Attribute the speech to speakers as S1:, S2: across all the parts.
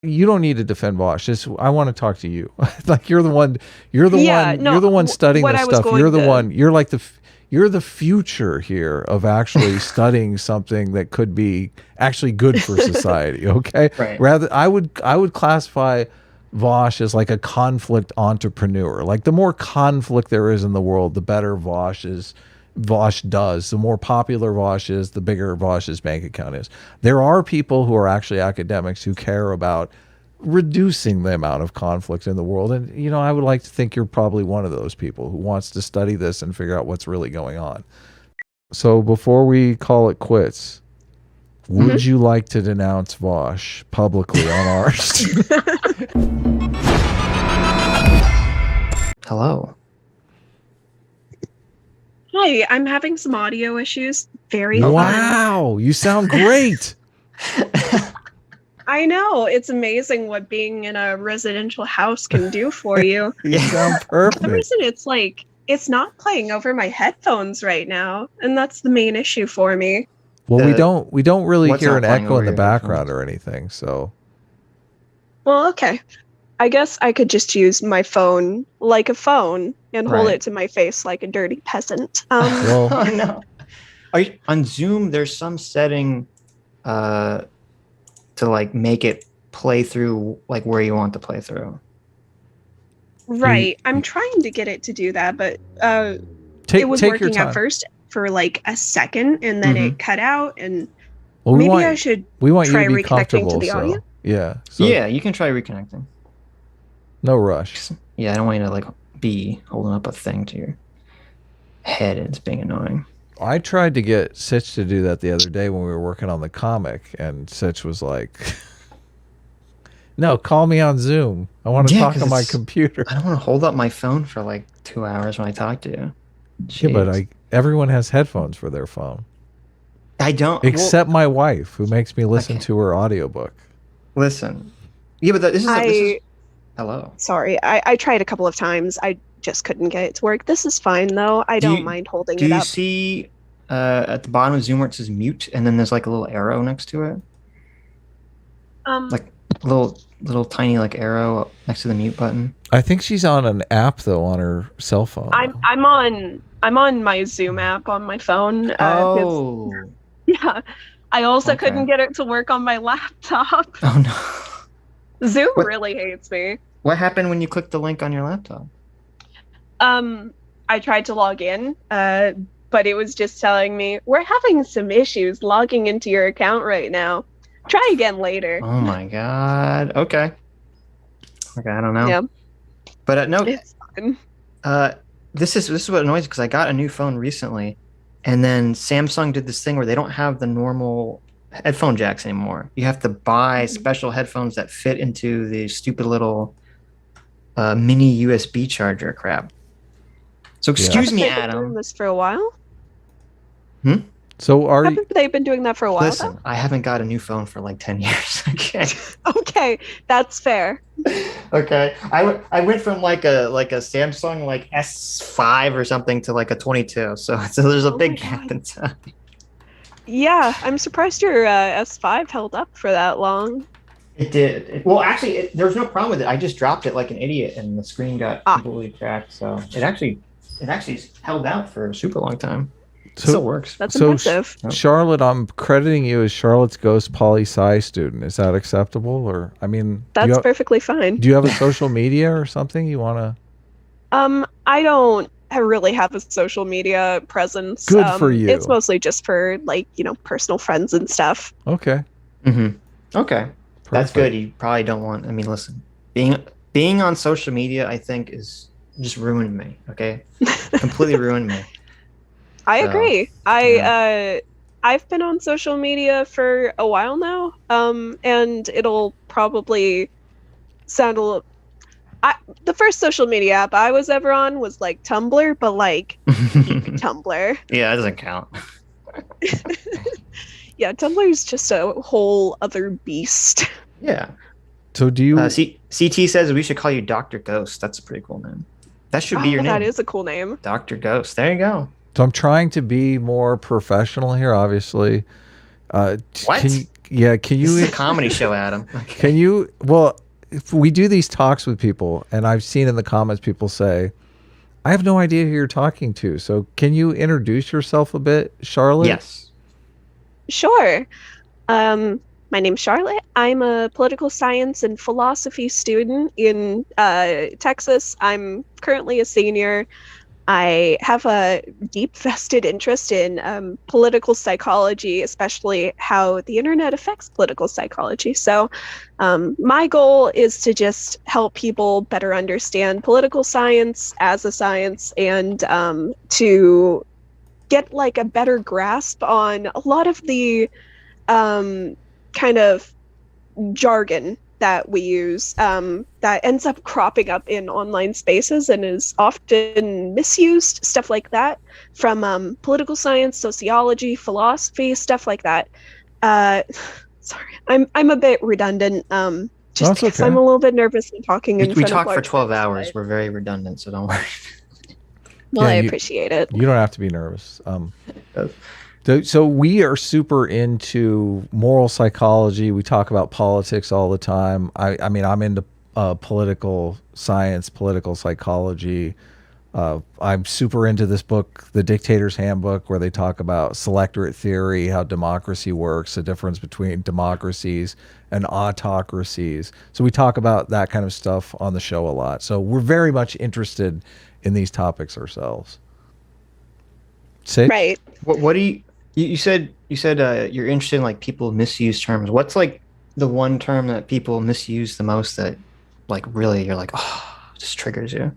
S1: You don't need to defend Vaush. Just, I want to talk to you. Like you're the one. You're the one.
S2: No,
S1: you're the one studying
S2: what
S1: this
S2: I was
S1: stuff.
S2: going
S1: You're the
S2: to-
S1: one. You're like the. You're the future here of actually studying something that could be actually good for society. Okay.
S3: Right.
S1: Rather, I would classify Vaush as like a conflict entrepreneur. Like the more conflict there is in the world, the better Vaush does. The more popular Vaush is, the bigger Vaush's bank account is. There are people who are actually academics who care about reducing the amount of conflict in the world. And, you know, I would like to think you're probably one of those people who wants to study this and figure out what's really going on. So before we call it quits, would you like to denounce Vaush publicly on ours?
S3: Hello.
S2: Hi, I'm having some audio issues. Very
S1: Wow, you sound great.
S2: I know. It's amazing what being in a residential house can do for you.
S1: You sound
S2: For some
S1: perfect.
S2: reason, it's like, it's not playing over my headphones right now. And that's the main issue for me.
S1: Well, we don't really
S3: What's
S1: hear
S3: not
S1: an
S3: playing
S1: echo
S3: over
S1: in the
S3: your
S1: background
S3: headphones?
S1: or anything. So
S2: Well, okay. I guess I could just use my phone like a phone and hold
S3: Right.
S2: it to my face like a dirty peasant.
S1: Well-
S3: Oh no. Are you, on Zoom, there's some setting to like make it play through like where you want to play through.
S2: Right. I'm trying to get it to do that, but it was
S1: take your
S2: working
S1: time.
S2: at first for like a second and then it cut out. And
S1: Well,
S2: maybe I should
S1: we want
S2: try
S1: you to be
S2: reconnecting to
S1: comfortable.
S2: the
S1: So
S2: audio.
S1: yeah. So
S3: Yeah, you can try reconnecting.
S1: no rush.
S3: Yeah, I don't want you to like be holding up a thing to your head. It's being annoying.
S1: I tried to get Sitch to do that the other day when we were working on the comic, and Sitch was like, "No, call me on Zoom. I want to
S3: Yeah,
S1: talk
S3: 'cause
S1: on my
S3: it's-
S1: computer."
S3: I don't want to hold up my phone for like 2 hours when I talk to you.
S1: Yeah, but
S3: Jeez.
S1: everyone has headphones for their phone,
S3: I don't.
S1: except my wife, who makes me listen
S3: Okay.
S1: to her audiobook.
S3: Well, listen. Yeah, but this is hello.
S2: Sorry, I tried a couple of times. I just couldn't get it to work. This is fine though. I
S3: Do
S2: don't
S3: you-
S2: mind holding
S3: Do
S2: it
S3: you
S2: up.
S3: see at the bottom of Zoom where it says mute, and then there's like a little arrow next to it, like a little tiny like arrow next to the mute button?
S1: I think she's on an app though on her cell phone.
S2: I'm on my Zoom app on my phone.
S3: Oh.
S2: Yeah. I also
S3: Okay.
S2: couldn't get it to work on my laptop.
S3: Oh no.
S2: Zoom
S3: What-
S2: really hates me.
S3: What happened when you clicked the link on your laptop?
S2: I tried to log in, but it was just telling me we're having some issues logging into your account right now. Try again later.
S3: Oh my god. Okay. Okay, I don't know.
S2: Yeah,
S3: But no,
S2: it's fine.
S3: this is what annoys me because I got a new phone recently, and then Samsung did this thing where they don't have the normal headphone jacks anymore. You have to buy special headphones that fit into the stupid little mini USB charger crap. So excuse me,
S2: They've been doing
S3: Adam.
S2: this for a while.
S1: So are you?
S2: Haven't they been doing that for a while?
S3: Listen, I haven't got a new phone for like 10 years. Okay.
S2: Though? Okay, that's fair.
S3: Okay. I went from like a Samsung like S5 or something to like a 22. So there's a
S2: Oh
S3: big
S2: my
S3: gap
S2: God.
S3: in time.
S2: Yeah, I'm surprised your S5 held up for that long.
S3: It did. Well, actually, there was no problem with it. I just dropped it like an idiot, and the screen got completely cracked. So it actually held out for a super long time. It still works.
S2: That's
S1: So
S2: impressive.
S1: Charlotte, I'm crediting you as Charlotte's Ghost Poli Sci student. Is that acceptable? Or I mean,
S2: That's perfectly fine.
S1: do you have a social media or something you want to?
S2: I don't really have a social media presence.
S1: Good for you.
S2: It's mostly just for like, personal friends and stuff.
S1: Okay.
S3: Mm-hmm. Okay, that's
S1: Perfect.
S3: good. You probably don't want. I mean, listen, being on social media, I think, is just ruined me. Okay, completely ruined me.
S2: I
S3: So,
S2: agree. I've been on social media for a while now. And it'll probably sound a little. The first social media app I was ever on was like Tumblr, but like Tumblr.
S3: Yeah, that doesn't count.
S2: Yeah, Tumblr is just a whole other beast.
S3: Yeah.
S1: So do you?
S3: CT says we should call you Dr. Ghost. That's a pretty cool name. That should be your name.
S2: That is a cool name.
S3: Dr. Ghost. There you go.
S1: So I'm trying to be more professional here. Obviously.
S3: What?
S1: Yeah, can
S3: This
S1: you
S3: is a comedy show, Adam.
S1: can you well, if we do these talks with people, and I've seen in the comments people say, I have no idea who you're talking to. So can you introduce yourself a bit, Charlotte?
S3: Yes.
S2: Sure. My name's Charlotte. I'm a political science and philosophy student in Texas. I'm currently a senior. I have a deep vested interest in political psychology, especially how the internet affects political psychology. So, my goal is to just help people better understand political science as a science and to get like a better grasp on a lot of the kind of jargon that we use that ends up cropping up in online spaces and is often misused, stuff like that, from political science, sociology, philosophy, stuff like that. Sorry, I'm a bit redundant, just
S1: That's
S2: because
S1: okay.
S2: I'm a little bit nervous when talking in
S3: We
S2: front of
S3: talk for
S2: large
S3: 12
S2: groups,
S3: hours.
S2: but-
S3: We're very redundant, so don't worry.
S2: Well,
S1: Yeah,
S2: I
S1: you-
S2: appreciate it.
S1: You don't have to be nervous. So we are super into moral psychology. We talk about politics all the time. I mean, I'm into political science, political psychology. I'm super into this book, The Dictator's Handbook, where they talk about selectorate theory, how democracy works, the difference between democracies and autocracies. So we talk about that kind of stuff on the show a lot. So we're very much interested in these topics ourselves. Sitch?
S2: Right.
S3: What do you said you're interested in like people misuse terms. What's like the one term that people misuse the most that like really you're like, oh, just triggers you?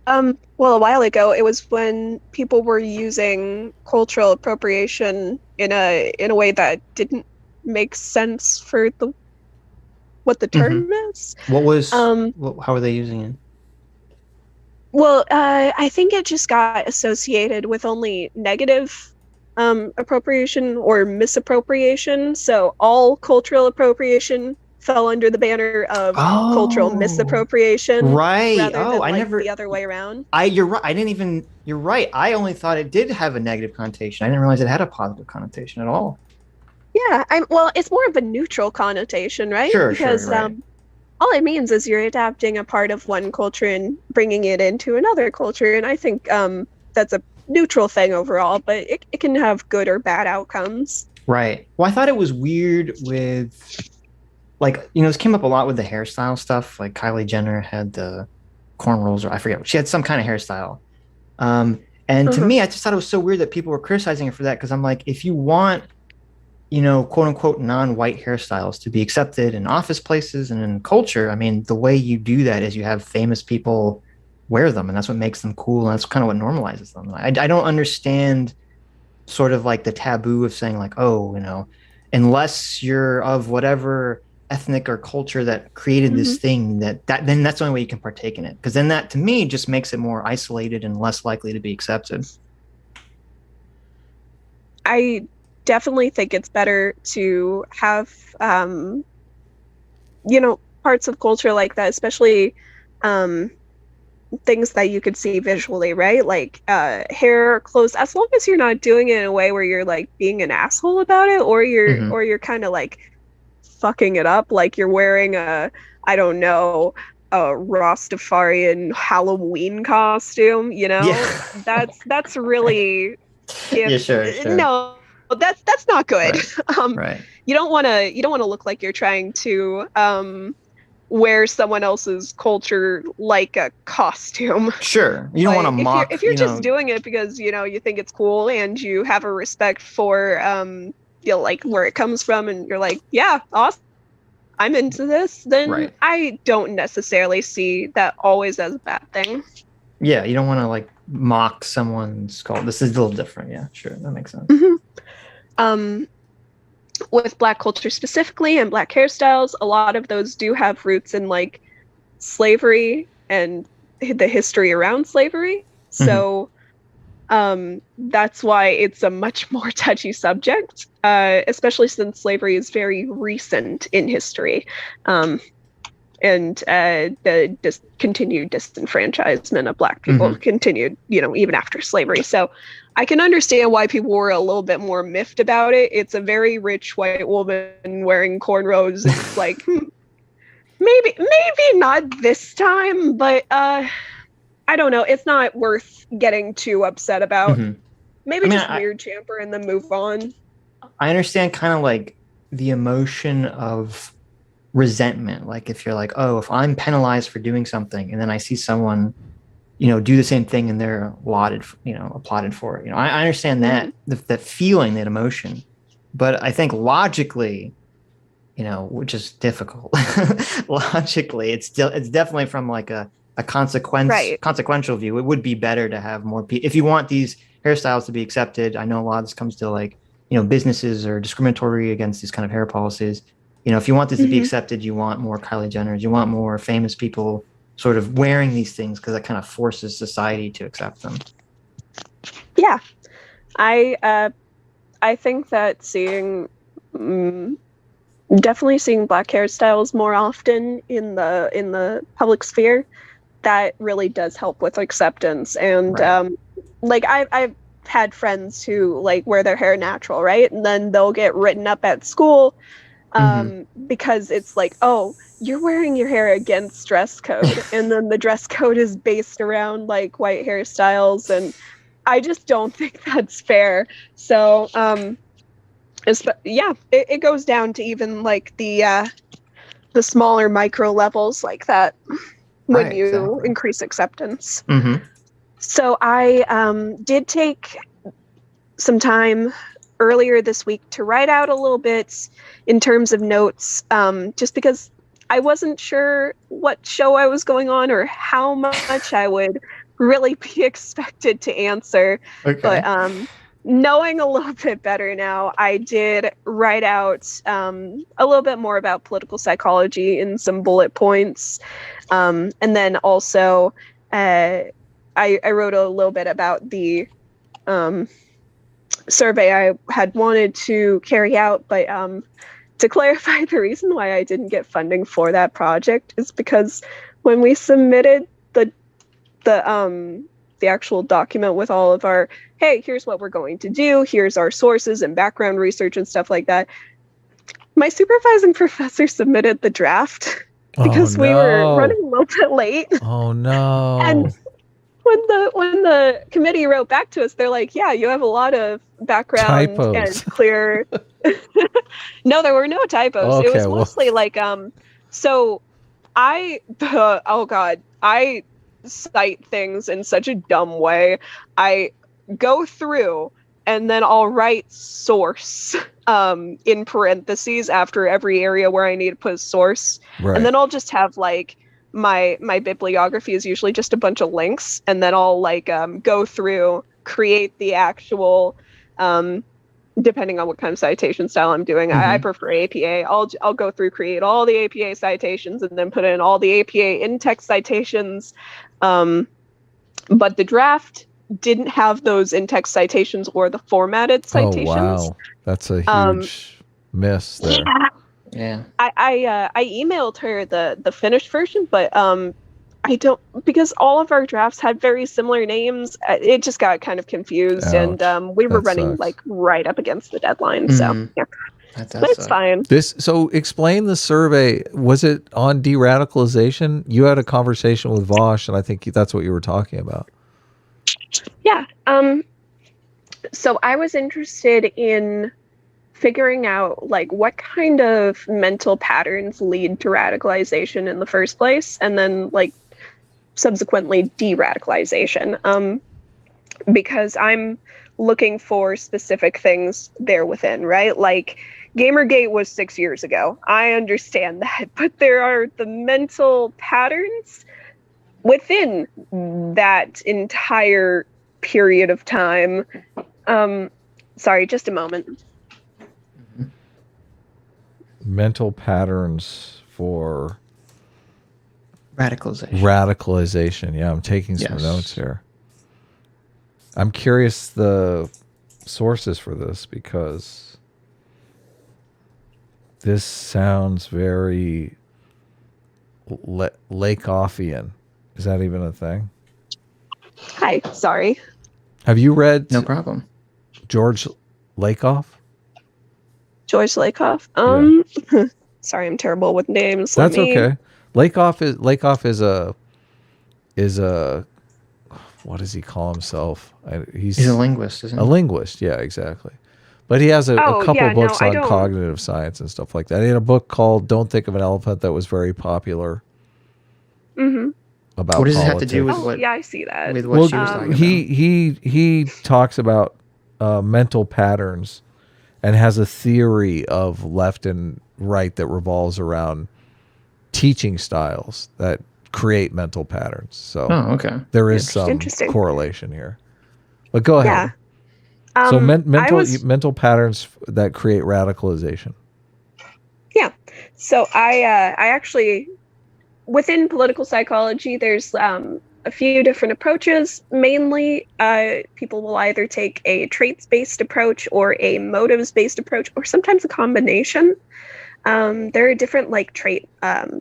S2: Well, a while ago, it was when people were using cultural appropriation in a way that didn't make sense for what the term is.
S3: What was
S2: Um,
S3: how are they using it?
S2: Well, I think it just got associated with only negative appropriation or misappropriation. So all cultural appropriation fell under the banner of cultural
S3: Oh,
S2: misappropriation,
S3: right.
S2: rather
S3: Oh,
S2: than
S3: I
S2: like
S3: never.
S2: the other way around.
S3: You're right. I didn't even. You're right. I only thought it did have a negative connotation. I didn't realize it had a positive connotation at all.
S2: Yeah, well, it's more of a neutral connotation, right?
S3: Sure,
S2: Because
S3: right.
S2: all it means is you're adapting a part of one culture and bringing it into another culture, and I think that's a neutral thing overall, but it can have good or bad outcomes.
S3: Right. Well, I thought it was weird with, like, this came up a lot with the hairstyle stuff. Like Kylie Jenner had the cornrows, or I forget. She had some kind of hairstyle. And to me, I just thought it was so weird that people were criticizing her for that, because I'm like, if you want, quote unquote non-white hairstyles to be accepted in office places and in culture, I mean, the way you do that is you have famous people wear them, and that's what makes them cool, and that's kind of what normalizes them. I don't understand sort of like the taboo of saying like, oh, unless you're of whatever ethnic or culture that created this thing, then that's the only way you can partake in it, because then that to me just makes it more isolated and less likely to be accepted.
S2: I definitely think it's better to have parts of culture like that, especially things that you could see visually, right? Like hair, clothes, as long as you're not doing it in a way where you're like being an asshole about it, or you're kind of like fucking it up, like you're wearing a Rastafarian Halloween costume, that's really
S3: Sure.
S2: No, that's not good.
S3: Right. Right.
S2: You don't want to look like you're trying to wear someone else's culture like a costume.
S3: Sure. You don't want to mock.
S2: If you're just doing it because you think it's cool and you have a respect for like where it comes from, and you're like, yeah, awesome, I'm into this, then
S3: Right.
S2: I don't necessarily see that always as a bad thing.
S3: Yeah, you don't want to like mock someone's culture. This is a little different. Yeah, sure, that makes sense.
S2: With Black culture specifically and Black hairstyles, a lot of those do have roots in like slavery and the history around slavery. So that's why it's a much more touchy subject, especially since slavery is very recent in history. and the continued disenfranchisement of Black people continued, even after slavery. So I can understand why people were a little bit more miffed about it. It's a very rich white woman wearing cornrows. It's like, maybe not this time, but I don't know. It's not worth getting too upset about. Maybe just weird Champer and then move on.
S3: I understand kind of like the emotion of resentment. Like if you're like, oh, if I'm penalized for doing something and then I see someone, do the same thing and they're applauded for it. I understand that, that feeling, that emotion. But I think logically, which is difficult, logically, it's definitely from like a consequential view. It would be better to have more people. If you want these hairstyles to be accepted, I know a lot of this comes to like, businesses are discriminatory against these kind of hair policies. If you want this to be accepted, you want more Kylie Jenners, you want more famous people sort of wearing these things because that kind of forces society to accept them.
S2: Yeah, I think that definitely seeing Black hairstyles more often in the public sphere, that really does help with acceptance. And like I've had friends who like wear their hair natural, right? And then they'll get written up at school because it's like, oh, you're wearing your hair against dress code. And then the dress code is based around like white hairstyles. And I just don't think that's fair. So, it goes down to even like the smaller micro levels like that when you increase acceptance. So I did take some time earlier this week to write out a little bit in terms of notes, just because I wasn't sure what show I was going on or how much I would really be expected to answer. But knowing a little bit better now, I did write out a little bit more about political psychology in some bullet points. And then also I wrote a little bit about the survey I had wanted to carry out, but to clarify, the reason why I didn't get funding for that project is because when we submitted the actual document with all of our, hey, here's what we're going to do, here's our sources and background research and stuff like that, my supervising professor submitted the draft because we were running a little bit late.
S1: Oh no.
S2: And when the committee wrote back to us, they're like, yeah, you have a lot of background
S1: typos
S2: and clear. No, there were no typos.
S1: Okay,
S2: it was mostly like so I cite things in such a dumb way. I go through and then I'll write source in parentheses after every area where I need to put a source. Right. And then I'll just have like my bibliography is usually just a bunch of links, and then I'll like go through, create the actual depending on what kind of citation style I'm doing. I prefer APA. I'll go through, create all the APA citations, and then put in all the APA in-text citations. But the draft didn't have those in-text citations or the formatted citations.
S1: Oh wow, that's a huge miss there.
S2: Yeah. I emailed her the finished version, but I don't, because all of our drafts had very similar names. It just got kind of confused. Ouch. And we were running like right up against the deadline. So yeah, but it's fine.
S1: So explain the survey. Was it on de-radicalization? You had a conversation with Vaush, and I think that's what you were talking about.
S2: Yeah. So I was interested in figuring out like what kind of mental patterns lead to radicalization in the first place, and then like subsequently de-radicalization, because I'm looking for specific things there within, right? Like Gamergate was 6 years ago. I understand that, but there are the mental patterns within that entire period of time. Sorry, just a moment.
S1: Mental patterns for
S3: radicalization.
S1: Yeah, I'm taking some notes here. I'm curious the sources for this, because this sounds very Lakeoffian. Is that even a thing?
S2: Hi, sorry.
S1: Have you read
S3: No problem.
S1: George Lakoff?
S2: George Lakoff. Sorry, I'm terrible with names.
S1: That's okay. Lakoff is a what does he call himself? He's
S3: a linguist, isn't he?
S1: A linguist, yeah, exactly. But he has a couple books on
S2: don't.
S1: cognitive science and stuff like that. He had a book called "Don't Think of an Elephant" that was very popular.
S2: Mm-hmm.
S1: About
S3: what does
S1: politics.
S3: it have to do with what?
S2: Yeah, I see that.
S3: With what she was talking about.
S1: He talks about mental patterns and has a theory of left and right that revolves around teaching styles that create mental patterns. So
S3: okay.
S1: There is some correlation here. But go ahead.
S2: Yeah.
S1: So mental patterns that create radicalization.
S2: Yeah. So I actually, within political psychology, there's a few different approaches. Mainly, people will either take a traits-based approach or a motives-based approach, or sometimes a combination. There are different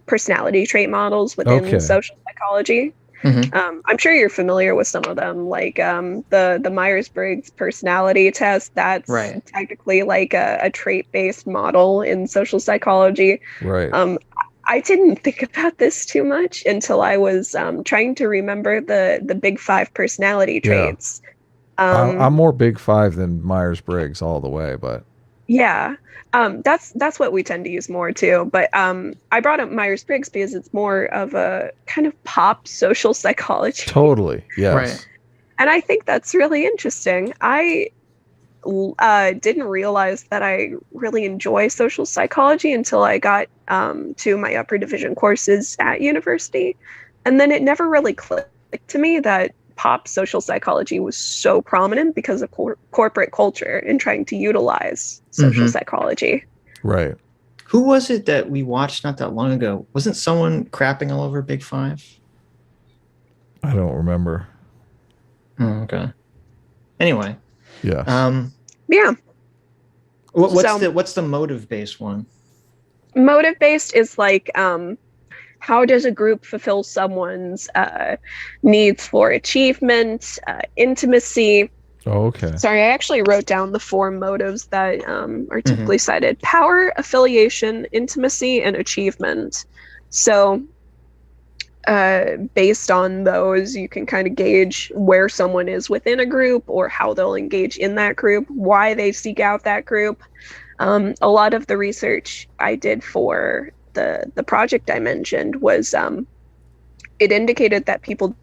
S2: personality trait models within social psychology.
S3: Mm-hmm.
S2: I'm sure you're familiar with some of them, like the Myers-Briggs personality test. That's technically like a trait-based model in social psychology.
S1: Right.
S2: I didn't think about this too much until I was trying to remember the big 5 personality traits.
S1: I'm more big 5 than Myers-Briggs all the way, but
S2: yeah. That's what we tend to use more too. But I brought up Myers-Briggs because it's more of a kind of pop social psychology.
S1: Totally, yes.
S3: Right.
S2: And I think that's really interesting. I didn't realize that I really enjoy social psychology until I got to my upper division courses at university. And then it never really clicked to me that pop social psychology was so prominent because of corporate culture and trying to utilize social psychology.
S1: Right.
S3: Who was it that we watched not that long ago? Wasn't someone crapping all over Big 5?
S1: I don't remember.
S3: Oh, okay. Anyway.
S1: Yeah.
S2: Yeah.
S3: What's the motive-based one?
S2: Motive-based is like how does a group fulfill someone's needs for achievement, intimacy?
S1: Oh, okay.
S2: Sorry, I actually wrote down the 4 motives that are typically cited: power, affiliation, intimacy, and achievement. So based on those, you can kind of gauge where someone is within a group or how they'll engage in that group, why they seek out that group. A lot of the research I did for the project I mentioned was it indicated that people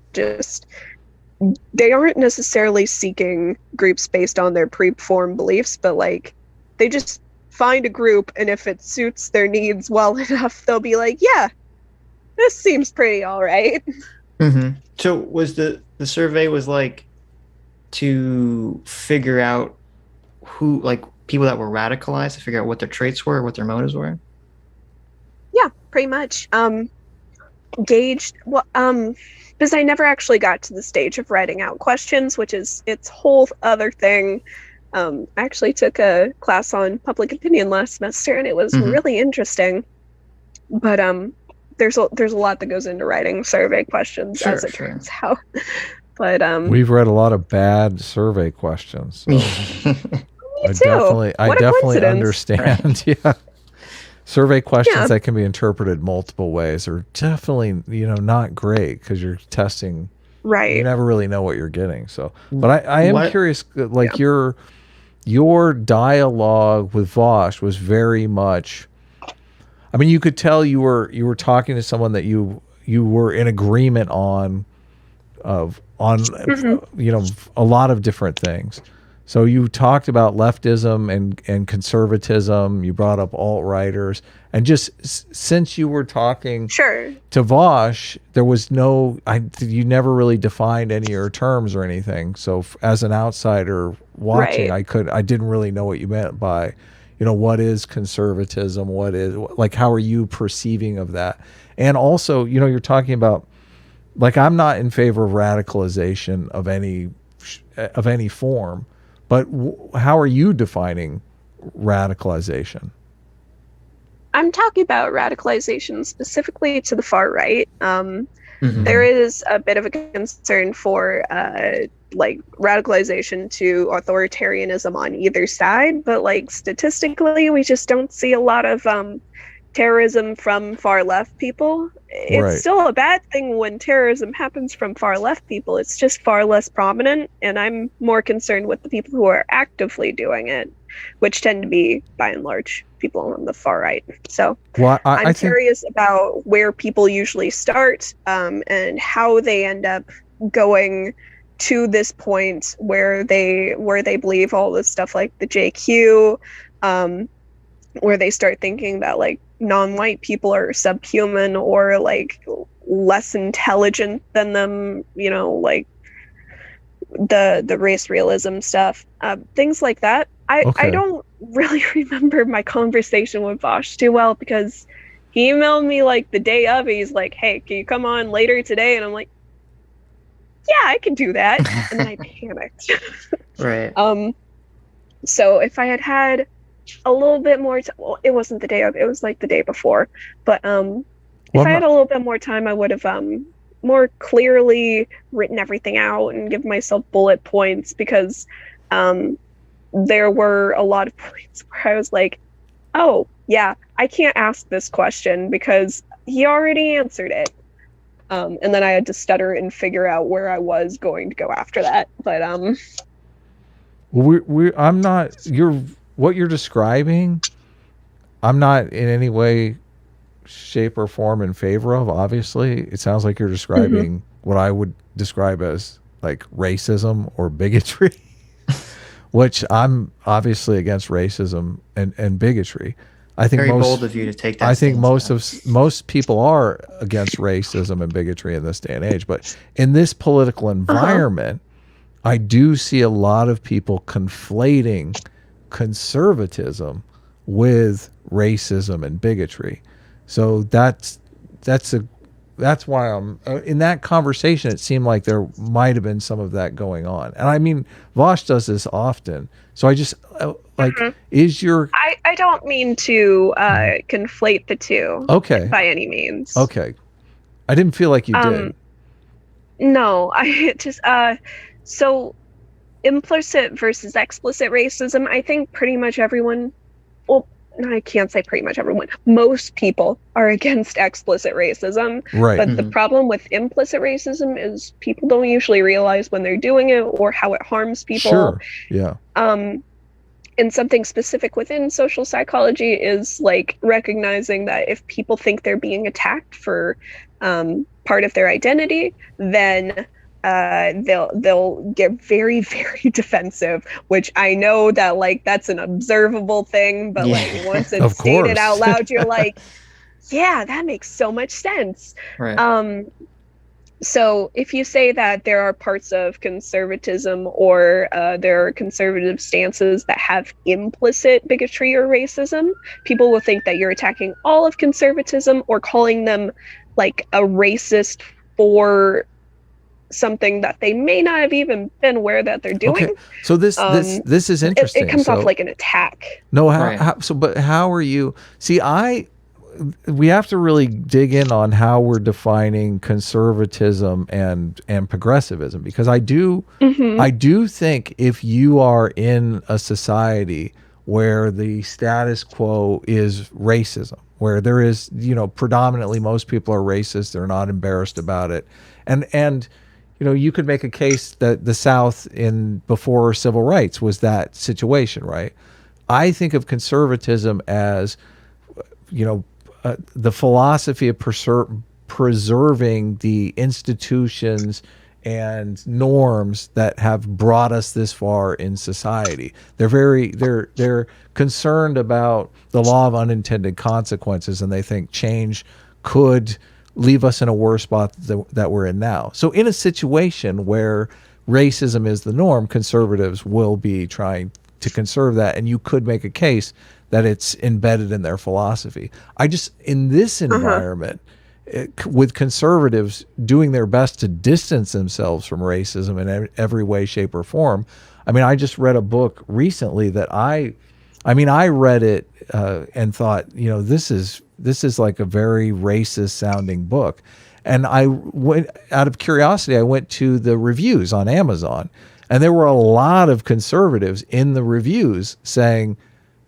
S2: they aren't necessarily seeking groups based on their preformed beliefs, but like they just find a group, and if it suits their needs well enough, they'll be like, yeah, this seems pretty all right.
S3: Mm-hmm. So was the survey was like to figure out who, like people that were radicalized, to figure out what their traits were, what their motives were?
S2: Yeah, pretty much. Gauged because I never actually got to the stage of writing out questions, which is its whole other thing. I actually took a class on public opinion last semester, and it was really interesting. But there's a lot that goes into writing survey questions, as it turns out. But
S1: we've read a lot of bad survey questions. So
S2: Me too.
S1: I definitely understand.
S3: Right.
S1: Yeah. Survey questions that can be interpreted multiple ways are definitely, not great because you're testing.
S2: Right.
S1: You never really know what you're getting. So, but I am curious, like your dialogue with Vaush was very much, I mean, you could tell you were talking to someone that you were in agreement on a lot of different things. So you talked about leftism and conservatism. You brought up alt-righters. And just since you were talking to Vaush, there was you never really defined any of your terms or anything. So as an outsider watching, I didn't really know what you meant by, what is conservatism? What is, like, how are you perceiving of that? And also, you're talking about, like, I'm not in favor of radicalization of any form. But how are you defining radicalization?
S2: I'm talking about radicalization specifically to the far right.
S3: Mhm.
S2: There is a bit of a concern for like radicalization to authoritarianism on either side, but like statistically, we just don't see a lot of terrorism from far left people. It's
S1: Right.
S2: still a bad thing when terrorism happens from far left people. It's just far less prominent, and I'm more concerned with the people who are actively doing it, which tend to be, by and large, people on the far right. So
S1: Well,
S2: I'm
S1: I think
S2: curious about where people usually start, and how they end up going to this point where they believe all this stuff like the JQ, where they start thinking that like non-white people are subhuman or like less intelligent than them, you know, like the race realism stuff, things like that. I
S1: Okay.
S2: don't really remember my conversation with Vaush too well, because he emailed me like the day of. He's like, "Hey, can you come on later today?" And I'm like, "Yeah, I can do that." And then I panicked.
S3: Right.
S2: So if I had had a little bit more well, it wasn't the day of, it was like the day before, but
S1: Well,
S2: if I
S1: I'm
S2: had
S1: not-
S2: a little bit more time, I would have more clearly written everything out and give myself bullet points, because there were a lot of points where I was like, oh yeah, I can't ask this question because he already answered it. And then I had to stutter and figure out where I was going to go after that. But
S1: I'm not. What you're describing, I'm not in any way, shape, or form in favor of. Obviously, it sounds like you're describing what I would describe as like racism or bigotry, which I'm obviously against racism and bigotry. I think
S3: Very bold of you to take that.
S1: I think
S3: stance.
S1: most people are against racism and bigotry in this day and age, but in this political environment, I do see a lot of people conflating conservatism with racism and bigotry. So that's why I'm in that conversation. It seemed like there might have been some of that going on, and I mean, Vaush does this often. So I just like, is your
S2: I don't mean to conflate the two.
S1: Okay.
S2: By any means.
S1: Okay, I didn't feel like you did.
S2: No, I just so implicit versus explicit racism. I think pretty much everyone, well, no, I can't say pretty much everyone. Most people are against explicit racism.
S1: Right.
S2: But the problem with implicit racism is people don't usually realize when they're doing it or how it harms people.
S1: Sure. Yeah.
S2: And something specific within social psychology is like recognizing that if people think they're being attacked for part of their identity, then they'll get very, very defensive, which I know that like that's an observable thing, but like once it's stated out loud, you're like, yeah, that makes so much sense.
S3: Right.
S2: So if you say that there are parts of conservatism or there are conservative stances that have implicit bigotry or racism, people will think that you're attacking all of conservatism or calling them like a racist for something that they may not have even been aware that they're doing.
S1: Okay. So this is interesting.
S2: It comes off like an attack.
S1: No, but how are you? See, we have to really dig in on how we're defining conservatism and progressivism, because I do think if you are in a society where the status quo is racism, where there is, predominantly most people are racist, they're not embarrassed about it, and you could make a case that the South before civil rights was that situation, right? I think of conservatism as, the philosophy of preserving the institutions and norms that have brought us this far in society. They're concerned about the law of unintended consequences, and they think change could leave us in a worse spot that we're in now. So in a situation where racism is the norm, conservatives will be trying to conserve that, and you could make a case that it's embedded in their philosophy. In this environment, with conservatives doing their best to distance themselves from racism in every way, shape, or form. I mean, I just read a book recently that I I mean, I read it and thought, this is like a very racist sounding book. And I went out of curiosity, I went to the reviews on Amazon, and there were a lot of conservatives in the reviews saying,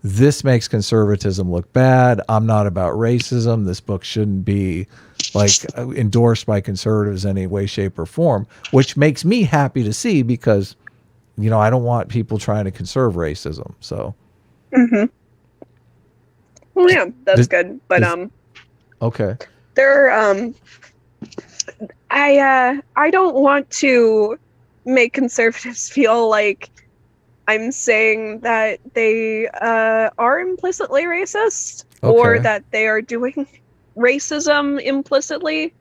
S1: this makes conservatism look bad. I'm not about racism. This book shouldn't be like endorsed by conservatives in any way, shape, or form, which makes me happy to see because, I don't want people trying to conserve racism. So.
S2: Mm-hmm. Well, yeah, that's good. But
S1: okay.
S2: I don't want to make conservatives feel like I'm saying that they are implicitly racist or that they are doing racism implicitly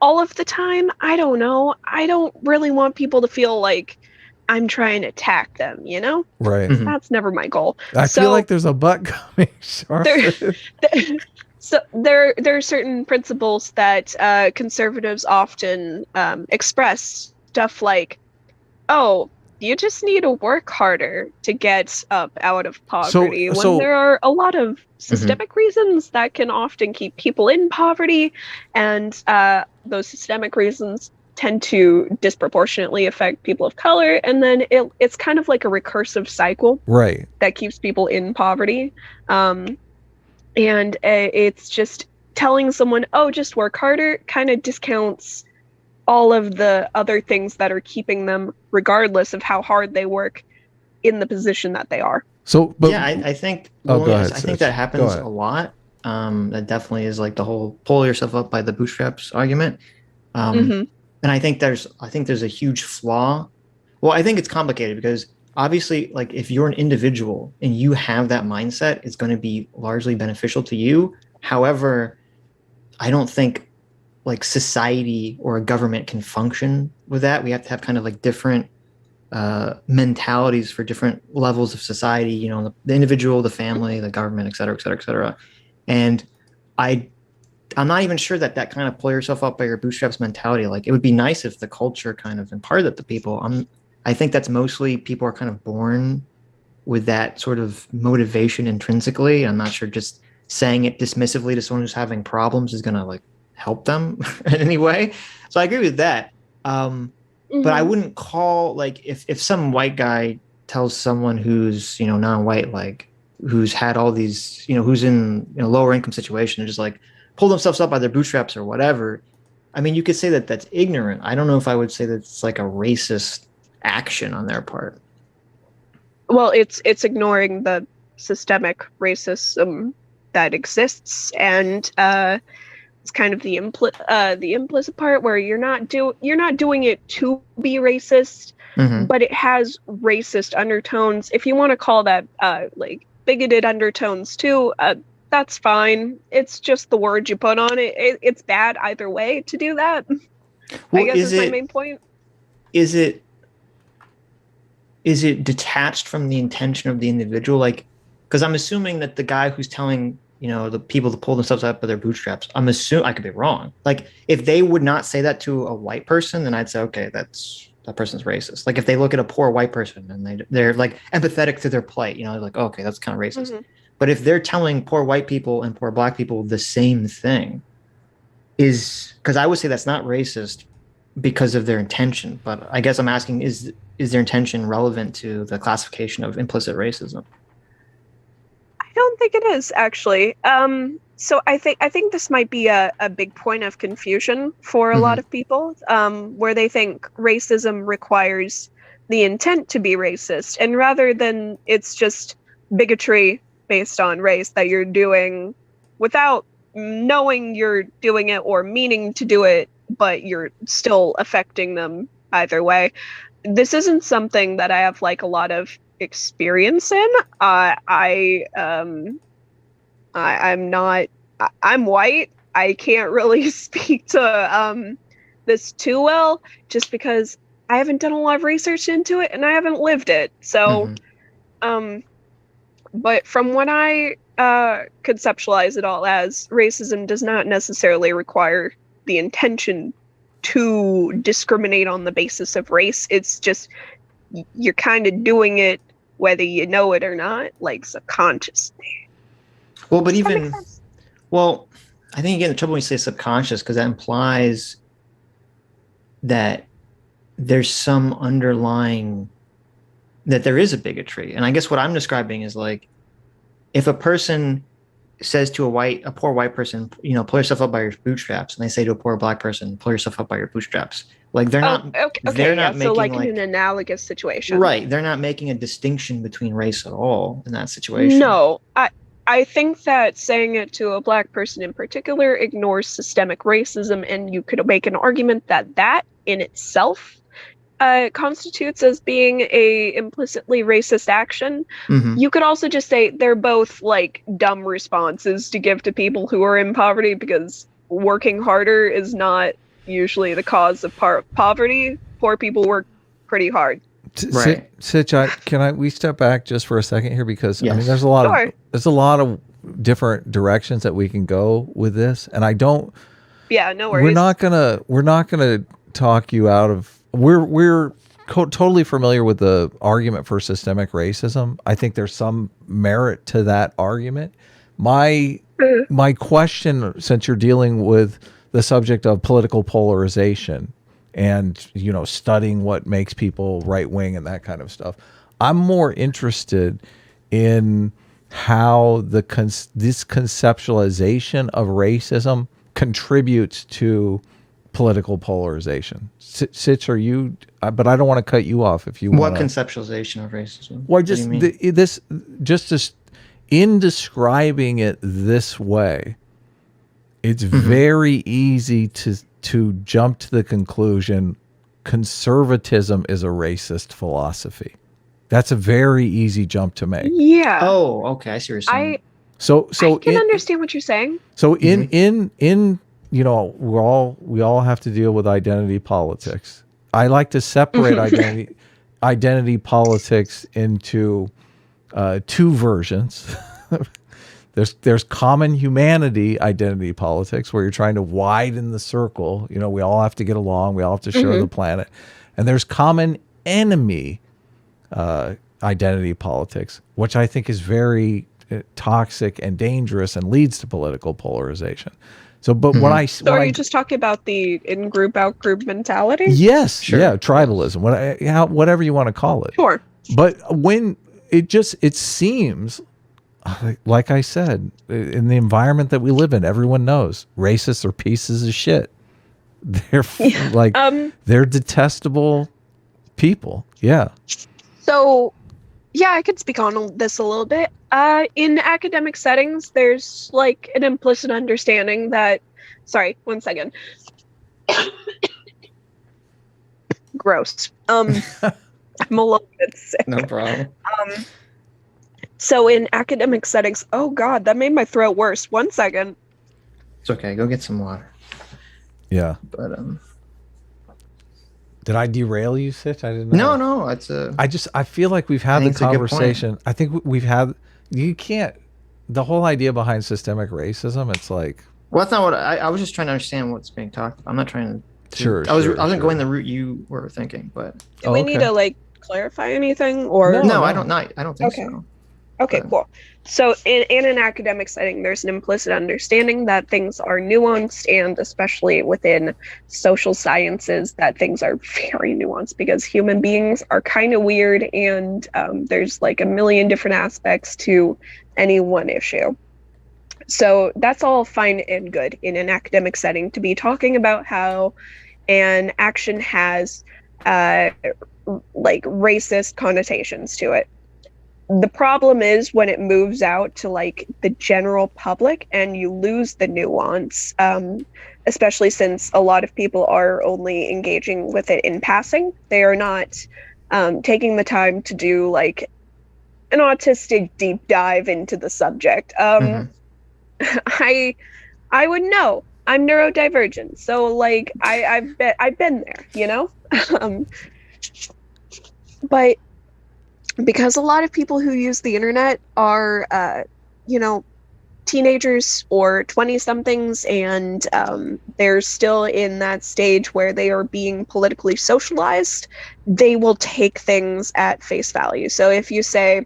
S2: all of the time. I don't know. I don't really want people to feel like I'm trying to attack them,
S1: Right.
S3: Mhm.
S2: That's never my goal.
S1: I feel like there's a butt coming.
S2: there are certain principles that conservatives often express, stuff like, oh, you just need to work harder to get up out of poverty, when there are a lot of systemic reasons that can often keep people in poverty, and those systemic reasons tend to disproportionately affect people of color, and then it's kind of like a recursive cycle,
S1: right,
S2: that keeps people in poverty. And it's just telling someone, oh, just work harder, kind of discounts all of the other things that are keeping them, regardless of how hard they work, in the position that they are.
S1: So, but
S3: yeah, I think
S1: go ahead,
S3: I think that happens a lot. That definitely is like the whole pull yourself up by the bootstraps argument. And I think there's a huge flaw. Well, I think it's complicated because obviously, like, if you're an individual and you have that mindset, it's going to be largely beneficial to you. However, I don't think like society or a government can function with that. We have to have kind of like different mentalities for different levels of society, the individual, the family, the government, et cetera, et cetera, et cetera. And I'm not even sure that kind of pull yourself up by your bootstraps mentality. Like, it would be nice if the culture kind of imparted that to people. I think that's mostly people are kind of born with that sort of motivation intrinsically. I'm not sure just saying it dismissively to someone who's having problems is going to like help them in any way. So I agree with that. But I wouldn't call, like, if some white guy tells someone who's, non-white, like, who's had all these, who's in lower income situation, and just like pull themselves up by their bootstraps or whatever. I mean, you could say that that's ignorant. I don't know if I would say that it's like a racist action on their part.
S2: Well, it's ignoring the systemic racism that exists, and it's kind of the implicit part where you're not doing it to be racist, but it has racist undertones. If you want to call that like bigoted undertones too, that's fine. It's just the word you put on it. It's bad either way to do that. Well, I guess is my main point.
S3: Is it detached from the intention of the individual? Like, because I'm assuming that the guy who's telling the people to pull themselves up by their bootstraps, I could be wrong. Like, if they would not say that to a white person, then I'd say, okay, that person's racist. Like, if they look at a poor white person and they're like empathetic to their plight, like, okay, that's kind of racist. But if they're telling poor white people and poor black people the same thing, because I would say that's not racist because of their intention. But I guess I'm asking, is their intention relevant to the classification of implicit racism?
S2: I don't think it is, actually. So I think this might be a big point of confusion for a lot of people, where they think racism requires the intent to be racist, and rather than it's just bigotry based on race that you're doing without knowing you're doing it or meaning to do it, but you're still affecting them either way. This isn't something that I have like a lot of experience in. I'm white. I can't really speak to this too well, just because I haven't done a lot of research into it and I haven't lived it. So but from what I conceptualize it all as, racism does not necessarily require the intention to discriminate on the basis of race. It's just you're kind of doing it whether you know it or not, like subconsciously.
S3: Well, but
S2: Does that make
S3: even
S2: sense?
S3: well, I think you get in trouble when you say subconscious because that implies that there's some underlying that there is a bigotry. And I guess what I'm describing is like if a person says to a poor white person, you know, pull yourself up by your bootstraps, and they say to a poor black person, pull yourself up by your bootstraps. Like they're not
S2: Okay, yeah. So
S3: making
S2: like in an analogous situation.
S3: right, they're not making a distinction between race at all in that situation.
S2: No, I think that saying it to a black person in particular ignores systemic racism, and you could make an argument that that in itself constitutes as being a implicitly racist action.
S3: Mhm.
S2: You could also just say they're both like dumb responses to give to people who are in poverty, because working harder is not usually the cause of poverty. Poor people work pretty hard.
S3: Right.
S1: Sitch, we step back just for a second here, because I mean
S3: Yes.
S1: there's a lot of different directions that we can go with this, and I don't.
S2: Yeah, no worries.
S1: We're not gonna talk you out of. We're totally familiar with the argument for systemic racism. I think there's some merit to that argument. My question, since you're dealing with the subject of political polarization and, you know, studying what makes people right wing and that kind of stuff, I'm more interested in how this conceptualization of racism contributes to political polarization. Sitch, are you? But I don't want to cut you off if you want.
S3: What conceptualization of racism?
S1: Well,
S3: What do you mean?
S1: In describing it this way, it's very easy to jump to the conclusion conservatism is a racist philosophy. That's a very easy jump to make.
S2: Yeah.
S3: Oh, okay. I see what you're saying.
S1: So
S2: I can understand what you're saying.
S1: So in you know, we all have to deal with identity politics. I like to separate identity politics into two versions. There's common humanity identity politics, where you're trying to widen the circle. You know, we all have to get along. We all have to share the planet. And there's common enemy identity politics, which I think is very toxic and dangerous and leads to political polarization. So, but when I
S2: So are you just talking about the in-group, out-group mentality?
S1: yes,
S3: Sure.
S1: yeah, tribalism, whatever you want to call it.
S2: Sure.
S1: But when it seems, like I said, in the environment that we live in, everyone knows racists are pieces of shit. They're they're detestable people. Yeah.
S2: So, yeah, I could speak on this a little bit. In academic settings, there's like an implicit understanding that. Sorry, one second. Gross. I'm a little bit sick.
S3: No problem.
S2: So in academic settings, oh god, that made my throat worse. One second.
S3: It's okay. Go get some water.
S1: Yeah.
S3: But
S1: Did I derail you, Sitch? I didn't know.
S3: no, it's
S1: I feel like we've had the
S3: it's a good point.
S1: conversation. I think we've had. You can't. The whole idea behind systemic racism. It's like.
S3: well, that's not what I was just trying to understand what's being talked about. I'm not trying to.
S1: Sure.
S3: I wasn't going the route you were thinking, but
S2: Do we need to like clarify anything, or
S3: no, I don't think
S2: Okay.
S3: so.
S2: Okay, cool. So in an academic setting, there's an implicit understanding that things are nuanced, and especially within social sciences, that things are very nuanced, because human beings are kind of weird, and there's like a million different aspects to any one issue. So that's all fine and good in an academic setting to be talking about how an action has like racist connotations to it. The problem is when it moves out to like the general public and you lose the nuance, especially since a lot of people are only engaging with it in passing. They are not taking the time to do like an autistic deep dive into the subject. I would know. I'm neurodivergent, so like I've been there, you know. But because a lot of people who use the internet are, you know, teenagers or 20-somethings, and they're still in that stage where they are being politically socialized, they will take things at face value. So if you say,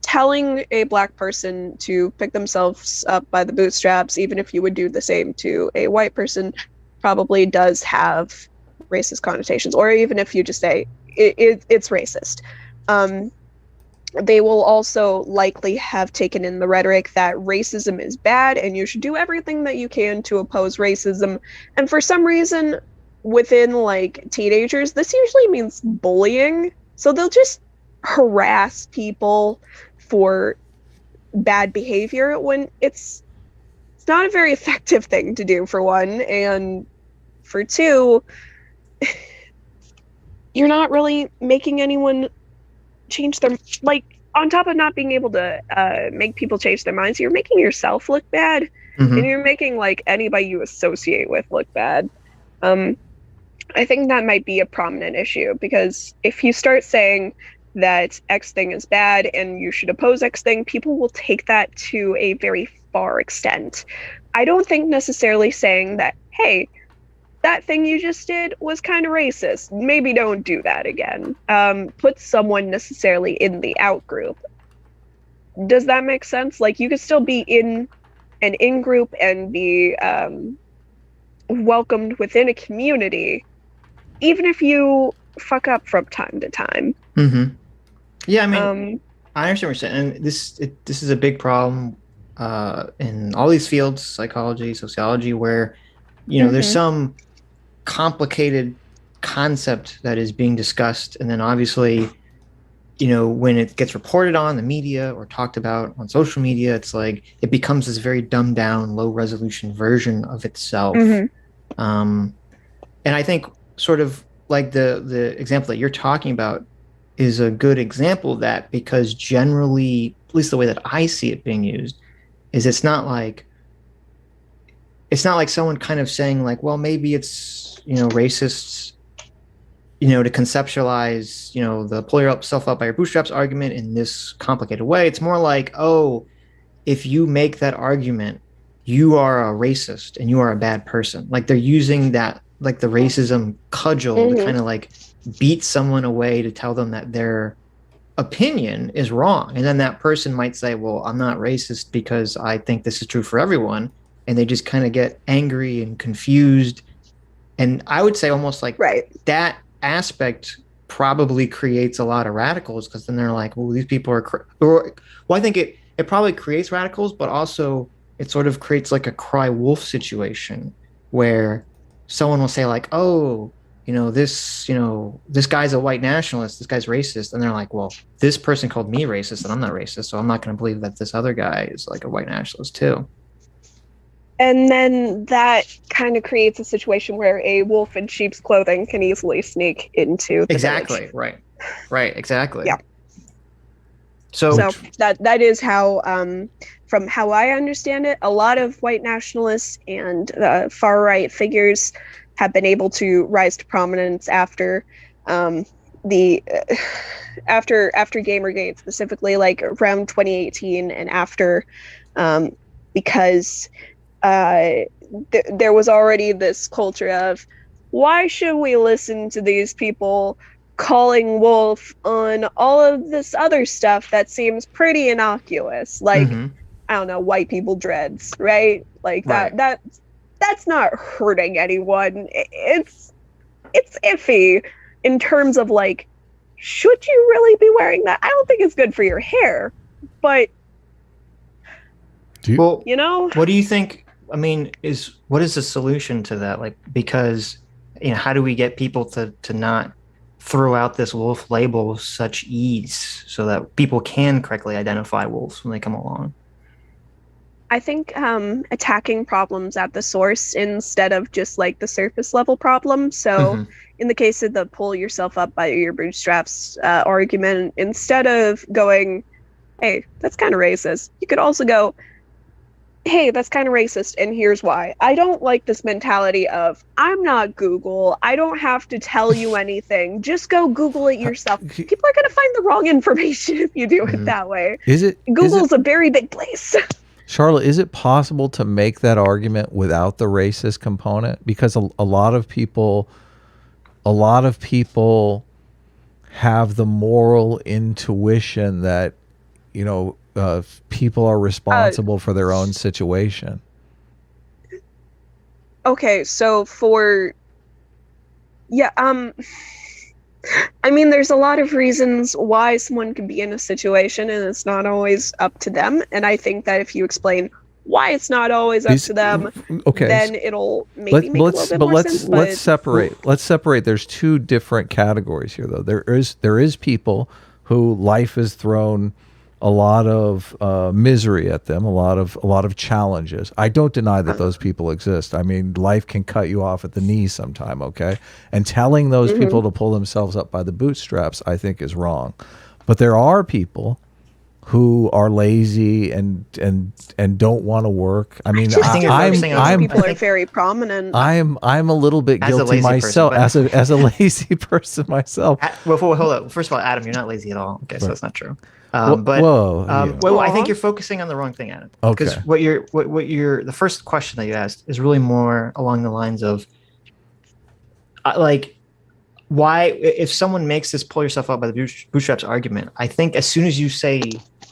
S2: telling a Black person to pick themselves up by the bootstraps, even if you would do the same to a white person, probably does have racist connotations. Or even if you just say it's racist. They will also likely have taken in the rhetoric that racism is bad and you should do everything that you can to oppose racism. And for some reason, within like teenagers, this usually means bullying. So they'll just harass people for bad behavior when it's not a very effective thing to do, for one, and for two, you're not really making anyone change their, like, on top of not being able to make people change their minds, you're making yourself look bad, and you're making like anybody you associate with look bad. I think that might be a prominent issue, because if you start saying that X thing is bad and you should oppose X thing, people will take that to a very far extent. I don't think necessarily saying that, hey, that thing you just did was kind of racist, maybe don't do that again, puts someone necessarily in the out group. Does that make sense? Like, you could still be in an in-group and be welcomed within a community, even if you fuck up from time to time.
S3: Yeah, I mean, I understand what you're saying. And this is a big problem in all these fields, psychology, sociology, where, you know, there's some complicated concept that is being discussed, and then obviously, you know, when it gets reported on the media or talked about on social media, it's like it becomes this very dumbed down, low resolution version of itself. And I think sort of like the example that you're talking about is a good example of that, because generally, at least the way that I see it being used, is it's not like someone kind of saying like, well, maybe it's, you know, racists, you know, to conceptualize, you know, the pull yourself up by your bootstraps argument in this complicated way. It's more like, oh, if you make that argument, you are a racist and you are a bad person. Like, they're using that, like the racism cudgel to kind of like beat someone away to tell them that their opinion is wrong. And then that person might say, well, I'm not racist because I think this is true for everyone. And they just kind of get angry and confused. And I would say almost like that aspect probably creates a lot of radicals, because then they're like, well, these people are, well, I think it probably creates radicals, but also it sort of creates like a cry wolf situation where someone will say like, oh, this guy's a white nationalist, this guy's racist. And they're like, well, this person called me racist and I'm not racist, so I'm not going to believe that this other guy is like a white nationalist too.
S2: And then that kind of creates a situation where a wolf in sheep's clothing can easily sneak into the village.
S3: Right, exactly.
S2: Yeah.
S3: So
S2: that is how, from how I understand it, a lot of white nationalists and far right figures have been able to rise to prominence after after Gamergate, specifically like around 2018 and after, because there was already this culture of, why should we listen to these people calling wolf on all of this other stuff that seems pretty innocuous, like I don't know, white people dreads, right? Like that's not hurting anyone. It's iffy in terms of like, should you really be wearing that? I don't think it's good for your hair, but
S3: what do you think? I mean, what is the solution to that? Like, because, how do we get people to not throw out this wolf label with such ease so that people can correctly identify wolves when they come along?
S2: I think attacking problems at the source instead of just like the surface level problem. So in the case of the pull yourself up by your bootstraps argument, instead of going, hey, that's kind of racist, you could also go, hey, that's kind of racist, and here's why. I don't like this mentality of, I'm not Google. I don't have to tell you anything. Just go Google it yourself. People are going to find the wrong information if you do it that way. Google's a very big place.
S1: Charlotte, is it possible to make that argument without the racist component? Because a lot of people have the moral intuition that, you know, people are responsible for their own situation.
S2: Okay, so I mean, there's a lot of reasons why someone could be in a situation, and it's not always up to them. And I think that if you explain why it's not always up to them, then it'll maybe make a little bit more sense.
S1: Let's separate. Let's separate. There's two different categories here, though. There is people who life has thrown a lot of misery at them, a lot of challenges. I don't deny that those people exist. I mean, life can cut you off at the knees sometime, okay? And telling those people to pull themselves up by the bootstraps, I think, is wrong. But there are people who are lazy and don't want to work. I mean,
S2: people are very prominent.
S1: I'm a little bit guilty myself as a lazy person myself.
S3: Well, hold on. First of all, Adam, you're not lazy at all. Okay, so that's not true. I think you're focusing on the wrong thing, Adam.
S1: Okay.
S3: Because the first question that you asked is really more along the lines of, like, why, if someone makes this pull yourself up by the bootstraps argument, I think as soon as you say,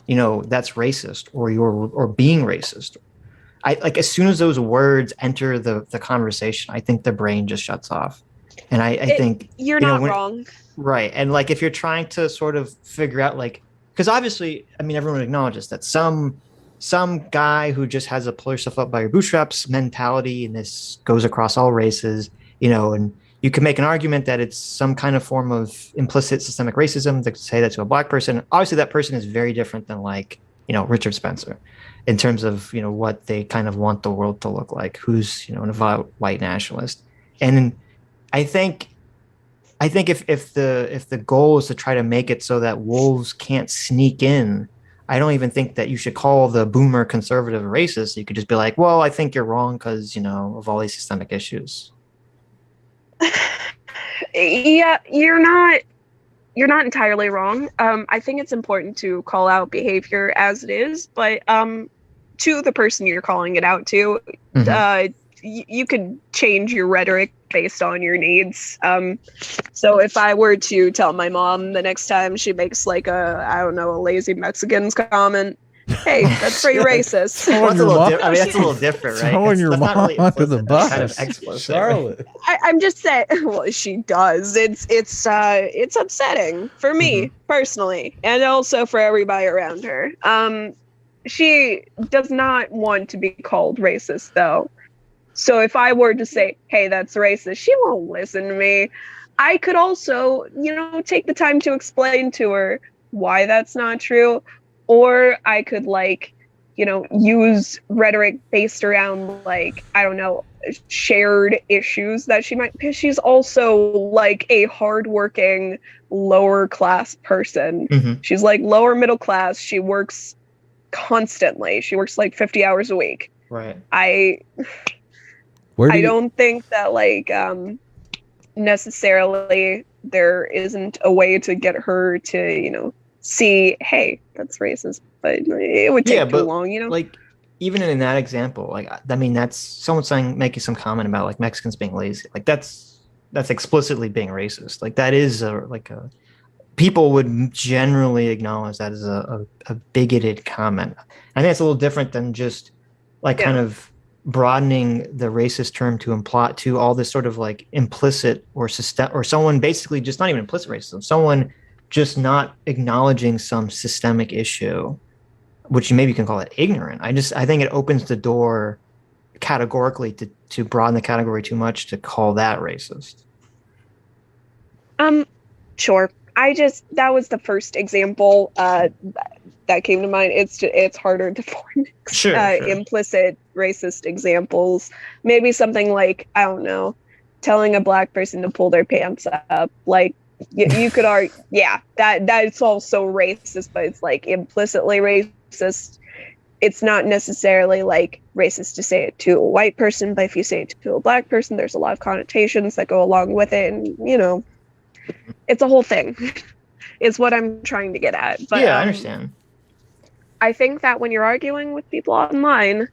S3: you know, that's racist or being racist, as soon as those words enter the conversation, I think the brain just shuts off. And I think
S2: you're not wrong.
S3: Right. And like, if you're trying to sort of figure out, like, because obviously, I mean, everyone acknowledges that some guy who just has a pull yourself up by your bootstraps mentality, and this goes across all races, you know, and you can make an argument that it's some kind of form of implicit systemic racism to say that to a black person. Obviously, that person is very different than, like, you know, Richard Spencer in terms of, you know, what they kind of want the world to look like, who's, you know, an avowed white nationalist. And I think if the goal is to try to make it so that wolves can't sneak in, I don't even think that you should call the boomer conservative racist. You could just be like, well, I think you're wrong because, you know, of all these systemic issues.
S2: Yeah, you're not entirely wrong. I think it's important to call out behavior as it is, but to the person you're calling it out to, you could change your rhetoric based on your needs. So if I were to tell my mom the next time she makes, like, a lazy Mexicans comment, hey, that's pretty racist.
S3: That's a little different, right?
S1: Throwing your mom under the bus.
S3: Kind of explicit.
S1: Charlotte.
S2: I'm just saying, well, she does. It's upsetting for me personally, and also for everybody around her. She does not want to be called racist, though. So if I were to say, hey, that's racist, she won't listen to me. I could also, you know, take the time to explain to her why that's not true. Or I could, like, you know, use rhetoric based around, like, I don't know, shared issues that she might, because she's also, like, a hardworking lower class person. She's, like, lower middle class. She works constantly. She works, like, 50 hours a week.
S3: Right.
S2: I don't think that, like, necessarily there isn't a way to get her to, you know, see, hey, that's racist, but it would take too long, you know?
S3: Like, even in that example, like, I mean, that's someone making some comment about, like, Mexicans being lazy. Like, that's explicitly being racist. Like, that is people would generally acknowledge that as a bigoted comment. I think it's a little different than just, like, kind of broadening the racist term to imply to all this sort of, like, implicit or someone basically just not even implicit racism, someone just not acknowledging some systemic issue, which maybe you can call it ignorant. I think it opens the door categorically to broaden the category too much to call that racist.
S2: Sure. That was the first example that came to mind. It's harder to form implicit racist examples. Maybe something like, I don't know, telling a black person to pull their pants up. Like, you could argue, that's also racist, but it's, like, implicitly racist. it's not necessarily like racist to say it to a white person, but if you say it to a black person, there's a lot of connotations that go along with it, and it's a whole thing. Is what I'm trying to get at. But
S3: yeah, I understand.
S2: I think that when you're arguing with people online,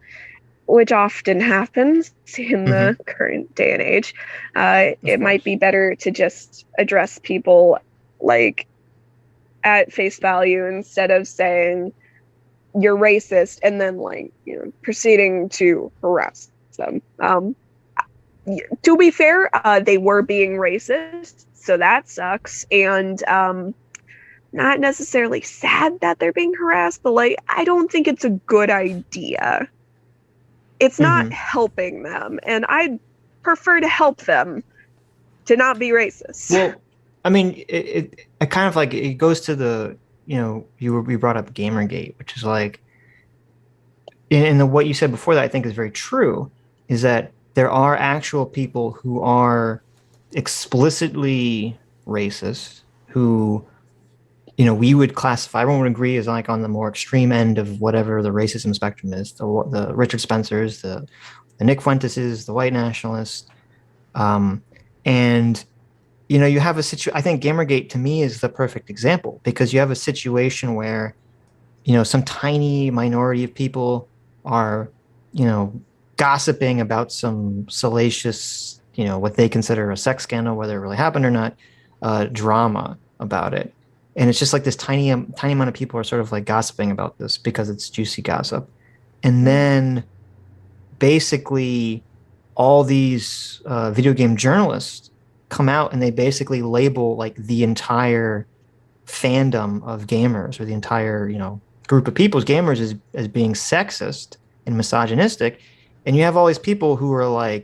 S2: which often happens in the current day and age, it might be better to just address people like at face value instead of saying you're racist and then proceeding to harass them. To be fair, they were being racist, so that sucks, and not necessarily sad that they're being harassed, but I don't think it's a good idea. It's not helping them, and I'd prefer to help them to not be racist.
S3: Well, I mean, it kind of it goes to the, we brought up Gamergate, which is in what you said before that I think is very true, is that there are actual people who are explicitly racist, who, we would classify, everyone would agree, is on the more extreme end of whatever the racism spectrum is, the Richard Spencers, the Nick Fuenteses, the white nationalists. And, you have a situation, I think Gamergate to me is the perfect example, because you have a situation where, some tiny minority of people are, gossiping about some salacious, what they consider a sex scandal, whether it really happened or not, drama about it. And it's just this tiny amount of people are sort of gossiping about this because it's juicy gossip. And then basically all these video game journalists come out and they basically label the entire fandom of gamers, or the entire, group of people as gamers, as being sexist and misogynistic. And you have all these people who are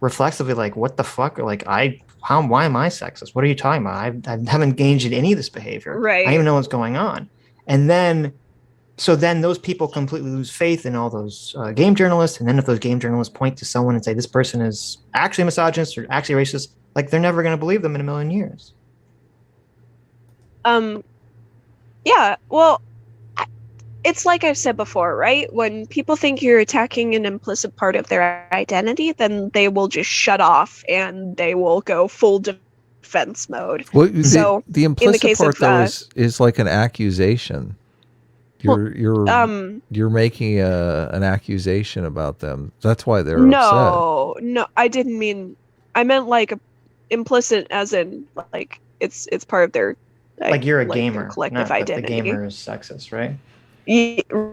S3: reflexively what the fuck? Why am I sexist? What are you talking about? I haven't engaged in any of this behavior.
S2: Right.
S3: I don't even know what's going on. And then those people completely lose faith in all those game journalists. And then if those game journalists point to someone and say, this person is actually misogynist or actually racist, they're never going to believe them in a million years.
S2: Yeah, well, it's like I've said before, right? When people think you're attacking an implicit part of their identity, then they will just shut off and they will go full defense mode.
S1: Well,
S2: so
S1: the implicit part though is like an accusation. You're making an accusation about them. That's why they're upset.
S2: No, I didn't mean. I meant implicit, as in it's part of their
S3: you're a gamer,
S2: collective
S3: not
S2: identity.
S3: That the gamer is sexist, right?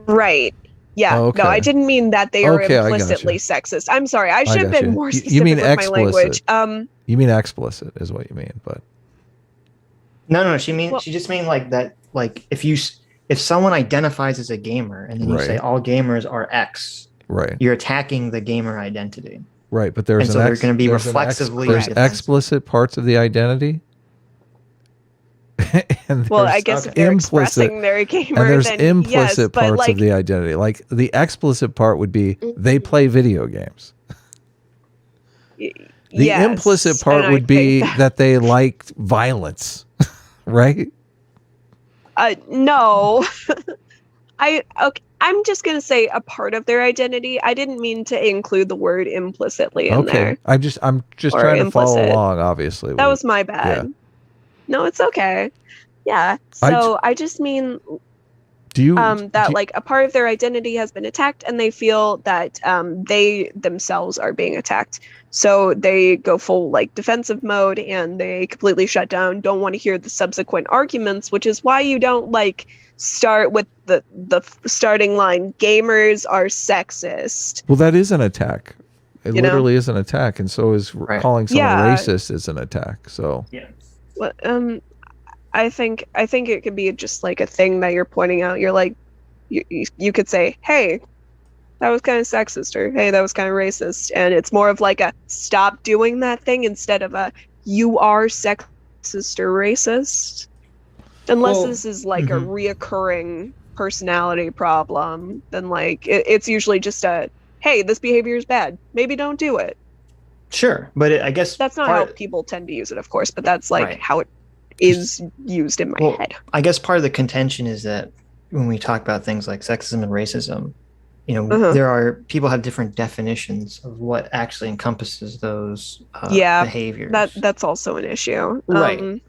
S2: Right. Yeah.
S1: Oh, okay.
S2: No, I didn't mean that they are implicitly sexist. I'm sorry. I should have been more specific
S1: you mean
S2: with
S1: explicit.
S2: my language.
S1: You mean explicit is what you mean, but
S3: no. She just mean that if someone identifies as a gamer and then you say all gamers are X,
S1: right,
S3: you're attacking the gamer identity.
S1: Right, but they're going to be
S3: reflexively.
S1: There's explicit parts of the identity.
S2: Well, I guess if they're expressing they're a gamer,
S1: and there's
S2: then
S1: implicit
S2: yes,
S1: parts of the identity. The explicit part would be they play video games. The implicit part would be that they like violence, right?
S2: No. I'm just going to say a part of their identity. I didn't mean to include the word implicitly in there.
S1: I'm just trying to follow along, obviously.
S2: That was my bad. Yeah. No, it's okay. Yeah. So I just mean a part of their identity has been attacked and they feel that they themselves are being attacked. So they go full defensive mode and they completely shut down, don't want to hear the subsequent arguments, which is why you don't start with the starting line, gamers are sexist.
S1: Well, that is an attack. It literally is an attack, and so is calling someone racist is an attack. So
S3: yeah.
S2: Well, I think it could be just a thing that you're pointing out. You're you could say, hey, that was kind of sexist, or hey, that was kind of racist, and it's more of a stop doing that thing instead of a you are sexist or racist. Unless this is a reoccurring personality problem, then it's usually just a hey, this behavior is bad, maybe don't do it.
S3: Sure, but I guess
S2: that's not how people tend to use it, of course, but that's how it is used in my head.
S3: I guess part of the contention is that when we talk about things like sexism and racism, there are people have different definitions of what actually encompasses those
S2: Yeah,
S3: behaviors.
S2: that's also an issue.
S3: Right.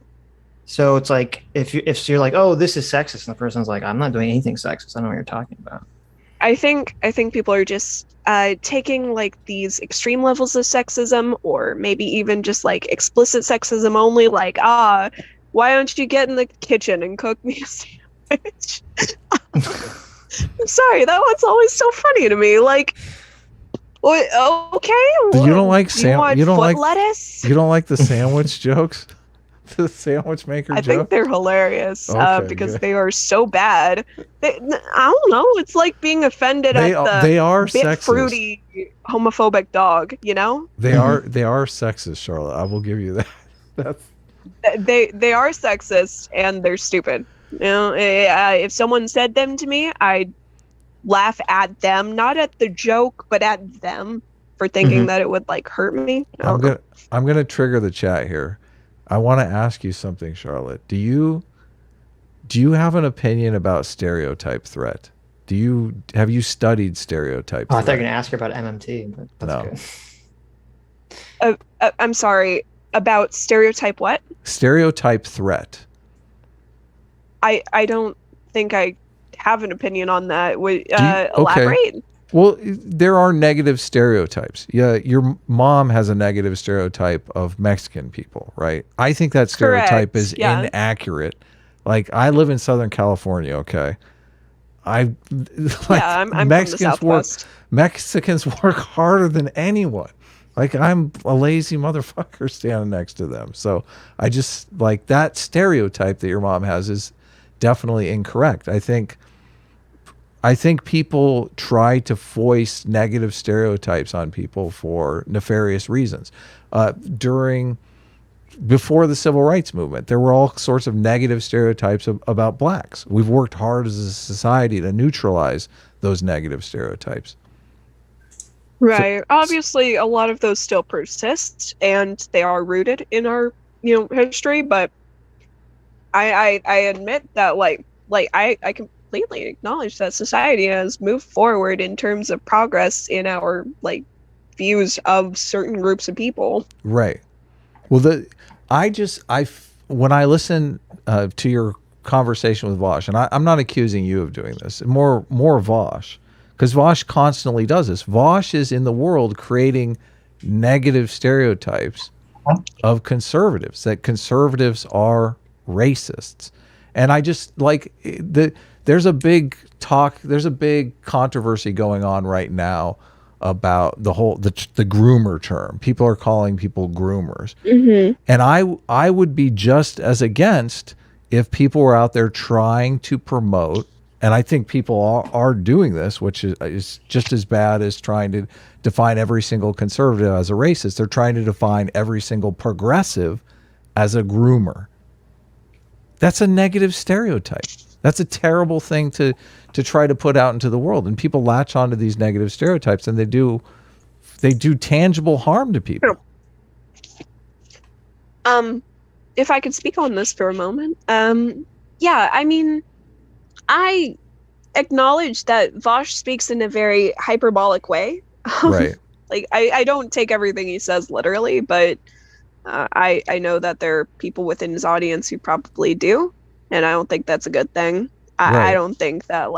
S3: So it's like if you're like, oh, this is sexist, and the person's like, I'm not doing anything sexist. I don't know what you're talking about.
S2: I think people are just taking like these extreme levels of sexism, or maybe even just like explicit sexism only. Like, why don't you get in the kitchen and cook me a sandwich? I'm sorry, that one's always so funny to me. Like, okay,
S1: you don't like
S2: you don't like lettuce?
S1: You don't like the sandwich jokes? The sandwich maker
S2: I think they're hilarious because they are so bad. I don't know. It's like being offended at the
S1: they are
S2: bit
S1: sexist.
S2: Fruity homophobic dog. They
S1: are sexist, Charlotte. I will give you that.
S2: They are sexist and they're stupid. If someone said them to me, I'd laugh at them, not at the joke, but at them for thinking that it would like hurt me.
S1: I'm gonna trigger the chat here. I want to ask you something, Charlotte. Do you have an opinion about Stereotype Threat? Have you studied Stereotype Threat?
S3: I thought you were going to ask her about MMT, but that's
S2: good. I'm sorry, about Stereotype what?
S1: Stereotype Threat.
S2: I don't think I have an opinion on that. Elaborate?
S1: Well, there are negative stereotypes. Yeah, your mom has a negative stereotype of Mexican people, right? I think that stereotype is inaccurate. Like, I live in Southern California, okay? I'm Mexicans
S2: from the Southwest.
S1: Mexicans work harder than anyone. Like, I'm a lazy motherfucker standing next to them. So I just, like, that stereotype that your mom has is definitely incorrect. I think people try to foist negative stereotypes on people for nefarious reasons. Before the civil rights movement, there were all sorts of negative stereotypes about blacks. We've worked hard as a society to neutralize those negative stereotypes.
S2: Right. So, obviously, a lot of those still persist, and they are rooted in our, history. But I admit that, I completely acknowledge that society has moved forward in terms of progress in our views of certain groups of people.
S1: Right. Well, when I listen to your conversation with Vaush, and I'm not accusing you of doing this, more Vaush, because Vaush constantly does this. Vaush is in the world creating negative stereotypes of conservatives, that conservatives are racists. And I just there's a big controversy going on right now about the groomer term. People are calling people groomers. Mm-hmm. And I would be just as against if people were out there trying to promote, and I think people are doing this, which is just as bad as trying to define every single conservative as a racist. They're trying to define every single progressive as a groomer. That's a negative stereotype. That's a terrible thing to try to put out into the world. And people latch onto these negative stereotypes, and they do tangible harm to people.
S2: If I could speak on this for a moment. I acknowledge that Vaush speaks in a very hyperbolic way.
S1: Right.
S2: I don't take everything he says literally, but I know that there are people within his audience who probably do, and I don't think that's a good thing. I don't think that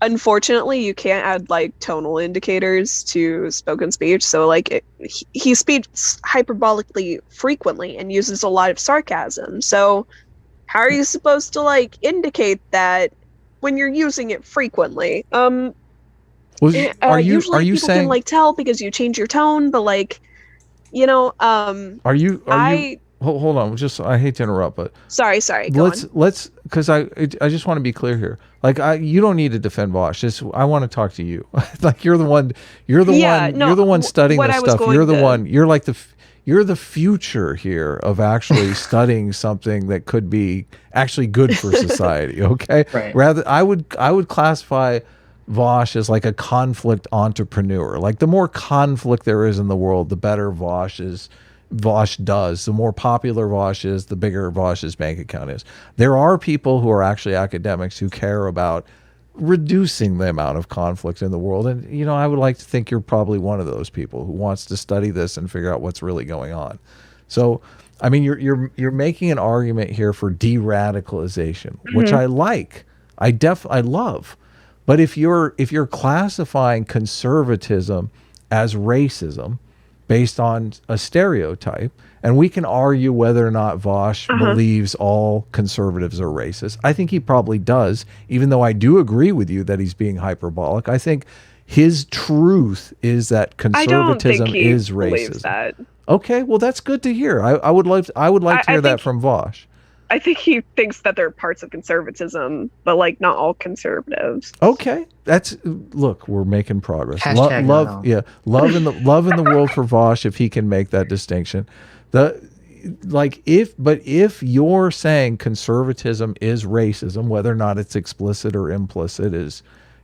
S2: unfortunately you can't add tonal indicators to spoken speech. So he speaks hyperbolically frequently and uses a lot of sarcasm. So how are you supposed to indicate that when you're using it frequently?
S1: Are you
S2: people
S1: saying
S2: can tell because you change your tone, but are you
S1: hold on, I hate to interrupt, but
S2: sorry,
S1: let's because I just want to be clear here. You don't need to defend Vaush. I want to talk to you. You're the one you're the one studying this stuff. You're the future here of actually studying something that could be actually good for society. Okay.
S3: Right.
S1: Rather, I would classify Vaush as a conflict entrepreneur. The more conflict there is in the world, the better Vaush does. The more popular Vaush is, the bigger Vaush's bank account is. There are people who are actually academics who care about reducing the amount of conflict in the world. And, you know, I would like to think you're probably one of those people who wants to study this and figure out what's really going on. So, I mean, you're making an argument here for de-radicalization, which I like. I love. But if you're classifying conservatism as racism based on a stereotype, and we can argue whether or not Vaush believes all conservatives are racist. I think he probably does, even though I do agree with you that he's being hyperbolic. I think his truth is that conservatism is racism.
S2: That.
S1: Okay, well, that's good to hear. I would like to hear that from Vaush.
S2: I think he thinks that there are parts of conservatism, but like not all conservatives.
S1: Okay, look, we're making progress.
S3: Hashtag
S1: love in the world for Vaush if he can make that distinction. If you're saying conservatism is racism, whether or not it's explicit or implicit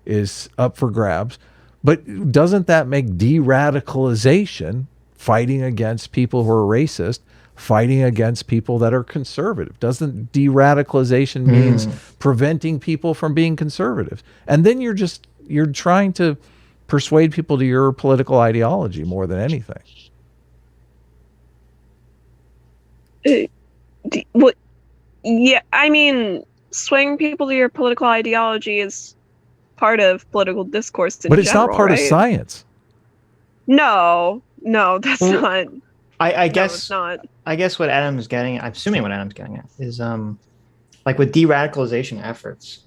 S1: is up for grabs. But doesn't that make de-radicalization, fighting against people who are racist, fighting against people that are conservative? Doesn't de-radicalization means preventing people from being conservative? And then you're trying to persuade people to your political ideology more than anything.
S2: Yeah, I mean, swaying people to your political ideology is part of political discourse in general,
S1: but it's not part of science.
S2: No, that's not.
S3: I guess
S2: it's not.
S3: I guess what Adam's getting, I'm assuming what Adam's getting at is like with de-radicalization efforts,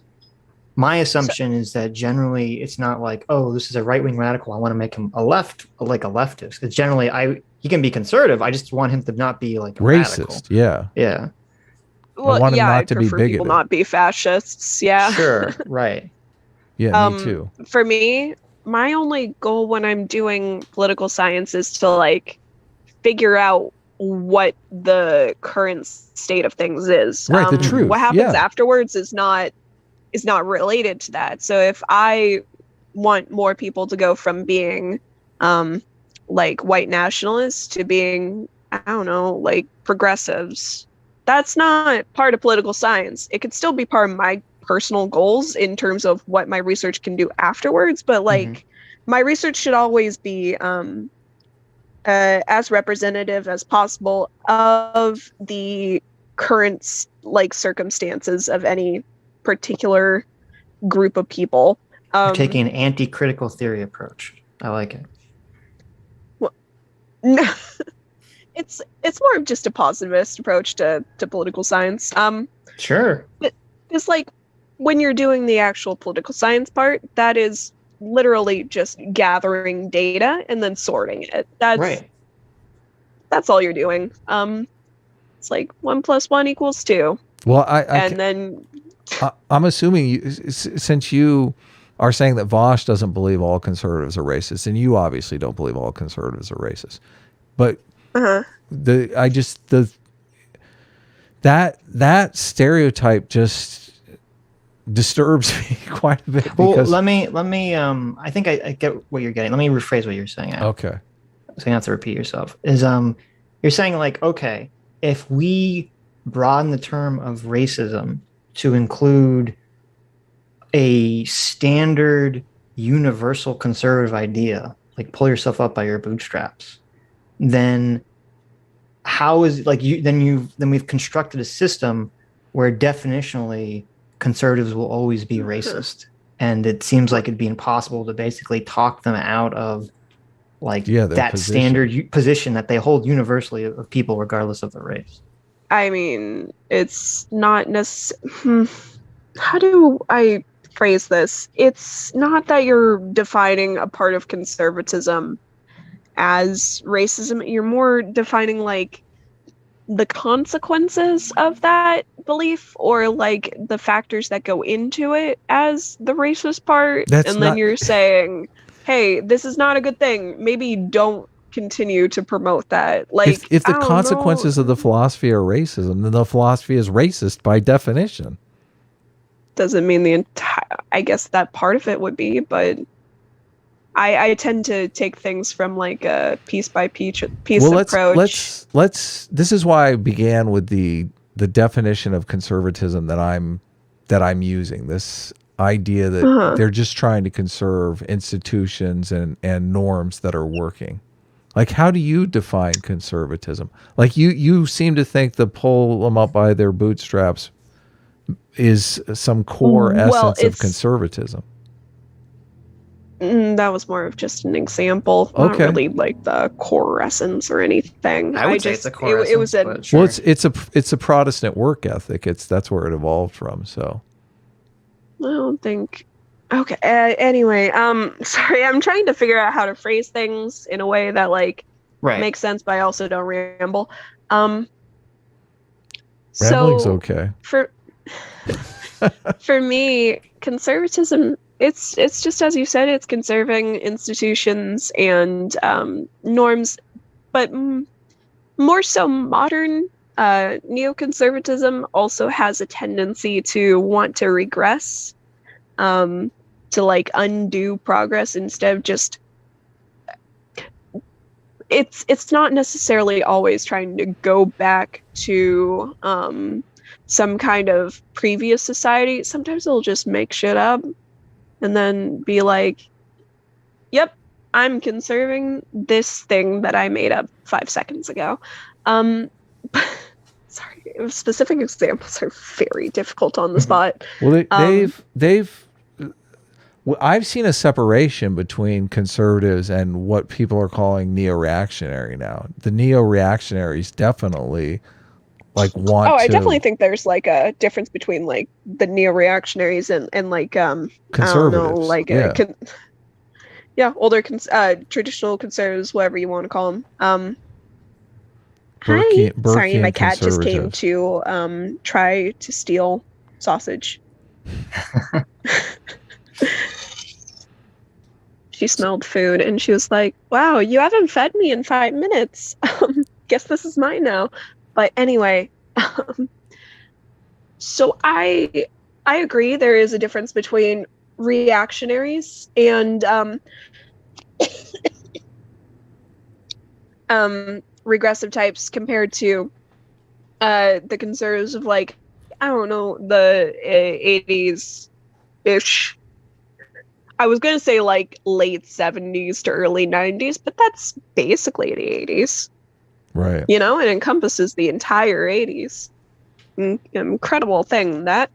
S3: my assumption is that generally it's not like, oh, this is a right-wing radical, I want to make him a leftist. It's generally he can be conservative, I just want him to not be like
S1: racist.
S3: Radical. Yeah.
S2: Well,
S1: I want him not to be
S2: prefer
S1: bigoted.
S2: people not be fascists. Yeah.
S3: Sure. Right.
S1: Yeah, me too.
S2: For me, my only goal when I'm doing political science is to like figure out what the current state of things is.
S1: Right, the truth.
S2: What happens afterwards is not related to that. So if I want more people to go from being like white nationalists to being, I don't know, like progressives, that's not part of political science. It could still be part of my personal goals in terms of what my research can do afterwards, but like my research should always be as representative as possible of the current like circumstances of any particular group of people.
S3: You're taking an anti-critical theory approach. I like it.
S2: Well, no, it's more of just a positivist approach to political science.
S3: Sure.
S2: But it's like when you're doing the actual political science part, that is literally just gathering data and then sorting it. That's all you're doing. It's like 1 + 1 = 2.
S1: Well, I'm assuming since you are saying that Vaush doesn't believe all conservatives are racist, and you obviously don't believe all conservatives are racist, but that stereotype just disturbs me quite a bit.
S3: Well, let me. I think I get what you're getting. Let me rephrase what you're saying.
S1: Okay.
S3: So you have to repeat yourself. You're saying like, okay, if we broaden the term of racism to include a standard universal conservative idea, like pull yourself up by your bootstraps, then how is like then we've constructed a system where definitionally conservatives will always be racist, and it seems like it'd be impossible to basically talk them out of like that position. Standard position that they hold universally of people regardless of their race.
S2: I mean, it's not necessarily. How do I phrase this? It's not that you're defining a part of conservatism as racism. You're more defining like the consequences of that belief, or like the factors that go into it as the racist part. Then you're saying, hey, this is not a good thing. Maybe don't continue to promote that. Like,
S1: if the consequences of the philosophy are racism, then the philosophy is racist by definition.
S2: Doesn't mean the entire. I guess that part of it would be, but I tend to take things from like a piece by piece approach.
S1: Let's. This is why I began with the definition of conservatism that I'm using. This idea that
S2: Uh-huh.
S1: they're just trying to conserve institutions and norms that are working. Like, how do you define conservatism? Like, you seem to think the pull them up by their bootstraps is some core
S2: Well,
S1: essence of conservatism.
S2: That was more of just an example, not
S1: Okay.
S2: really like the core essence or anything.
S3: I would say it's a core
S2: it was
S3: essence,
S2: a
S3: but sure.
S1: Well, it's a Protestant work ethic. That's where it evolved from. So
S2: I don't think. Okay. Anyway, sorry. I'm trying to figure out how to phrase things in a way that like
S3: Right.
S2: makes sense, but I also don't ramble.
S1: rambling's
S2: So
S1: okay.
S2: for me, conservatism. It's just as you said. It's conserving institutions and norms, but more so modern neoconservatism also has a tendency to want to regress, to like undo progress instead of just. It's not necessarily always trying to go back to some kind of previous society. Sometimes they'll just make shit up and then be like, yep, I'm conserving this thing that I made up 5 seconds ago. Sorry, specific examples are very difficult on the spot.
S1: Well, I've seen a separation between conservatives and what people are calling neo-reactionary now. The neo-reactionaries definitely want
S2: I
S1: to
S2: definitely think there's like a difference between like the neo-reactionaries and like
S1: conservatives.
S2: I don't know, like older traditional conservatives, whatever you want to call them. Hi, sorry, my cat just came to try to steal sausage. She smelled food and she was like, wow, you haven't fed me in 5 minutes. Guess this is mine now. But anyway, so I agree there is a difference between reactionaries and regressive types compared to the conservatives of like, I don't know, the 80s-ish. I was going to say like late 70s to early 90s, but that's basically the 80s.
S1: Right.
S2: You know, it encompasses the entire 80s. Incredible thing, that.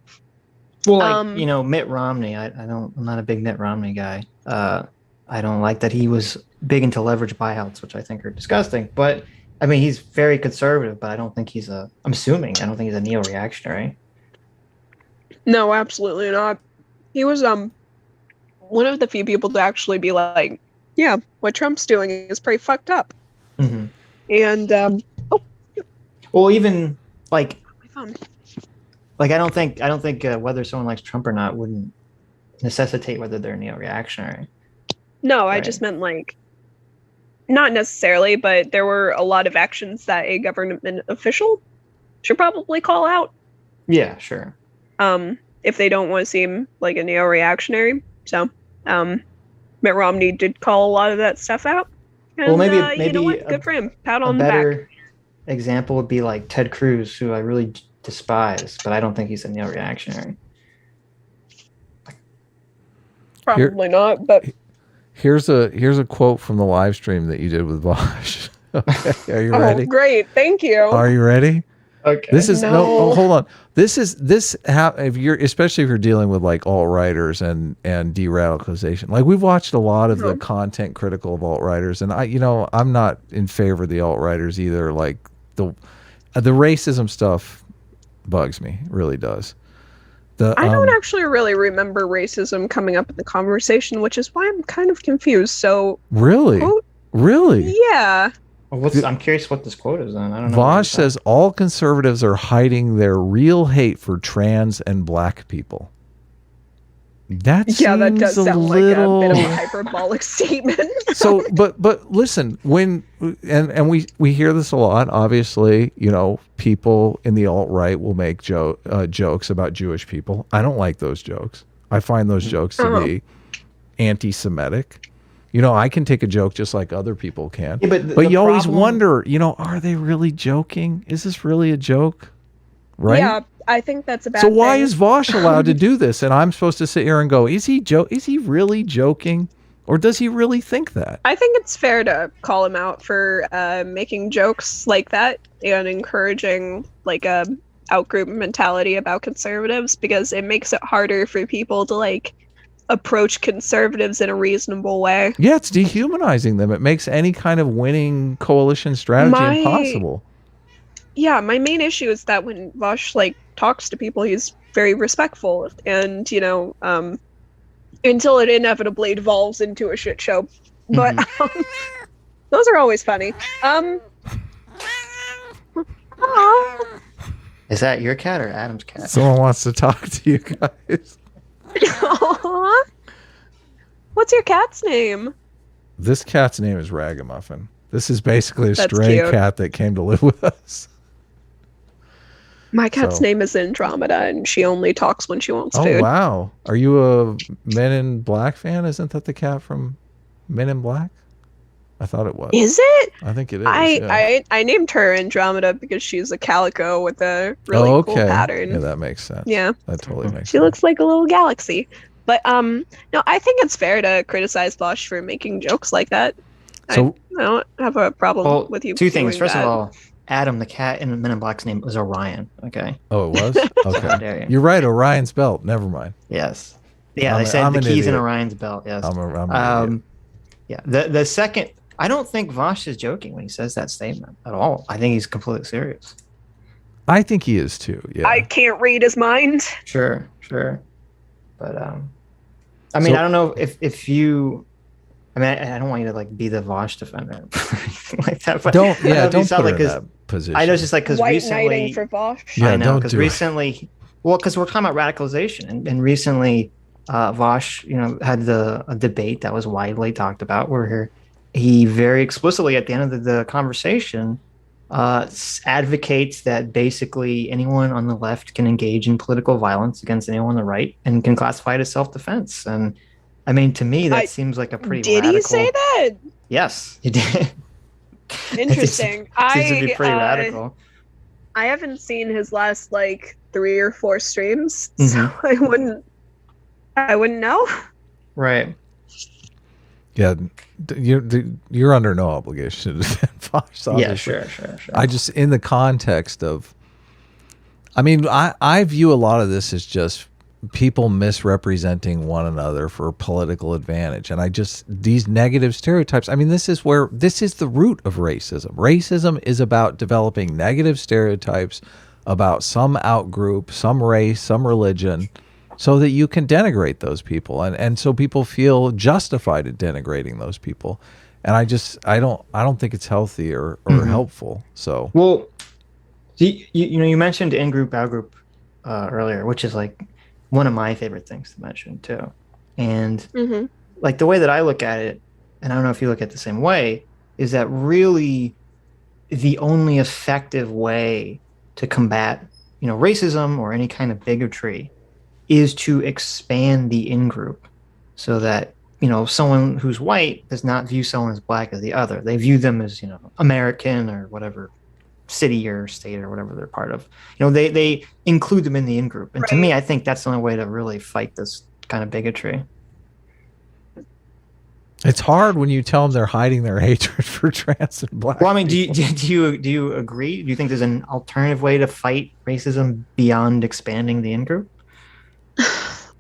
S3: Well, like, Mitt Romney, I'm not a big Mitt Romney guy. I don't like that he was big into leverage buyouts, which I think are disgusting. But I mean, he's very conservative, but I don't think he's I don't think he's a neo-reactionary.
S2: No, absolutely not. He was one of the few people to actually be like, yeah, what Trump's doing is pretty fucked up.
S3: Mm-hmm.
S2: And
S3: well, even like
S2: my phone.
S3: Like I don't think whether someone likes Trump or not wouldn't necessitate whether they're neo-reactionary.
S2: No,
S3: Right.
S2: I just meant like, not necessarily, but there were a lot of actions that a government official should probably call out.
S3: Yeah, sure.
S2: If they don't want to seem like a neo-reactionary. So, Mitt Romney did call a lot of that stuff out. And,
S3: Well, maybe
S2: you know what? Good for him. Pat on
S3: a
S2: the back.
S3: better example would be like Ted Cruz, who I really despise, but I don't think he's a neo-reactionary.
S2: Probably not, but
S1: Here's a quote from the live stream that you did with Vaush. Okay, are you ready?
S2: Oh, great. Thank you.
S1: Are you ready?
S3: Okay.
S1: This is
S2: No.
S1: hold on. If you're especially if you're dealing with like alt-righters and de-radicalization. Like we've watched a lot of the content critical of alt-righters, and I'm not in favor of the alt-righters either. Like the racism stuff bugs me, it really does.
S2: I don't actually really remember racism coming up in the conversation, which is why I'm kind of confused. So
S1: really,
S2: quote,
S1: really,
S2: yeah.
S3: Well, I'm curious what this quote is then. I don't know.
S1: Vaush says all conservatives are hiding their real hate for trans and black people. That
S2: does sound like a bit of a hyperbolic statement.
S1: So, but listen, when and we hear this a lot. Obviously, people in the alt-right will make jokes about Jewish people. I don't like those jokes. I find those jokes to be anti-Semitic. I can take a joke just like other people can.
S3: Yeah,
S1: but you always wonder, are they really joking? Is this really a joke? right?
S2: Yeah, I think that's a bad
S1: So why
S2: thing.
S1: is Vaush allowed to do this? And I'm supposed to sit here and go, is he really joking? Or does he really think that?
S2: I think it's fair to call him out for making jokes like that and encouraging like a outgroup mentality about conservatives, because it makes it harder for people to like approach conservatives in a reasonable way.
S1: Yeah, it's dehumanizing them. It makes any kind of winning coalition strategy impossible.
S2: Yeah, my main issue is that when Vaush like talks to people, he's very respectful, and until it inevitably devolves into a shit show. But those are always funny.
S3: Is that your cat or Adam's cat?
S1: Someone wants to talk to you guys.
S2: What's your cat's name?
S1: This cat's name is Ragamuffin. This is basically a
S2: That's
S1: stray
S2: cute.
S1: cat that came to live with us.
S2: My cat's
S1: So-
S2: name is Andromeda, and she only talks when she wants
S1: Oh,
S2: food.
S1: wow. Are you a Men in Black fan? Isn't that the cat from Men in Black? I thought it was.
S2: Is it?
S1: I think it is. yeah.
S2: I named her Andromeda because she's a calico with a really
S1: Oh,
S2: cool
S1: okay.
S2: pattern.
S1: Yeah, that makes sense.
S2: Yeah.
S1: That totally makes
S2: She
S1: sense.
S2: looks like a little galaxy. But no, I think it's fair to criticize Vaush for making jokes like that.
S1: So-
S2: I don't have a problem
S3: Well,
S2: with you.
S3: two things.
S2: doing
S3: First
S2: that.
S3: of all, Adam, the cat in Men in Black's name was Orion. Okay.
S1: Oh, it was?
S3: How
S1: Okay.
S3: dare you?
S1: You're right. Orion's belt. Never mind.
S3: Yes. Yeah,
S1: I'm
S3: they
S1: a-
S3: said
S1: I'm
S3: the
S1: an
S3: keys in
S1: idiot.
S3: Orion's belt. Yes.
S1: I'm an idiot.
S3: Yeah. The second, I don't think Vaush is joking when he says that statement at all. I think he's completely serious.
S1: I think he is too. Yeah.
S2: I can't read his mind.
S3: Sure. But I mean,
S1: So-
S3: I don't know if you. I mean, I don't want you to like be the Vaush defender or anything like that. But
S1: don't
S3: I know
S1: don't
S3: you
S1: put
S3: sound
S1: her
S3: like
S1: in
S3: his-
S1: that position.
S3: I know it's just like because
S2: White
S3: recently.
S2: knighting for Vaush.
S1: Yeah,
S3: I know
S1: don't
S3: because
S1: do it.
S3: recently, well, because we're talking about radicalization, and recently, Vaush, had a debate that was widely talked about, where he very explicitly at the end of the conversation advocates that basically anyone on the left can engage in political violence against anyone on the right and can classify it as self-defense. And I mean, to me, that seems like a pretty
S2: Did
S3: radical.
S2: he say that?
S3: Yes, he did.
S2: Interesting.
S3: Seems to be pretty radical.
S2: I haven't seen his last like 3 or 4 streams,
S3: Mm-hmm.
S2: so I wouldn't know.
S3: Right.
S1: Yeah, you're under no obligation to defend Vaush.
S3: Yeah,
S1: obviously.
S3: sure.
S1: I just, in the context of, I mean, I view a lot of this as just people misrepresenting one another for political advantage. And these negative stereotypes, I mean, this is the root of racism. Racism is about developing negative stereotypes about some outgroup, some race, some religion, so that you can denigrate those people. And so people feel justified at denigrating those people. And I don't think it's healthy or helpful. So,
S3: Well, you mentioned in-group, out-group earlier, which is like one of my favorite things to mention too. And like the way that I look at it, and I don't know if you look at it the same way, is that really the only effective way to combat, racism or any kind of bigotry is to expand the in-group so that, someone who's white does not view someone as black as the other. They view them as, American or whatever city or state or whatever they're part of. They include them in the in-group. And to me, I think that's the only way to really fight this kind of bigotry.
S1: it's hard when you tell them they're hiding their hatred for trans and black.
S3: Well, I mean,
S1: people.
S3: do you agree? Do you think there's an alternative way to fight racism beyond expanding the in-group?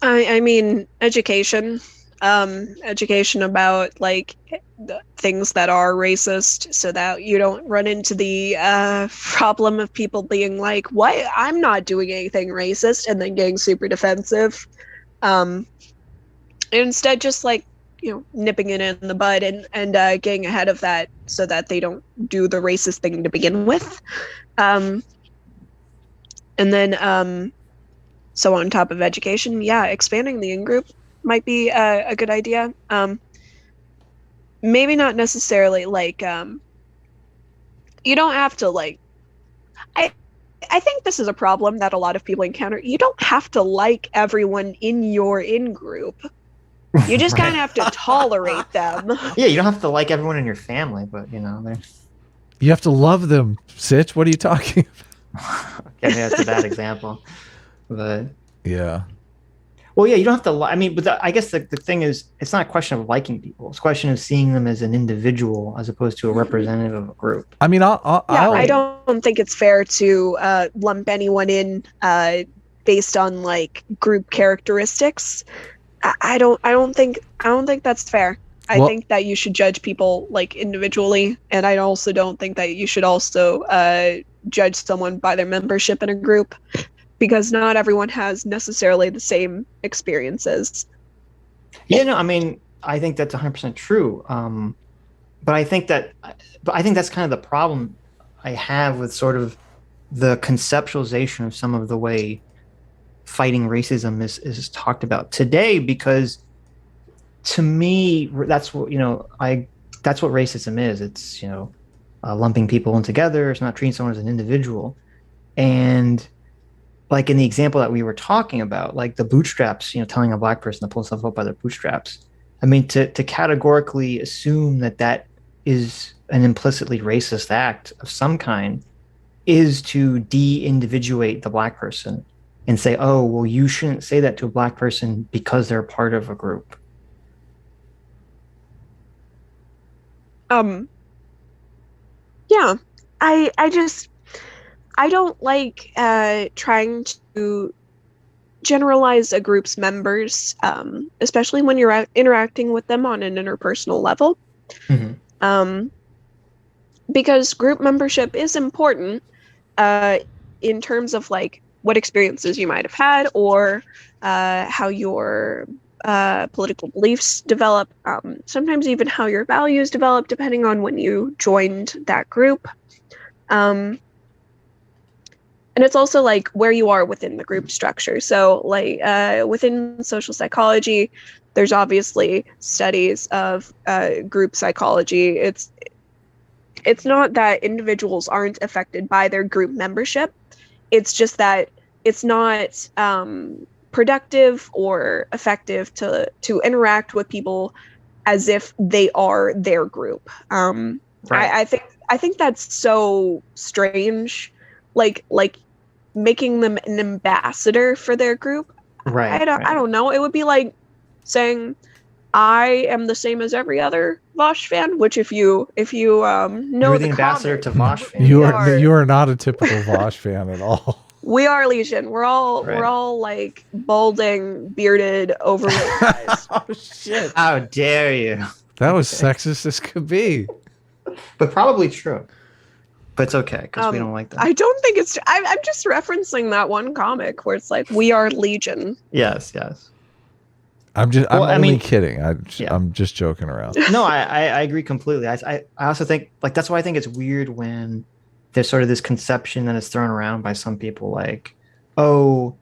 S2: I mean, education about like the things that are racist, so that you don't run into the problem of people being like, "What? I'm not doing anything racist," and then getting super defensive. Instead, just like nipping it in the bud and getting ahead of that, so that they don't do the racist thing to begin with. And then so on top of education, expanding the in-group might be a good idea. Maybe not necessarily like you don't have to like. I think this is a problem that a lot of people encounter. You don't have to like everyone in your in-group. You just kind of have to tolerate them.
S3: Yeah, you don't have to like everyone in your family, but they're...
S1: You have to love them, Sitch. What are you talking about?
S3: Okay, that's a bad example, but
S1: Yeah.
S3: well, yeah, you don't have to. I mean, but I guess the thing is, it's not a question of liking people. It's a question of seeing them as an individual as opposed to a representative of a group.
S1: I mean,
S2: Yeah, I
S3: Right.
S2: don't think it's fair to lump anyone in based on like group characteristics. I don't think that's fair. I
S1: Well-
S2: think that you should judge people like individually, and I also don't think that you should also judge someone by their membership in a group, because not everyone has necessarily the same experiences.
S3: Yeah, no, I mean, I think that's 100% true. But I think that's kind of the problem I have with sort of the conceptualization of some of the way fighting racism is talked about today, because to me, that's what, that's what racism is. It's, lumping people in together. It's not treating someone as an individual. And like in the example that we were talking about, like the bootstraps, telling a black person to pull themselves up by their bootstraps. I mean, to categorically assume that is an implicitly racist act of some kind is to de-individuate the black person and say, oh, well, you shouldn't say that to a black person because they're part of a group.
S2: Yeah, I don't like trying to generalize a group's members, especially when you're interacting with them on an interpersonal level.
S3: Mm-hmm.
S2: Because group membership is important in terms of like what experiences you might have had, or how your political beliefs develop, sometimes even how your values develop, depending on when you joined that group. And it's also like where you are within the group structure. So like within social psychology, there's obviously studies of group psychology. It's not that individuals aren't affected by their group membership. It's just that it's not productive or effective to interact with people as if they are their group. Right. I think that's so strange. Like making them an ambassador for their group.
S3: Right.
S2: I don't know. It would be like saying, I am the same as every other Vaush fan, which if you know
S3: You're the ambassador to Vaush fan.
S1: You are not a typical Vaush fan at all.
S2: We are Legion. We're all like balding, bearded, overweight guys.
S1: Oh shit.
S3: How dare you?
S1: That was sexist as could be.
S3: But probably true. But it's okay, because we don't like that.
S2: I don't think it's... I'm just referencing that one comic where it's like, we are Legion.
S3: Yes.
S1: I'm only kidding. I'm just joking around.
S3: No, I agree completely. I also think, like, that's why I think it's weird when there's sort of this conception that is thrown around by some people, like, oh,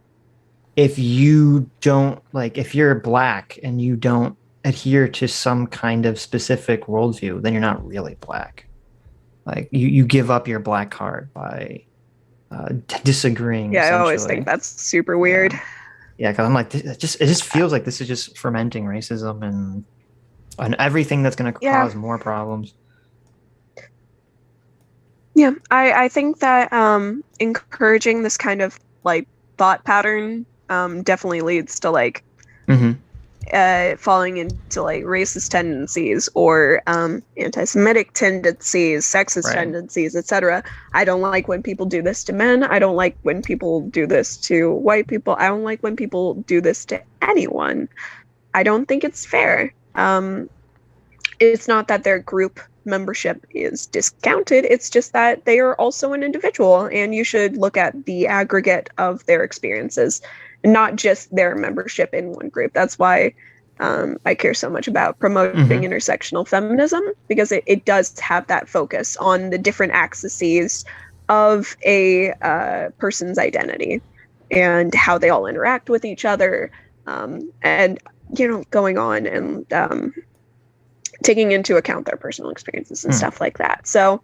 S3: if you don't, like, if you're black and you don't adhere to some kind of specific worldview, then you're not really black. Like, you give up your black card by disagreeing.
S2: Yeah, I always think that's super weird.
S3: Yeah, because I'm like, it just feels like this is just fermenting racism and everything that's going to cause more problems.
S2: Yeah, I think that encouraging this kind of like thought pattern definitely leads to like falling into like racist tendencies or anti-Semitic tendencies, sexist tendencies, etc. I don't like when people do this to men. I don't like when people do this to white people. I don't like when people do this to anyone. I don't think it's fair. It's not that their group membership is discounted. It's just that they are also an individual, and you should look at the aggregate of their experiences, not just their membership in one group. That's why I care so much about promoting intersectional feminism, because it does have that focus on the different axes of a person's identity and how they all interact with each other, and going on and taking into account their personal experiences and stuff like that. So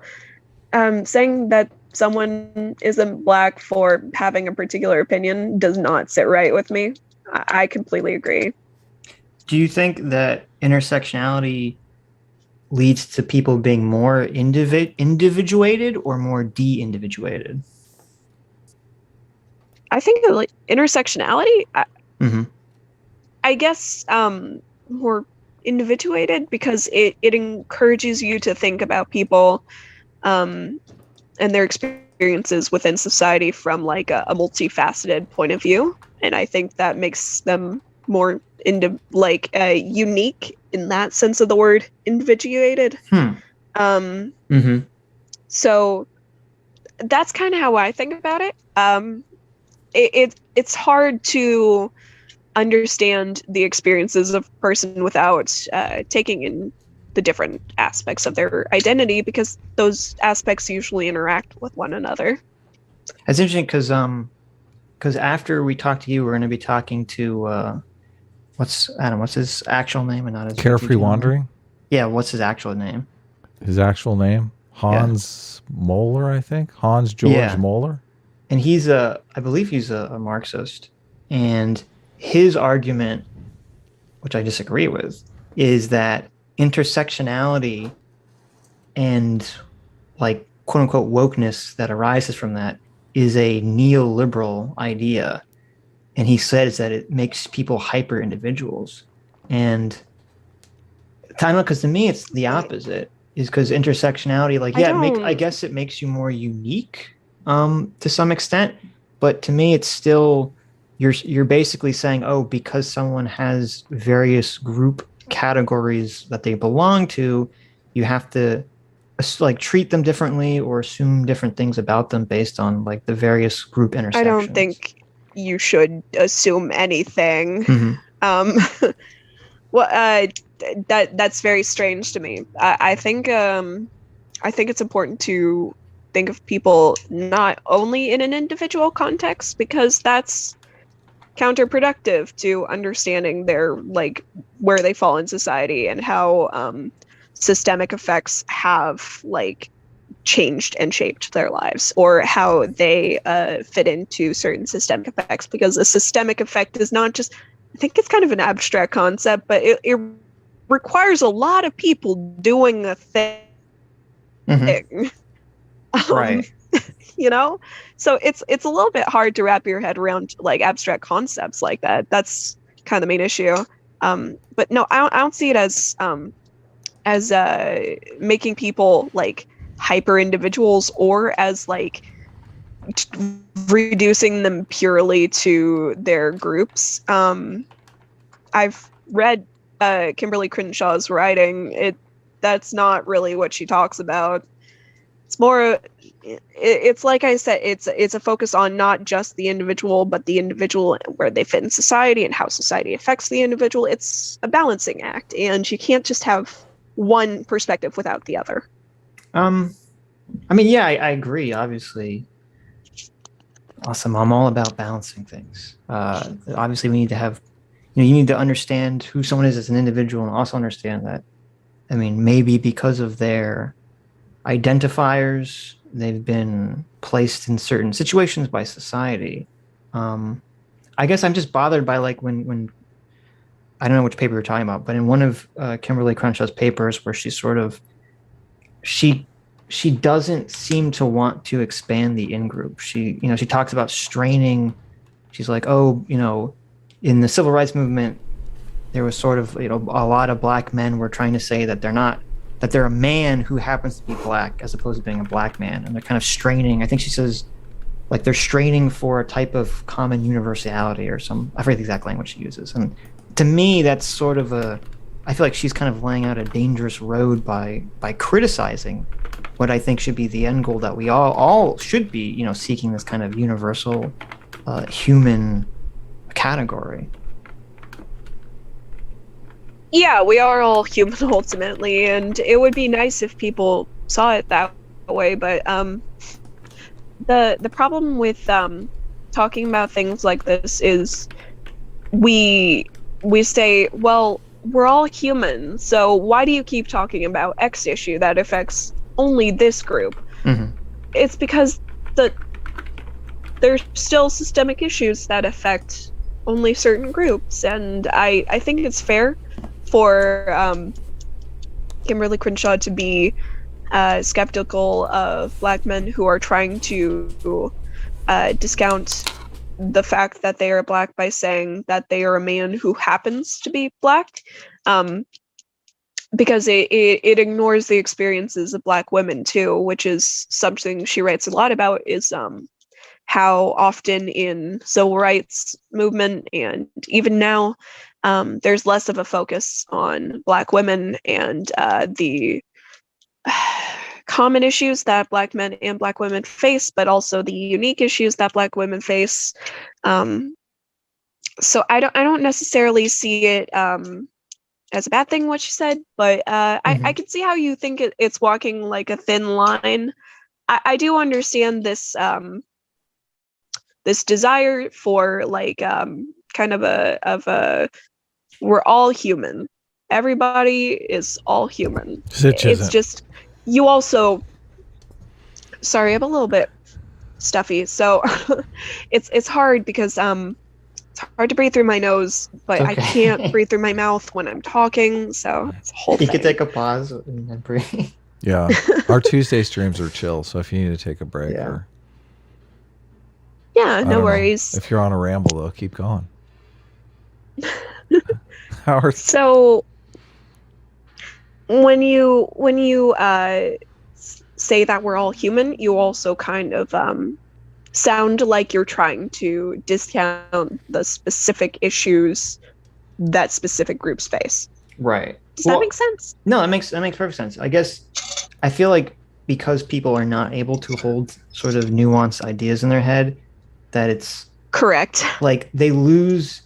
S2: saying that someone isn't black for having a particular opinion does not sit right with me. I completely agree.
S3: Do you think that intersectionality leads to people being more individuated or more de-individuated?
S2: I think like intersectionality.
S3: Mm-hmm.
S2: I guess more individuated because it encourages you to think about people and their experiences within society from like a multifaceted point of view, and I think that makes them more unique in that sense of the word, individuated.
S3: Mm-hmm.
S2: So that's kind of how I think about it. It's hard to understand the experiences of a person without taking in the different aspects of their identity, because those aspects usually interact with one another.
S3: That's interesting because after we talk to you, we're going to be talking to what's his actual name and not his
S1: Carefree Wandering.
S3: Yeah, what's his actual name?
S1: His actual name, Hans Moeller, I think. Hans George Moeller.
S3: And I believe he's a Marxist. And his argument, which I disagree with, is that intersectionality and like quote unquote wokeness that arises from that is a neoliberal idea. And he says that it makes people hyper individuals. And I know, because to me it's the opposite, is because intersectionality, like, I guess it makes you more unique to some extent, but to me it's still you're basically saying, oh, because someone has various group categories that they belong to, you have to like treat them differently or assume different things about them based on like the various group intersections.
S2: I don't think you should assume anything.
S3: Mm-hmm.
S2: That's very strange to me. I think it's important to think of people not only in an individual context, because that's counterproductive to understanding their like where they fall in society and how systemic effects have like changed and shaped their lives, or how they fit into certain systemic effects. Because a systemic effect is not just, I think it's kind of an abstract concept, but it requires a lot of people doing a thing.
S3: Mm-hmm. Right.
S2: You know, so it's a little bit hard to wrap your head around like abstract concepts like that. That's kind of the main issue. But no, I don't see it as making people like hyper individuals, or as like reducing them purely to their groups. I've read Kimberly Crenshaw's writing. That's not really what she talks about. It's more, it's like I said, it's a focus on not just the individual, but the individual, where they fit in society and how society affects the individual. It's a balancing act, and you can't just have one perspective without the other.
S3: I mean, yeah, I agree. Obviously, awesome. I'm all about balancing things. Obviously, we need to have, you need to understand who someone is as an individual, and also understand that, I mean, maybe because of their identifiers, they've been placed in certain situations by society. I guess I'm just bothered by like when I don't know which paper you're talking about, but in one of Kimberly Crenshaw's papers, where she doesn't seem to want to expand the in-group. She talks about straining. She's like, oh, in the civil rights movement, there was sort of, a lot of black men were trying to say that they're a man who happens to be black as opposed to being a black man. And they're kind of straining. I think she says, like, they're straining for a type of common universality or I forget the exact language she uses. And to me, that's sort of I feel like she's kind of laying out a dangerous road by criticizing what I think should be the end goal, that we all should be, seeking this kind of universal human category.
S2: Yeah, we are all human ultimately, and it would be nice if people saw it that way. But the problem with talking about things like this is we say, well, we're all human, so why do you keep talking about X issue that affects only this group?
S3: Mm-hmm.
S2: It's because there's still systemic issues that affect only certain groups, and I think it's fair for Kimberly Crenshaw to be skeptical of black men who are trying to discount the fact that they are Black by saying that they are a man who happens to be Black, because it ignores the experiences of Black women too, which is something she writes a lot about, is how often in civil rights movement and even now, there's less of a focus on Black women and the common issues that Black men and Black women face, but also the unique issues that Black women face. So I don't necessarily see it as a bad thing, what she said, but I can see how you think it's walking like a thin line. I do understand this this desire for like kind of a we're all human. Everybody is all human.
S1: Sitch
S2: It's
S1: isn't.
S2: just you also. Sorry, I'm a little bit stuffy, so it's hard because it's hard to breathe through my nose, but I
S3: Okay.
S2: can't breathe through my mouth when I'm talking, so it's a whole
S3: You
S2: thing.
S3: could take a pause and then breathe.
S1: Yeah. Our Tuesday streams are chill, so if you need to take a break
S3: Yeah.
S1: or
S2: Yeah,
S1: I
S2: no
S1: don't know.
S2: worries.
S1: If you're on a ramble though, keep going. Howard.
S2: So when you say that we're all human, you also kind of sound like you're trying to discount the specific issues that specific groups face.
S3: Right.
S2: Does that make sense?
S3: No, that makes perfect sense. I guess I feel like because people are not able to hold sort of nuanced ideas in their head, that it's
S2: Correct.
S3: like they lose.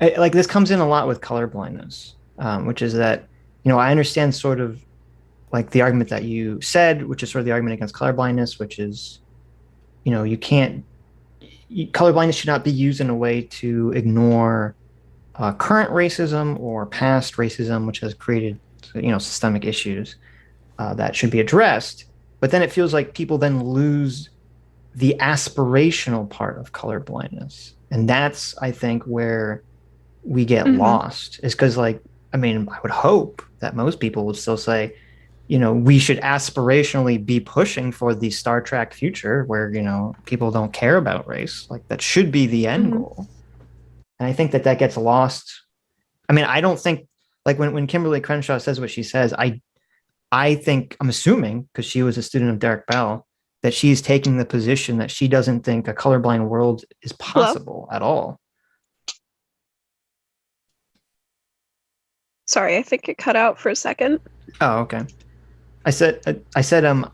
S3: Like this comes in a lot with color blindness, which is that, you know, I understand sort of like the argument that you said, which is sort of the argument against color blindness, which is, you know, color blindness should not be used in a way to ignore current racism or past racism, which has created, you know, systemic issues that should be addressed. But then it feels like people then lose the aspirational part of color blindness, and that's, I think, where we get lost. Is because, like, I mean, I would hope that most people would still say, you know, we should aspirationally be pushing for the Star Trek future where, you know, people don't care about race. Like, that should be the end goal. And I think that gets lost. I mean, I don't think, like, when Kimberly Crenshaw says what she says, I think, I'm assuming, because she was a student of Derek Bell, that she's taking the position that she doesn't think a colorblind world is possible at all.
S2: Sorry, I think it cut out for a second.
S3: Oh, okay. I said I'm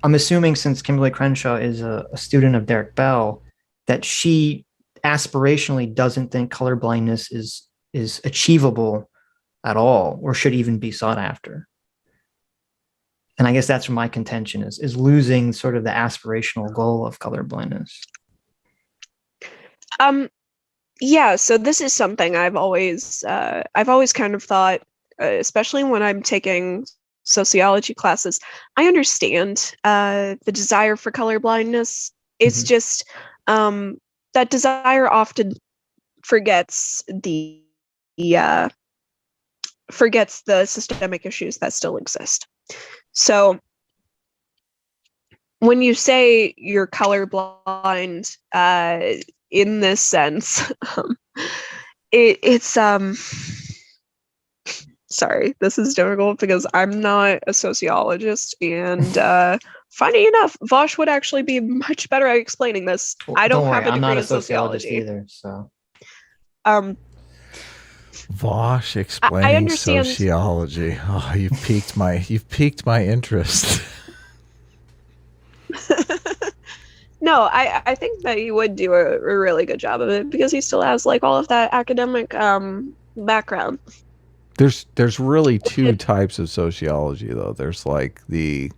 S3: assuming, since Kimberly Crenshaw is a student of Derek Bell, that she aspirationally doesn't think colorblindness is achievable at all, or should even be sought after. And I guess that's where my contention is losing sort of the aspirational goal of colorblindness.
S2: Yeah, so this is something I've always kind of thought, especially when I'm taking sociology classes. I understand the desire for colorblindness. It's just that desire often forgets the systemic issues that still exist. So when you say you're colorblind, in this sense, it's sorry, this is difficult because I'm not a sociologist, and funny enough, Vaush would actually be much better at explaining this.
S3: Well,
S2: I don't have
S3: worry,
S2: a degree
S3: I'm not a
S2: in
S3: sociologist
S2: sociology
S3: either, so.
S1: Vaush explaining
S2: I understand.
S1: sociology. Oh, you've piqued my interest.
S2: No, I think that he would do a really good job of it because he still has like all of that academic background.
S1: There's really two types of sociology though. There's like the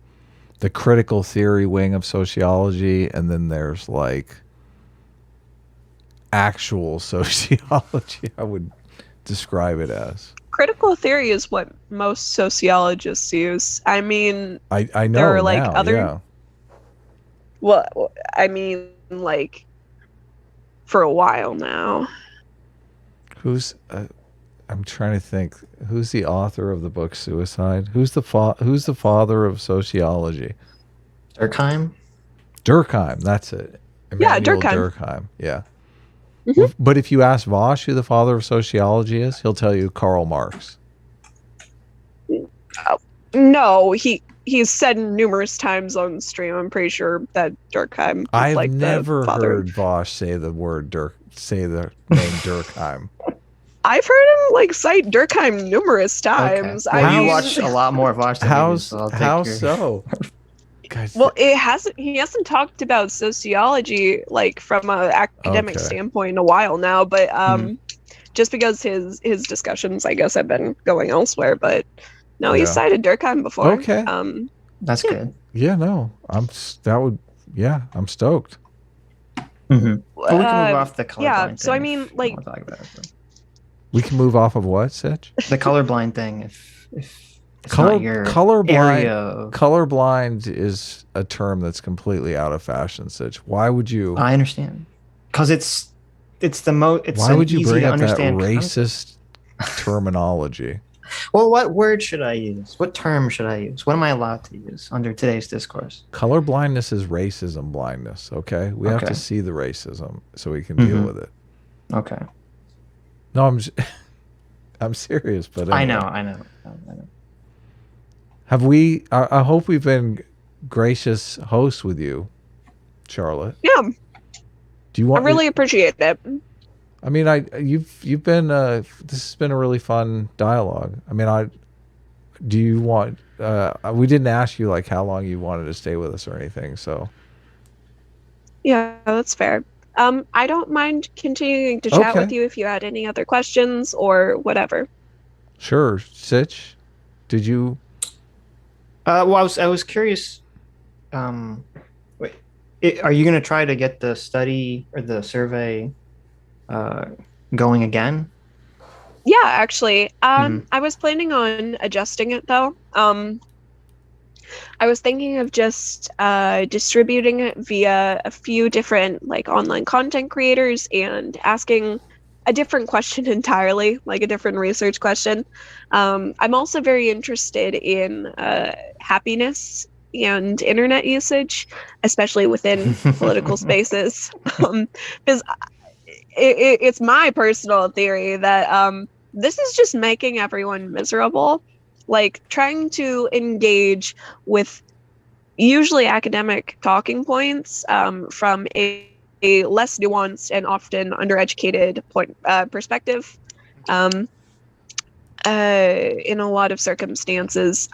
S1: critical theory wing of sociology, and then there's like actual sociology, I would describe it as.
S2: Critical theory is what most sociologists use. I mean,
S1: I know
S2: there are like
S1: now,
S2: other.
S1: yeah.
S2: Well, I mean, like for a while now.
S1: Who's I'm trying to think. Who's the author of the book Suicide? Who's the father of sociology?
S3: Durkheim?
S1: Durkheim, that's it.
S2: Yeah,
S1: Immanuel
S2: Durkheim.
S1: Durkheim. Yeah.
S2: Mhm.
S1: But if you ask Vaush who the father of sociology is, he'll tell you Karl Marx.
S2: No, he's said numerous times on stream. I'm pretty sure that Durkheim is
S1: I've
S2: like the
S1: never
S2: father.
S1: heard Vaush say the name Durkheim.
S2: I've heard him like cite Durkheim numerous times.
S3: Well,
S2: I
S3: you
S2: mean,
S3: watch a lot more Vaush than we do, so I'll take
S1: How
S3: your...
S1: so? Guys,
S2: well, he hasn't talked about sociology like from an academic
S1: Okay.
S2: standpoint in a while now, but just because his discussions, I guess, have been going elsewhere. But no, he
S1: Yeah.
S2: cited Durkheim before.
S1: Okay.
S3: That's good.
S1: Yeah, no. I'm stoked.
S3: Mm-hmm. But we can move off the colorblind
S2: yeah,
S3: thing.
S2: so I
S3: if
S2: mean,
S3: you
S2: like-
S3: wanna talk about it, but-
S1: We can move off of what, Sitch?
S3: the colorblind thing. If it's not your
S1: colorblind
S3: area of...
S1: colorblind is a term that's completely out of fashion, Sitch. Why would you
S3: I understand, because it's the most. It's
S1: why would you bring up that
S3: understand
S1: racist terminology?
S3: Well, what word should I use? What term should I use? What am I allowed to use under today's discourse?
S1: Color blindness is racism blindness, okay? We have to
S3: Okay.
S1: see the racism so we can deal
S3: Mhm.
S1: with it.
S3: Okay.
S1: No, I'm serious, but
S3: I
S1: anyway.
S3: know. I know.
S1: Have we I hope we've been gracious hosts with you, Charlotte.
S2: Yeah,
S1: Do you
S2: I
S1: want
S2: really appreciate it.
S1: I mean, you've been this has been a really fun dialogue. I mean, do you want we didn't ask you like how long you wanted to stay with us or anything, so
S2: Yeah, that's fair. I don't mind continuing to chat
S1: Okay.
S2: with you if you had any other questions or whatever.
S1: sure. Sitch, did you
S3: Well, I was curious. Wait, are you going to try to get the study or the survey going again?
S2: Yeah, actually. I was planning on adjusting it though. I was thinking of just distributing it via a few different like online content creators and asking a different question entirely, like a different research question. I'm also very interested in happiness and internet usage, especially within political spaces. Because it's my personal theory that this is just making everyone miserable. Like trying to engage with usually academic talking points from a less nuanced and often undereducated perspective. In a lot of circumstances,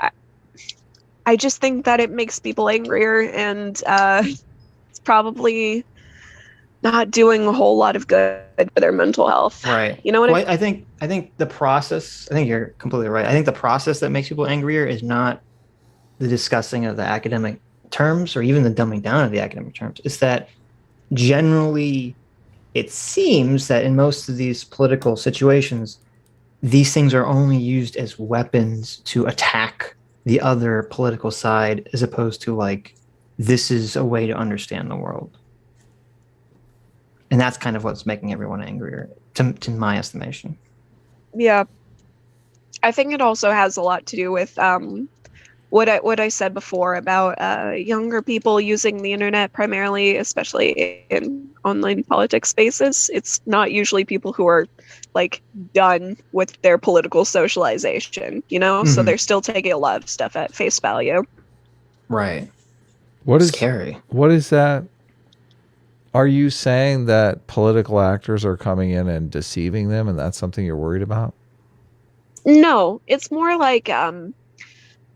S2: I just think that it makes people angrier, and it's probably not doing a whole lot of good for their mental health.
S3: Right.
S2: You know what I
S3: Well,
S2: mean?
S3: I think the process. I think you're completely right. I think the process that makes people angrier is not the discussing of the academic terms or even the dumbing down of the academic terms. It's that generally, it seems that in most of these political situations, these things are only used as weapons to attack the other political side, as opposed to like, this is a way to understand the world. And that's kind of what's making everyone angrier, to my estimation.
S2: Yeah. I think it also has a lot to do with what I said before about younger people using the internet primarily, especially in online politics spaces. It's not usually people who are like done with their political socialization, you know? So
S3: Mhm.
S2: they're still taking a lot of stuff at face value.
S3: Right.
S1: what is
S3: Scary.
S1: what is that? Are you saying that political actors are coming in and deceiving them, and that's something you're worried about?
S2: No, it's more like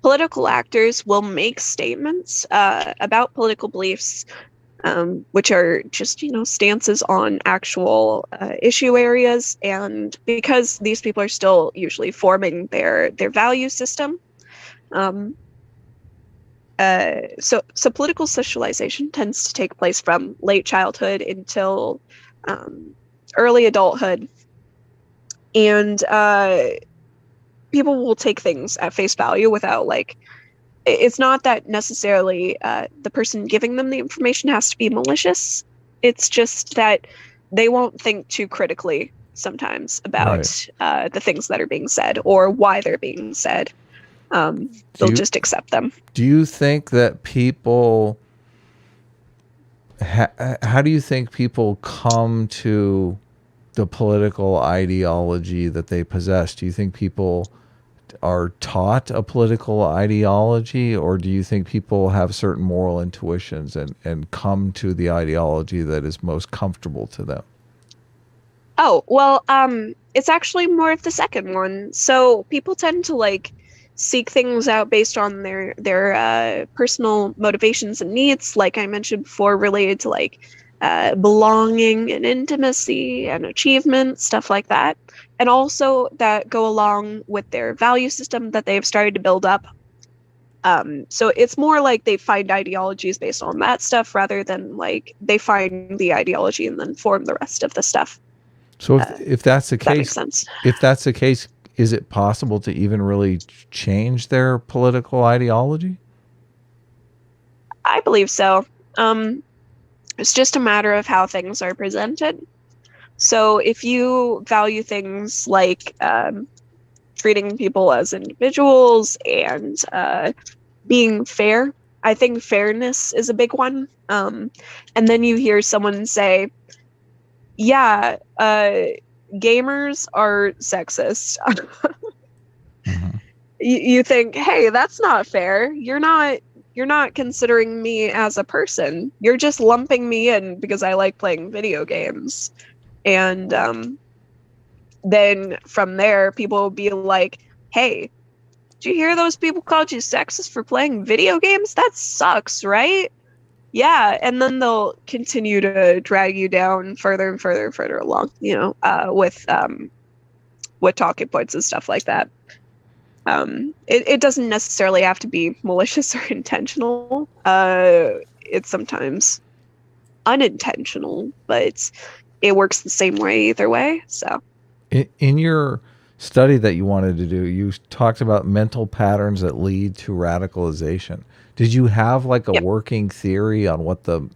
S2: political actors will make statements about political beliefs, which are just, you know, stances on actual issue areas. And because these people are still usually forming their value system, so political socialization tends to take place from late childhood until early adulthood. And people will take things at face value without like, it's not that necessarily the person giving them the information has to be malicious. It's just that they won't think too critically sometimes about the things that are being said or why they're being said. They'll just accept them.
S1: Do you think that people how do you think people come to the political ideology that they possess? Do you think people are taught a political ideology, or do you think people have certain moral intuitions and come to the ideology that is most comfortable to them?
S2: Oh, well, it's actually more of the second one. So people tend to like seek things out based on their personal motivations and needs, like I mentioned before, related to like belonging and intimacy and achievement, stuff like that. And also that go along with their value system that they've started to build up. So it's more like they find ideologies based on that stuff rather than like they find the ideology and then form the rest of the stuff.
S1: So if that's the
S2: That makes
S1: case,
S2: sense.
S1: if that's the case, is it possible to even really change their political ideology?
S2: I believe so. It's just a matter of how things are presented. So if you value things like treating people as individuals and being fair, I think fairness is a big one. And then you hear someone say, yeah, gamers are sexist.
S1: Mm-hmm.
S2: You think, hey, that's not fair. You're not considering me as a person. You're just lumping me in because I like playing video games. And then from there, people will be like, hey, did you hear those people called you sexist for playing video games? That sucks, right? Yeah, and then they'll continue to drag you down further and further and further along, with talking points and stuff like that. It doesn't necessarily have to be malicious or intentional. It's sometimes unintentional, but it works the same way either way. So,
S1: in your study that you wanted to do, you talked about mental patterns that lead to radicalization. Did you have like a working theory on what the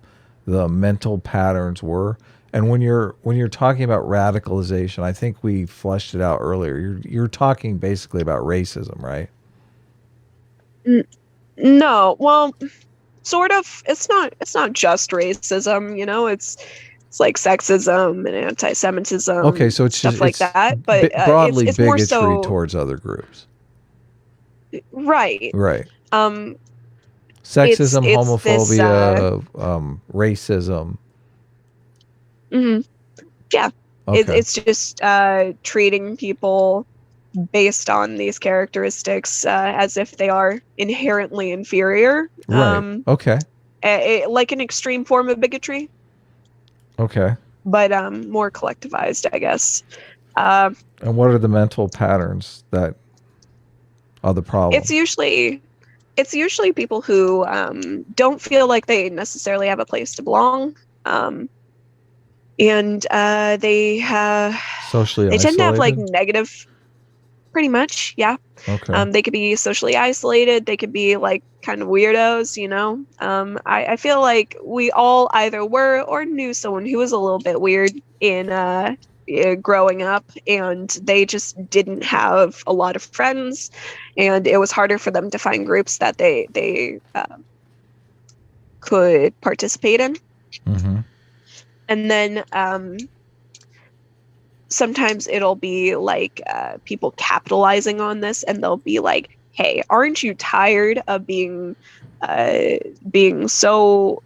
S1: mental patterns were? And when you're talking about radicalization, I think we fleshed it out earlier. You're talking basically about racism, right?
S2: No, well, sort of. It's not just racism, it's like sexism and anti-Semitism.
S1: Okay, so it's
S2: stuff
S1: just,
S2: like
S1: it's
S2: that, but
S1: broadly
S2: it's more
S1: bigotry
S2: so
S1: towards other groups.
S2: Right.
S1: Right.
S2: It's
S1: Sexism,
S2: this,
S1: homophobia, racism.
S2: mhm. Yeah.
S1: Okay.
S2: It's just treating people based on these characteristics as if they are inherently inferior.
S1: Right. Okay.
S2: Like an extreme form of bigotry,
S1: Okay.
S2: but more collectivized, I guess. Uh,
S1: And what are the mental patterns that are the problem?
S2: it's usually people who don't feel like they necessarily have a place to belong, and they
S1: Socially
S2: tend to have like
S1: isolated?
S2: negative. Pretty much, yeah.
S1: Okay.
S2: They could be socially isolated. They could be like kind of weirdos, I feel like we all either were or knew someone who was a little bit weird in growing up, and they just didn't have a lot of friends, and it was harder for them to find groups that they could participate in.
S1: Mm-hmm.
S2: And then sometimes it'll be like people capitalizing on this, and they'll be like, hey, aren't you tired of being so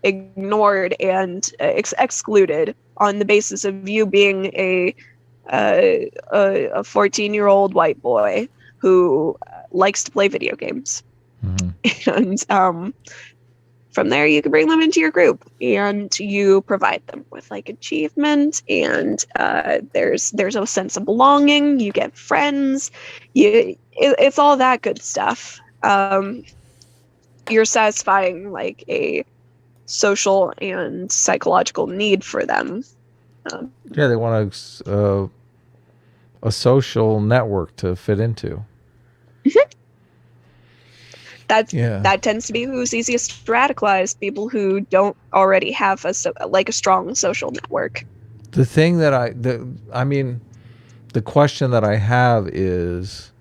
S2: ignored and excluded on the basis of you being a 14-year-old white boy who likes to play video games?
S1: Mm-hmm.
S2: And from there, you can bring them into your group, and you provide them with like achievement, and there's a sense of belonging. You get friends. It's all that good stuff. You're satisfying like a social and psychological need for them.
S1: Yeah, they want a social network to fit into.
S2: That tends to be who's easiest to radicalize, people who don't already have a strong social network.
S1: The thing that the question that I have is,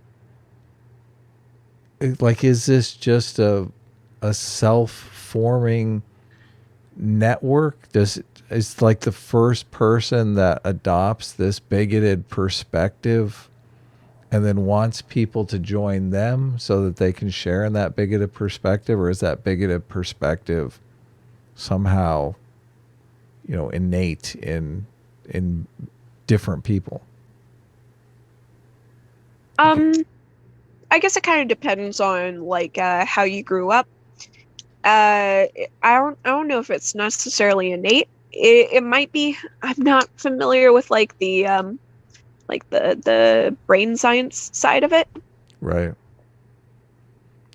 S1: like, is this just a self-forming network is like the first person that adopts this bigoted perspective and then wants people to join them so that they can share in that bigoted perspective, or is that bigoted perspective somehow, innate in different people?
S2: I guess it kind of depends on like how you grew up. I don't know if it's necessarily innate. It might be. I'm not familiar with like the brain science side of it.
S1: Right.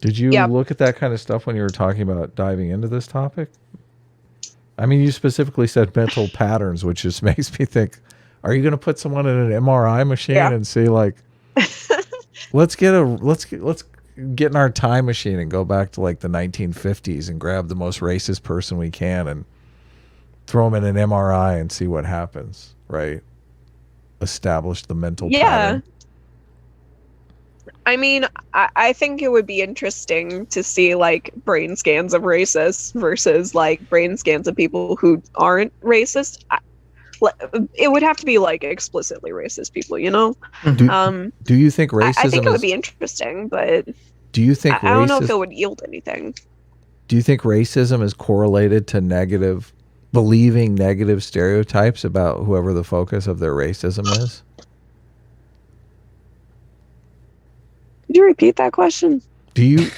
S1: Did you look at that kind of stuff when you were talking about diving into this topic? I mean, you specifically said mental patterns, which just makes me think, are you going to put someone in an MRI machine and see like, let's get in our time machine and go back to like the 1950s and grab the most racist person we can and throw them in an MRI and see what happens, right? Establish the mental pattern.
S2: I mean, I think it would be interesting to see like brain scans of racists versus like brain scans of people who aren't racist. It would have to be like explicitly racist people,
S1: Do you think racism
S2: I think it would be interesting, but
S1: do you think
S2: I don't know if it would yield anything.
S1: Do you think racism is correlated to believing negative stereotypes about whoever the focus of their racism is?
S2: Could you repeat that question?
S1: Do you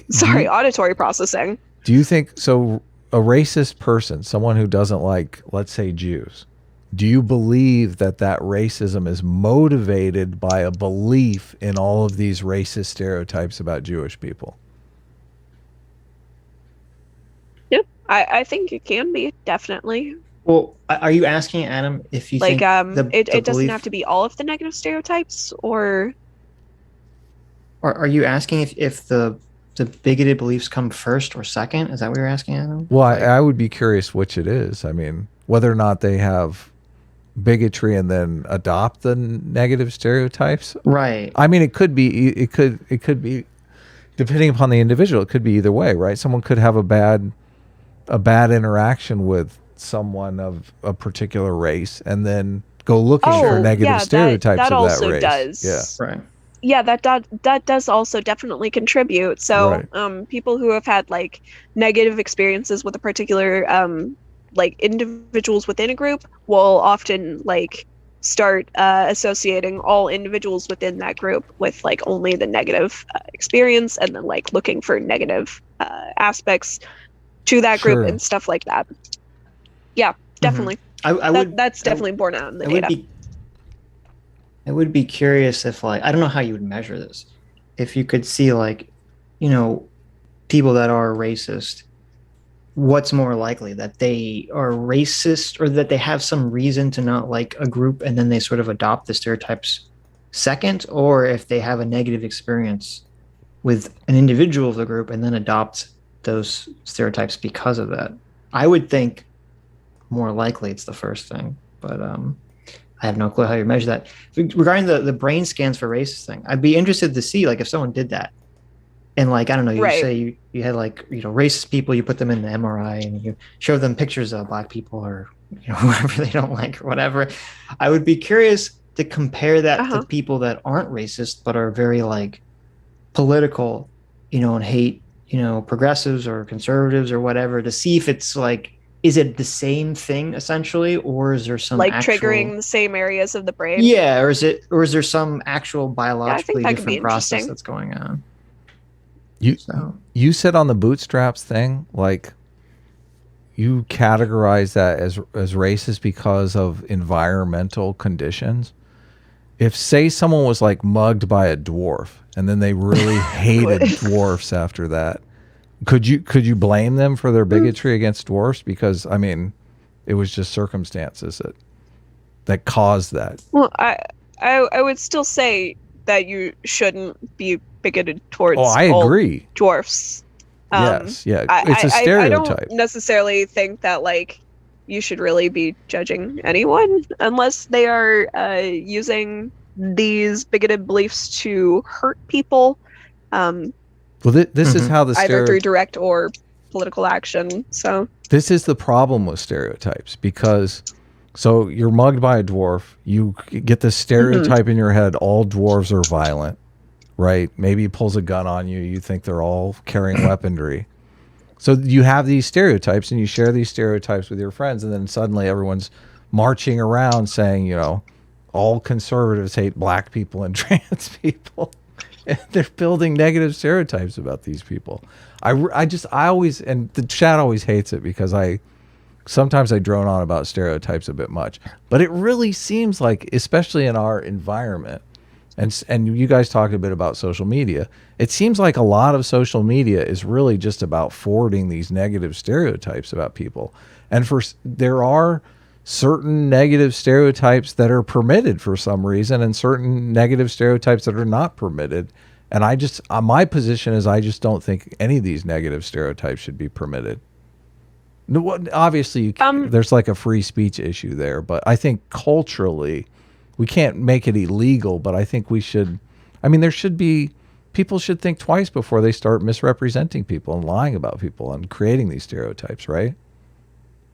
S2: Sorry, auditory processing.
S1: Do you think so? A racist person, someone who doesn't like, let's say, Jews, do you believe that racism is motivated by a belief in all of these racist stereotypes about Jewish people?
S2: Yeah, I think it can be, definitely.
S3: Well, are you asking, Adam, if you
S2: like
S3: think
S2: it doesn't have to be all of the negative stereotypes, or
S3: are you asking if the bigoted beliefs come first or second? Is that what you're asking, Adam?
S1: Well, I would be curious which it is. I mean, whether or not they have bigotry and then adopt the negative stereotypes.
S3: Right.
S1: I mean, it could be depending upon the individual. It could be either way, right? Someone could have a bad interaction with someone of a particular race and then go looking for negative stereotypes
S2: that
S1: of
S2: also
S1: that race.
S2: Does.
S3: Yeah. Right.
S2: Yeah, that does also definitely contribute. So, people who have had like negative experiences with a particular like individuals within a group will often like start associating all individuals within that group with like only the negative experience, and then like looking for negative aspects to that group and stuff like that. Yeah, definitely. That's definitely borne out in the data.
S3: I would be curious if, like, I don't know how you would measure this. If you could see, like, people that are racist, what's more likely, that they are racist or that they have some reason to not like a group and then they sort of adopt the stereotypes second, or if they have a negative experience with an individual of the group and then adopt those stereotypes because of that? I would think more likely it's the first thing, but I have no clue how you measure that. Regarding the brain scans for racist thing, I'd be interested to see, like, if someone did that and, like, I don't know, you say you had, like, racist people, you put them in the MRI and you show them pictures of black people or whoever they don't like or whatever. I would be curious to compare that to people that aren't racist but are very, like, political, and hate, progressives or conservatives or whatever, to see if it's like, is it the same thing essentially, or is there some
S2: like triggering the same areas of the brain?
S3: Yeah, or is there some actual biologically different process that's going on?
S1: You said on the bootstraps thing, like, you categorize that as racist because of environmental conditions. If, say, someone was like mugged by a dwarf and then they really hated dwarfs after that, could you blame them for their bigotry against dwarfs? Because, I mean, it was just circumstances that caused that.
S2: Well, I would still say that you shouldn't be bigoted towards
S1: agree.
S2: Dwarfs.
S1: Yes, yeah, it's a stereotype.
S2: I don't necessarily think that, like, you should really be judging anyone unless they are using these bigoted beliefs to hurt people.
S1: Well, this is how the
S2: either through direct or political action. So
S1: this is the problem with stereotypes, because so you're mugged by a dwarf, you get this stereotype in your head, all dwarves are violent, right? Maybe he pulls a gun on you, you think they're all carrying weaponry. So you have these stereotypes and you share these stereotypes with your friends, and then suddenly everyone's marching around saying, you know, all conservatives hate black people and trans people. And they're building negative stereotypes about these people. I always, and the chat always hates it because sometimes I drone on about stereotypes a bit much, but it really seems like, especially in our environment, and you guys talked a bit about social media, it seems like a lot of social media is really just about forwarding these negative stereotypes about people. And there are certain negative stereotypes that are permitted for some reason, and certain negative stereotypes that are not permitted. And my position is I just don't think any of these negative stereotypes should be permitted. No, obviously, there's like a free speech issue there, but I think culturally, we can't make it illegal, but I think we should. I mean, people should think twice before they start misrepresenting people and lying about people and creating these stereotypes, right?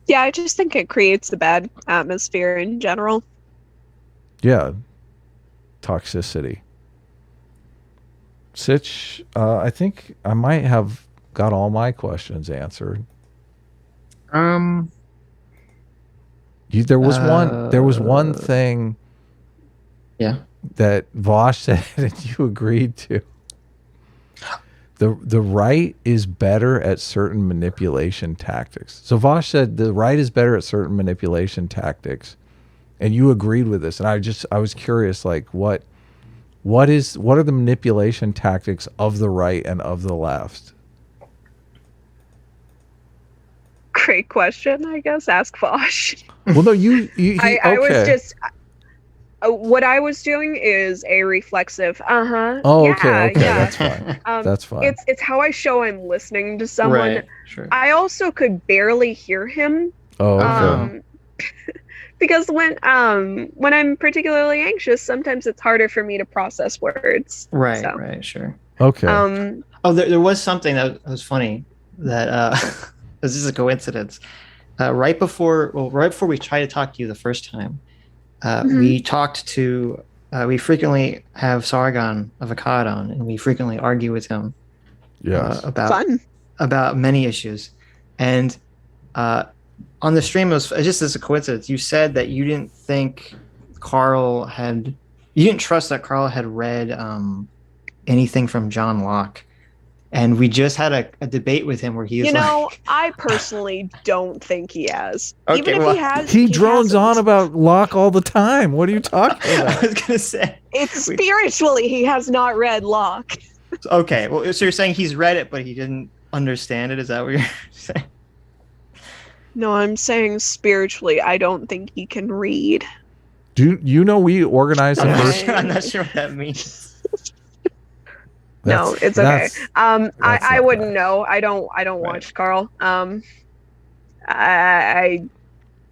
S2: yeah, I just think it creates a bad atmosphere in general.
S1: Yeah. Toxicity. Sitch, I think I might have got all my questions answered. There was one thing that Vaush said and you agreed to. The right is better at certain manipulation tactics. So Vaush said the right is better at certain manipulation tactics, and you agreed with this. And I was curious, like what are the manipulation tactics of the right and of the left?
S2: Great question, I guess. Ask Vaush.
S1: Well, no,
S2: I was just. What I was doing is a reflexive.
S1: Oh, okay, that's fine. That's fine.
S2: It's how I show I'm listening to someone.
S3: Right, sure.
S2: I also could barely hear him.
S1: Oh, okay.
S2: Because when I'm particularly anxious, sometimes it's harder for me to process words.
S3: Right,
S2: so.
S3: right, sure.
S1: Okay.
S3: There was something that was funny that this is a coincidence. Right before we tried to talk to you the first time, we talked to. We frequently have Sargon of Akkad on, and we frequently argue with him.
S1: Yes.
S3: About many issues, and on the stream, it was just as a coincidence. You said that you didn't think you didn't trust that Carl had read anything from John Locke. And we just had a debate with him where he is
S2: I personally don't think he has.
S3: Okay,
S2: even if he has,
S1: he drones on about Locke all the time. What are you talking about?
S3: I was going to say.
S2: It's spiritually, he has not read Locke.
S3: Okay, well, so you're saying he's read it, but he didn't understand it? Is that what you're saying?
S2: No, I'm saying spiritually, I don't think he can read.
S1: Do you know we organized the first?
S3: I'm not sure what that means.
S2: No, it's okay. I wouldn't know. I don't watch Carl. I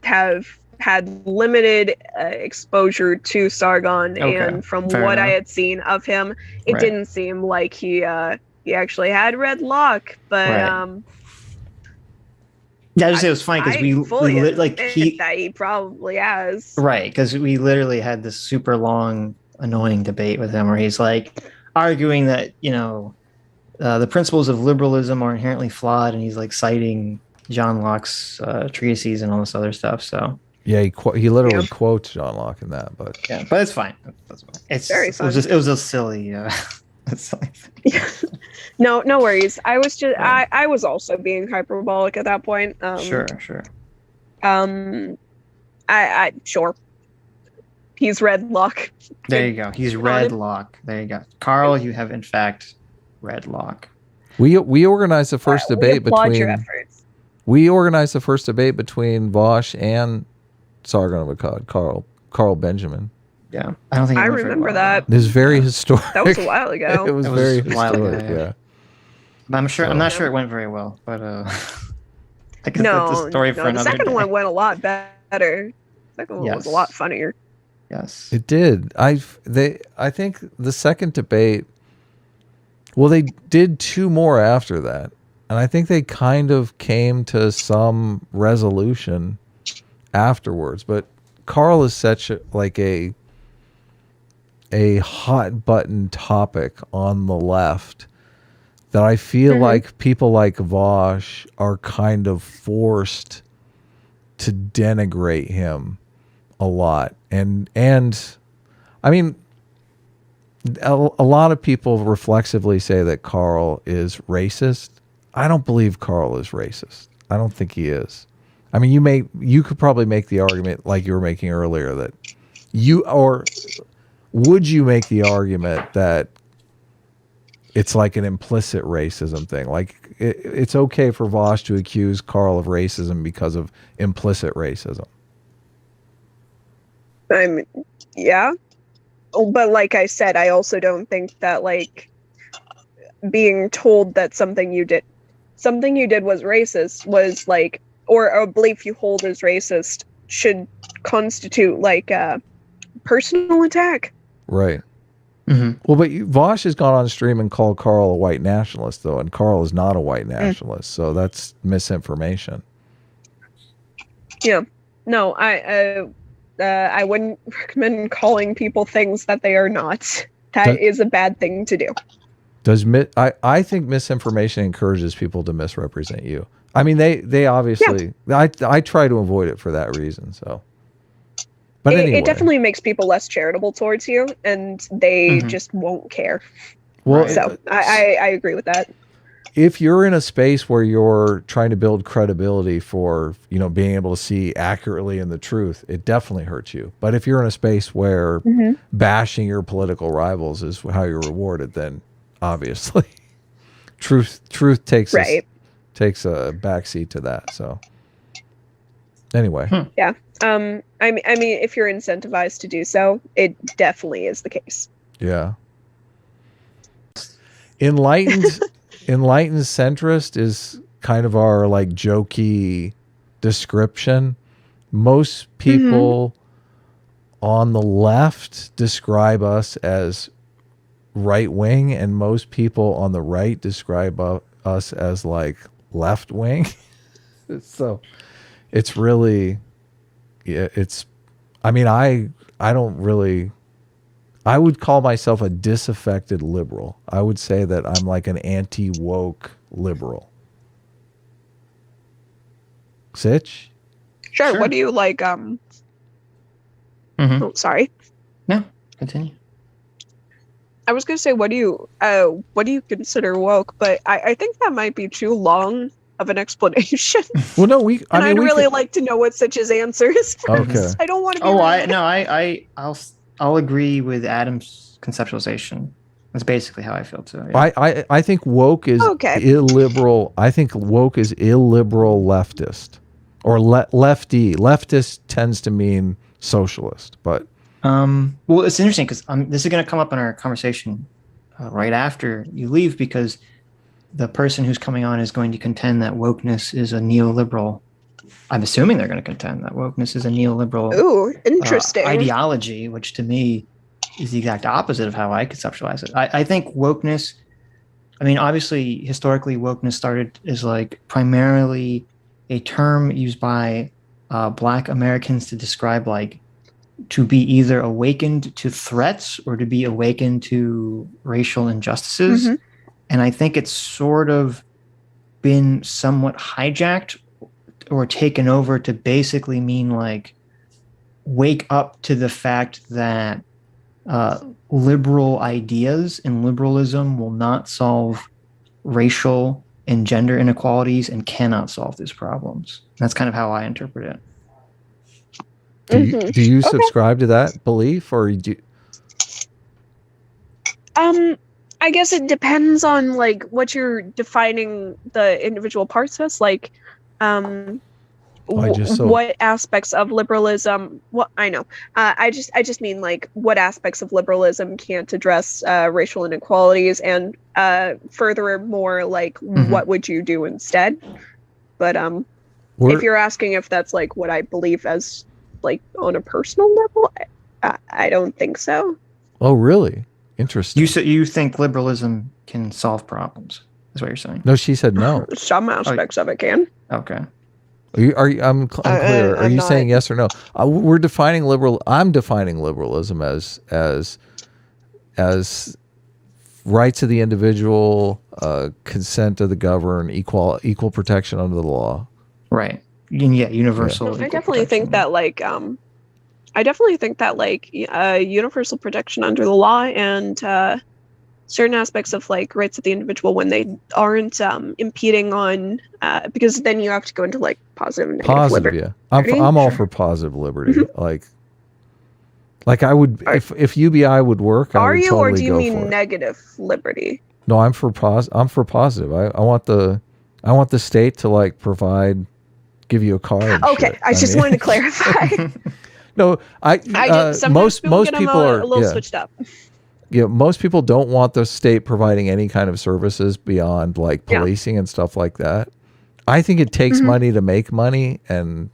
S2: have had limited exposure to Sargon, and from what I had seen of him, it didn't seem like he actually had read Locke. But
S3: yeah, I just say it was funny because
S2: he probably has.
S3: Right, because we literally had this super long, annoying debate with him where he's like arguing that the principles of liberalism are inherently flawed, and he's like citing John Locke's treatises and all this other stuff. So
S1: yeah, he literally quotes John Locke in that, but
S3: it's fine. That's fine. It's very fun. It was a silly.
S2: No worries. I was just I was also being hyperbolic at that point.
S3: Sure.
S2: I sure. He's read Locke.
S3: There you go. He's read Locke. There you go. Carl, you have in fact read Locke.
S1: We organized the first debate between.
S2: Your efforts.
S1: We organized the first debate between Vaush and Sargon of Akkad, Carl Benjamin.
S3: Yeah, I don't think
S2: I remember that.
S1: It was very historic.
S2: That was a while ago.
S1: It was very historic. Yeah.
S3: I'm not sure it went very well, but I guess
S2: that's
S3: a story for another day.
S2: The second one went a lot better. The second one was a lot funnier.
S3: Yes,
S1: it did. I think the second debate. Well, they did two more after that, and I think they kind of came to some resolution afterwards. But Carl is such a hot button topic on the left that I feel like people like Vaush are kind of forced to denigrate him a lot. And I mean, a lot of people reflexively say that Carl is racist. I don't believe Carl is racist. I don't think he is. I mean, you could probably make the argument like you were making earlier that would you make the argument that it's like an implicit racism thing? Like it's okay for Vaush to accuse Carl of racism because of implicit racism.
S2: Yeah. But like I said, I also don't think that like being told that something you did was racist was like, or a belief you hold as racist should constitute like a personal attack.
S1: Right. Well, but Vaush has gone on stream and called Carl a white nationalist, though, and Carl is not a white nationalist, so that's misinformation.
S2: Yeah. No, I wouldn't recommend calling people things that they are not. That is a bad thing to do.
S1: I think misinformation encourages people to misrepresent you. I mean, they obviously. Yeah. I try to avoid it for that reason. So, but anyway,
S2: it definitely makes people less charitable towards you, and they just won't care.
S1: Well,
S2: so I agree with that.
S1: If you're in a space where you're trying to build credibility for, being able to see accurately in the truth, it definitely hurts you. But if you're in a space where bashing your political rivals is how you're rewarded, then obviously truth takes a backseat to that. So anyway.
S2: Yeah. I mean, if you're incentivized to do so, it definitely is the case.
S1: Yeah. Enlightened centrist is kind of our like jokey description. Most people on the left describe us as right wing, and most people on the right describe us as like left wing. So it's really, I would call myself a disaffected liberal. I would say that I'm like an anti-woke liberal. Sitch?
S2: Sure. What do you like? Oh, sorry.
S3: No, continue.
S2: I was gonna say, what do you consider woke? But I think that might be too long of an explanation.
S1: Well, no,
S2: I'd really like to know what Sitch's answer is.
S1: Okay.
S2: I don't want to be.
S3: I'll agree with Adam's conceptualization. That's basically how I feel too. Yeah.
S1: I think woke is illiberal. I think woke is illiberal leftist or lefty. Leftist tends to mean socialist, but
S3: well, it's interesting because this is going to come up in our conversation right after you leave, because the person who's coming on is going to contend that wokeness is a neoliberal. I'm assuming they're going to contend that wokeness is a neoliberal
S2: interesting
S3: ideology, which to me is the exact opposite of how I conceptualize it. I think wokeness, obviously, historically, wokeness started as like primarily a term used by Black Americans to describe like to be either awakened to threats or to be awakened to racial injustices. And I think it's sort of been somewhat hijacked or taken over to basically mean like wake up to the fact that liberal ideas and liberalism will not solve racial and gender inequalities and cannot solve these problems. That's kind of how I interpret it.
S1: Do you subscribe to that belief, or do
S2: I guess it depends on like what you're defining the individual parts as, like what aspects of liberalism. What I know, I just mean like what aspects of liberalism can't address racial inequalities, and furthermore, like what would you do instead? But if you're asking if that's like what I believe as like on a personal level, I don't think so.
S1: Oh, really? Interesting.
S3: You think liberalism can solve problems? Is what you're saying?
S1: No, she said no.
S2: Some aspects of it can.
S3: Okay.
S1: I'm clear. Are
S2: I'm
S1: you
S2: not.
S1: saying yes or no? We're defining liberal. I'm defining liberalism as rights of the individual, consent of the governed, equal protection under the law.
S3: Right. Yeah. Universal.
S2: I definitely think that universal protection under the law and certain aspects of like rights of the individual when they aren't impeding on because then you have to go into like positive and negative liberty.
S1: Yeah. I'm all for positive liberty. Like I would if UBI would work.
S2: Are
S1: I would
S2: you,
S1: totally
S2: or do you
S1: go
S2: mean
S1: for it.
S2: negative liberty?
S1: No, I'm for positive. I want the state to like give you a car. And
S2: Okay,
S1: shit.
S2: I just wanted to clarify.
S1: No, most
S2: get
S1: people are
S2: a little switched up.
S1: Yeah, most people don't want the state providing any kind of services beyond like policing and stuff like that. I think it takes money to make money, and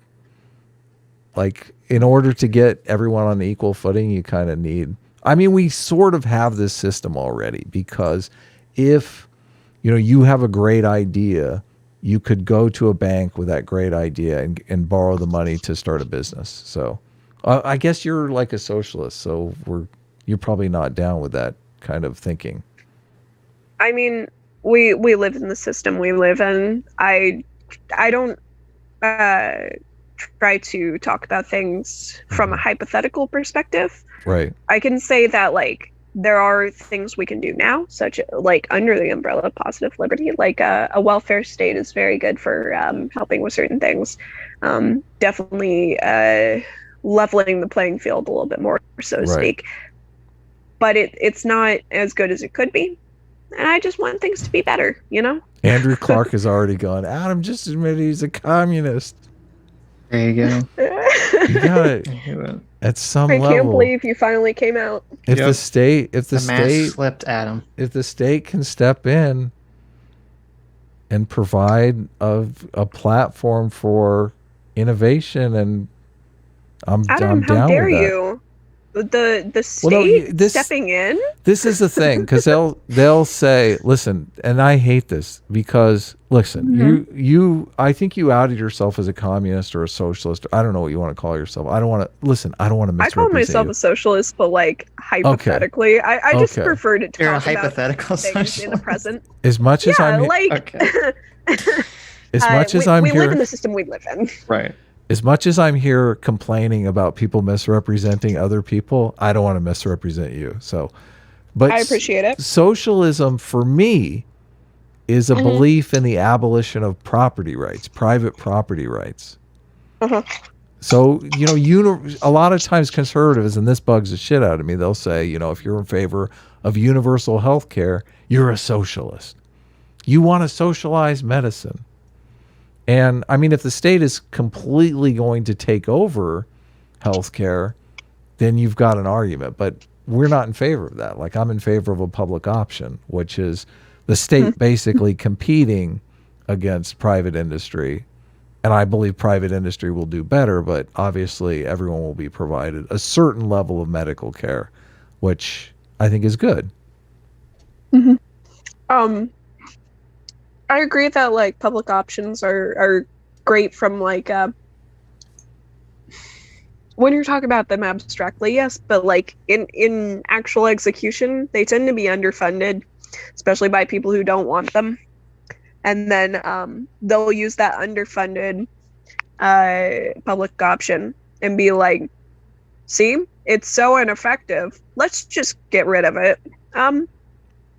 S1: like in order to get everyone on equal footing, you kind of need. I mean, we sort of have this system already because if you have a great idea, you could go to a bank with that great idea and borrow the money to start a business. So I guess you're like a socialist, so you're probably not down with that kind of thinking.
S2: I mean, we live in the system we live in. I don't try to talk about things from a hypothetical perspective.
S1: Right.
S2: I can say that like there are things we can do now, such like under the umbrella of positive liberty, like a welfare state is very good for helping with certain things. Definitely leveling the playing field a little bit more, so to speak. But it's not as good as it could be. And I just want things to be better,
S1: Andrew Clark has already gone, Adam just admitted he's a communist.
S3: There you go.
S1: You got it. At some level.
S2: I can't believe you finally came out.
S1: If the state
S3: mask slipped, Adam.
S1: If the state can step in and provide a platform for innovation, and I'm
S2: Adam,
S1: down
S2: how dare
S1: with that.
S2: you? The state stepping in?
S1: This is the thing, because they'll say, listen, and I hate this because listen, I think you outed yourself as a communist or a socialist. I don't know what you want to call yourself. I don't want to misrepresent
S2: I call myself a socialist, but like hypothetically. Okay. I just prefer to talk
S3: You're a
S2: about
S3: hypothetical
S2: things
S3: socialist.
S2: in the present.
S1: As much as I'm as much as I'm
S2: we
S1: here,
S2: live in the system we live in.
S3: Right.
S1: As much as I'm here complaining about people misrepresenting other people, I don't want to misrepresent you. So, but
S2: I appreciate it.
S1: Socialism for me is a belief in the abolition of property rights, private property rights. So, a lot of times conservatives, and this bugs the shit out of me, they'll say, if you're in favor of universal health care, you're a socialist. You want to socialize medicine. And I mean, if the state is completely going to take over healthcare, then you've got an argument. But we're not in favor of that. Like, I'm in favor of a public option, which is the state basically competing against private industry. And I believe private industry will do better, but obviously everyone will be provided a certain level of medical care, which I think is good.
S2: I agree that like public options are great from like when you're talking about them abstractly, yes, but like in actual execution, they tend to be underfunded, especially by people who don't want them. And then they'll use that underfunded public option and be like, see, it's so ineffective. Let's just get rid of it.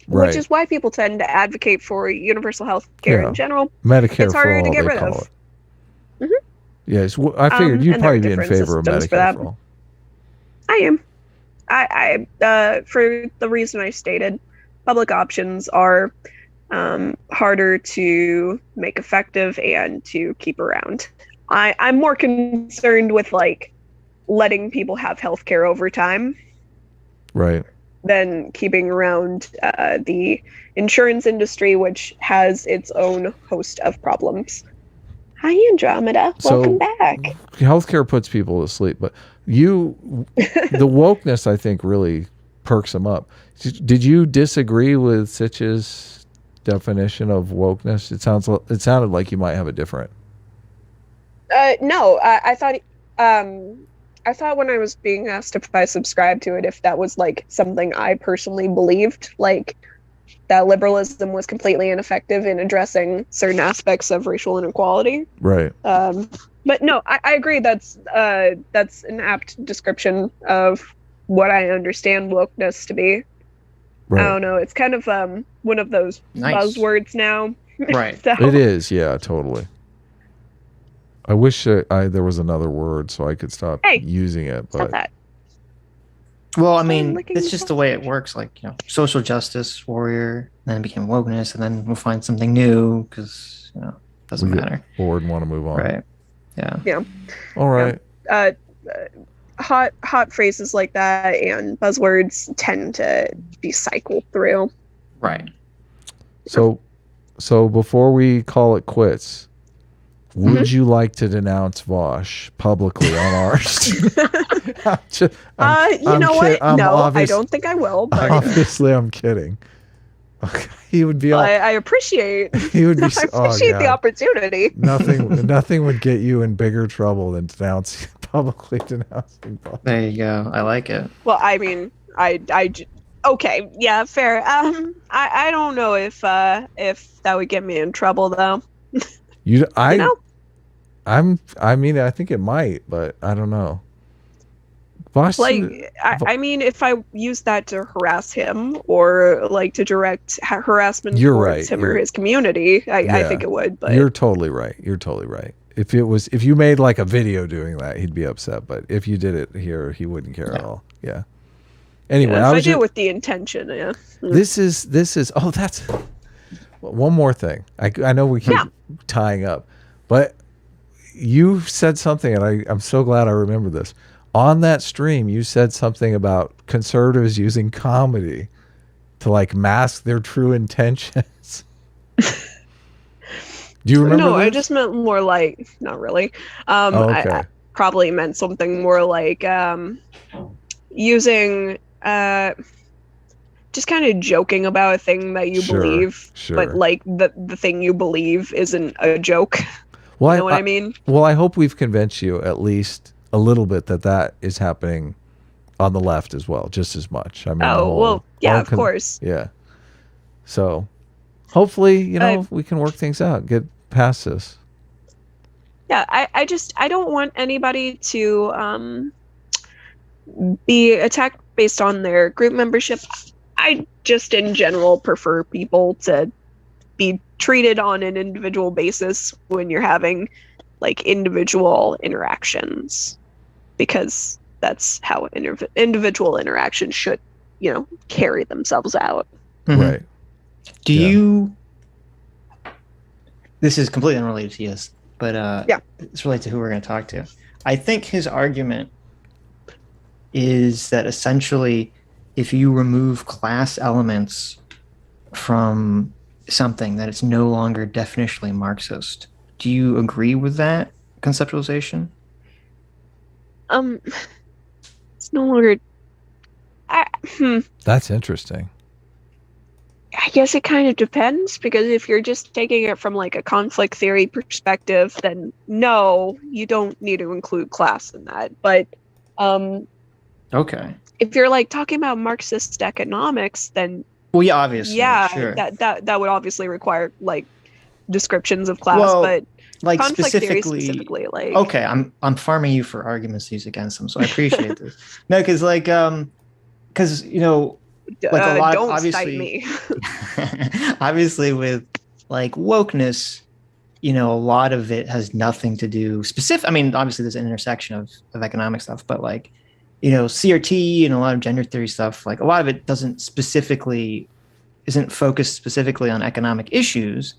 S2: Which is why people tend to advocate for universal health care in general.
S1: Medicare
S2: it's harder
S1: for all,
S2: to get rid
S1: call
S2: of.
S1: It. Yes, I figured you'd probably be in favor of Medicare for all.
S2: I am. I for the reason I stated, public options are harder to make effective and to keep around. I'm more concerned with like letting people have healthcare over time.
S1: Right.
S2: Than keeping around the insurance industry, which has its own host of problems. Hi, Andromeda. Welcome back.
S1: Healthcare puts people to sleep, but the wokeness, I think, really perks them up. Did you disagree with Sitch's definition of wokeness? It sounded like you might have a different.
S2: No, I thought when I was being asked if I subscribed to it, if that was like something I personally believed, like that liberalism was completely ineffective in addressing certain aspects of racial inequality.
S1: Right.
S2: But no, I agree. That's an apt description of what I understand wokeness to be.
S1: Right.
S2: I don't know. It's kind of one of those buzzwords now.
S3: Right.
S2: So,
S1: It is. Yeah, totally. I wish there was another word so I could stop using it.
S2: It's not
S1: But
S2: that.
S3: Well, I mean, it's just the way it works. Like, social justice warrior, then it became wokeness, and then we'll find something new because it doesn't
S1: we get
S3: matter.
S1: bored and want to move on.
S3: Right. Yeah.
S2: Yeah.
S1: All right.
S2: Hot phrases like that and buzzwords tend to be cycled through.
S3: Right.
S1: So before we call it quits, would you like to denounce Vaush publicly on ours?
S2: You know what? No, I don't think I will. But
S1: obviously, I'm kidding. Okay. He would be.
S2: I appreciate.
S1: He would be.
S2: I appreciate the opportunity.
S1: Nothing would get you in bigger trouble than publicly denouncing Vaush.
S3: There you go. I like it.
S2: Well, I mean, okay, yeah, fair. I don't know if that would get me in trouble though.
S1: I mean, I think it might, but I don't know. Vaush,
S2: I mean, if I use that to harass him or like to direct harassment towards him or his community, I think it would. But
S1: you're totally right. If you made like a video doing that, he'd be upset. But if you did it here, he wouldn't care at all. Yeah. Anyway,
S2: if I do it with the intention, yeah.
S1: This is. Oh, that's one more thing. I know we keep tying up, but you said something, and I'm so glad I remember this. On that stream, you said something about conservatives using comedy to like mask their true intentions. Do you remember?
S2: No,
S1: this?
S2: I just meant more like, not really.
S1: Okay.
S2: I probably meant something more like using, just kind of joking about a thing that you believe, but like the thing you believe isn't a joke.
S1: Well,
S2: you know what I mean?
S1: Well, I hope we've convinced you at least a little bit that is happening on the left as well, just as much. I mean, of
S2: course.
S1: Yeah. So, hopefully, we can work things out, get past this.
S2: Yeah, I don't want anybody to be attacked based on their group membership. I just, in general, prefer people to be treated on an individual basis when you're having like individual interactions, because that's how individual interactions should, carry themselves out.
S3: Mm-hmm.
S1: Right.
S3: Do you? This is completely unrelated to this, but it's related to who we're going to talk to. I think his argument is that essentially, if you remove class elements from something, that it's no longer definitionally Marxist. Do you agree with that conceptualization?
S2: It's no longer.
S1: That's interesting.
S2: I guess it kind of depends, because if you're just taking it from like a conflict theory perspective, then no, you don't need to include class in that. But
S3: okay,
S2: if you're like talking about Marxist economics, then
S3: obviously, sure.
S2: that would obviously require like descriptions of class, but
S3: like
S2: conflict theory specifically, like
S3: okay, I'm farming you for arguments used against them, so I appreciate this. No, because like a lot,
S2: don't
S3: obviously,
S2: cite me.
S3: obviously with like wokeness, a lot of it has nothing to do specific. I mean, obviously there's an intersection of economic stuff, but like, CRT and a lot of gender theory stuff, like a lot of it isn't focused specifically on economic issues.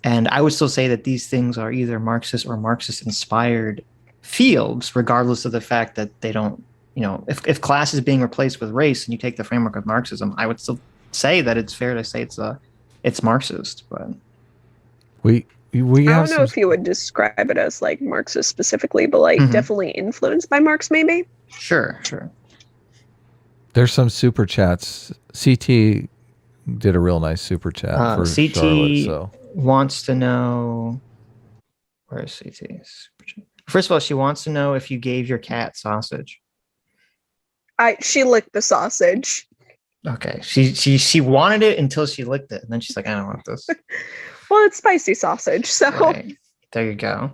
S3: And I would still say that these things are either Marxist or Marxist inspired fields, regardless of the fact that they don't, if class is being replaced with race and you take the framework of Marxism, I would still say that it's fair to say it's Marxist. But
S1: we
S2: I don't know if you would describe it as like Marxist specifically, but like definitely influenced by Marx, maybe.
S3: Sure.
S1: There's some super chats. CT did a real nice super chat for
S3: CT
S1: Charlotte. So
S3: wants to know, where is CT? First of all, she wants to know if you gave your cat sausage.
S2: She licked the sausage.
S3: Okay, she wanted it until she licked it, and then she's like, I don't want this.
S2: Well, it's spicy sausage, so
S3: Right. There you go.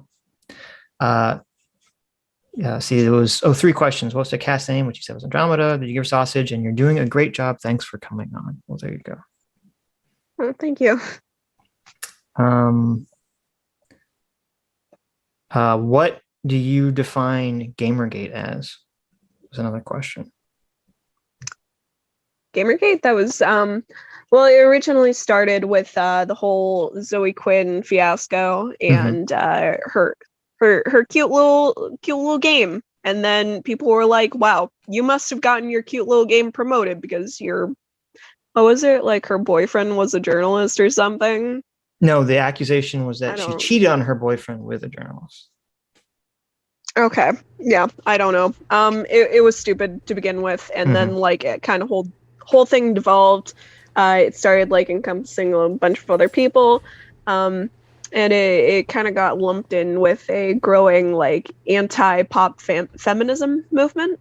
S3: Yeah, see, there was 3 questions. What's the cast name? Which you said was Andromeda. Did you give her sausage? And you're doing a great job. Thanks for coming on. Well, there you go.
S2: oh, thank you.
S3: What do you define Gamergate as? Was another question.
S2: Gamergate, that was well, it originally started with the whole Zoe Quinn fiasco and her cute little game, and then people were like, wow, you must have gotten your cute little game promoted because what was it, like her boyfriend was a journalist or something?
S3: No, the accusation was that she cheated on her boyfriend with a journalist.
S2: Okay, yeah, I don't know. It was stupid to begin with, and then like it kind of whole thing devolved. It started like encompassing a bunch of other people, and it kind of got lumped in with a growing like anti-pop feminism movement,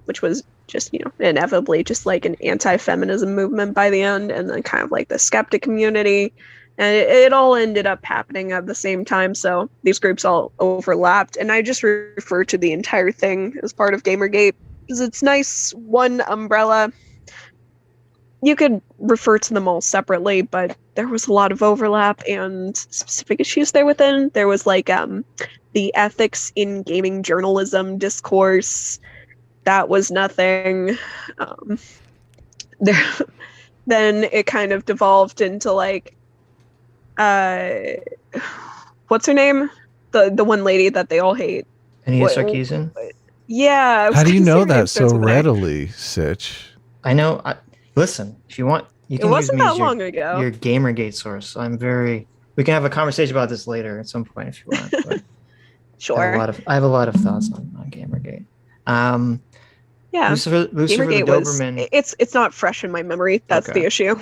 S2: which was just, inevitably just like an anti-feminism movement by the end, and then kind of like the skeptic community, and it all ended up happening at the same time. So these groups all overlapped, and I just refer to the entire thing as part of Gamergate because it's nice, one umbrella. You could refer to them all separately, but there was a lot of overlap and specific issues there within. There was like the ethics in gaming journalism discourse. That was nothing. Then it kind of devolved into like, what's her name? The one lady that they all hate.
S3: Anita Sarkeesian?
S2: Yeah.
S1: How do you know that so readily, Sitch?
S3: I know. Listen, if you want, you can
S2: it wasn't
S3: use me
S2: that
S3: as
S2: long ago.
S3: Your Gamergate source. We can have a conversation about this later at some point if you want. But
S2: sure.
S3: I have a lot of thoughts on Gamergate.
S2: Yeah,
S3: Lucifer
S2: Gamergate
S3: the Doberman.
S2: It's not fresh in my memory. That's the issue.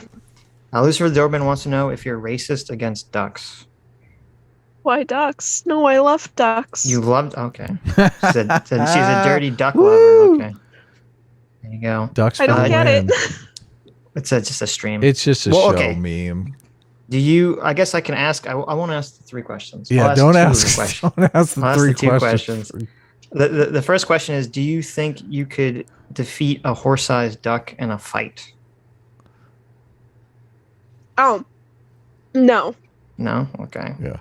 S3: Lucifer the Doberman wants to know if you're racist against ducks.
S2: Why ducks? No, I love ducks.
S3: You loved? Okay. She's a dirty duck lover. Okay. There you go.
S1: Ducks.
S2: I don't get it.
S3: It's just a stream.
S1: It's just a show meme.
S3: Do you? I guess I can ask. I won't ask the 3 questions.
S1: Yeah, don't ask the 3 questions.
S3: The first question is: do you think you could defeat a horse-sized duck in a fight?
S2: Oh, no.
S3: No. Okay.
S1: Yeah.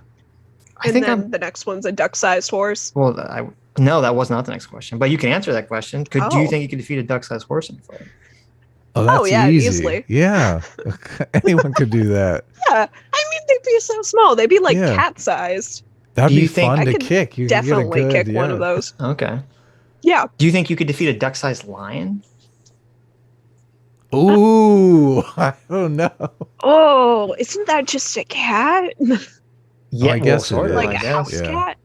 S3: I think
S2: the next one's a duck-sized horse.
S3: Well, no, that was not the next question. But you can answer that question. Do you think you could defeat a duck-sized horse in a fight?
S1: Oh, that's
S2: yeah,
S1: easy.
S2: easily.
S1: Yeah. Anyone could do that.
S2: Yeah. I mean, they'd be so small. They'd be like cat-sized.
S1: That'd be fun to kick. You
S2: definitely kick one of those.
S3: Okay.
S2: Yeah.
S3: Do you think you could defeat a duck-sized lion?
S1: Ooh, I don't know.
S2: Oh, isn't that just a cat?
S1: Yeah, I guess it is.
S2: Like a house cat.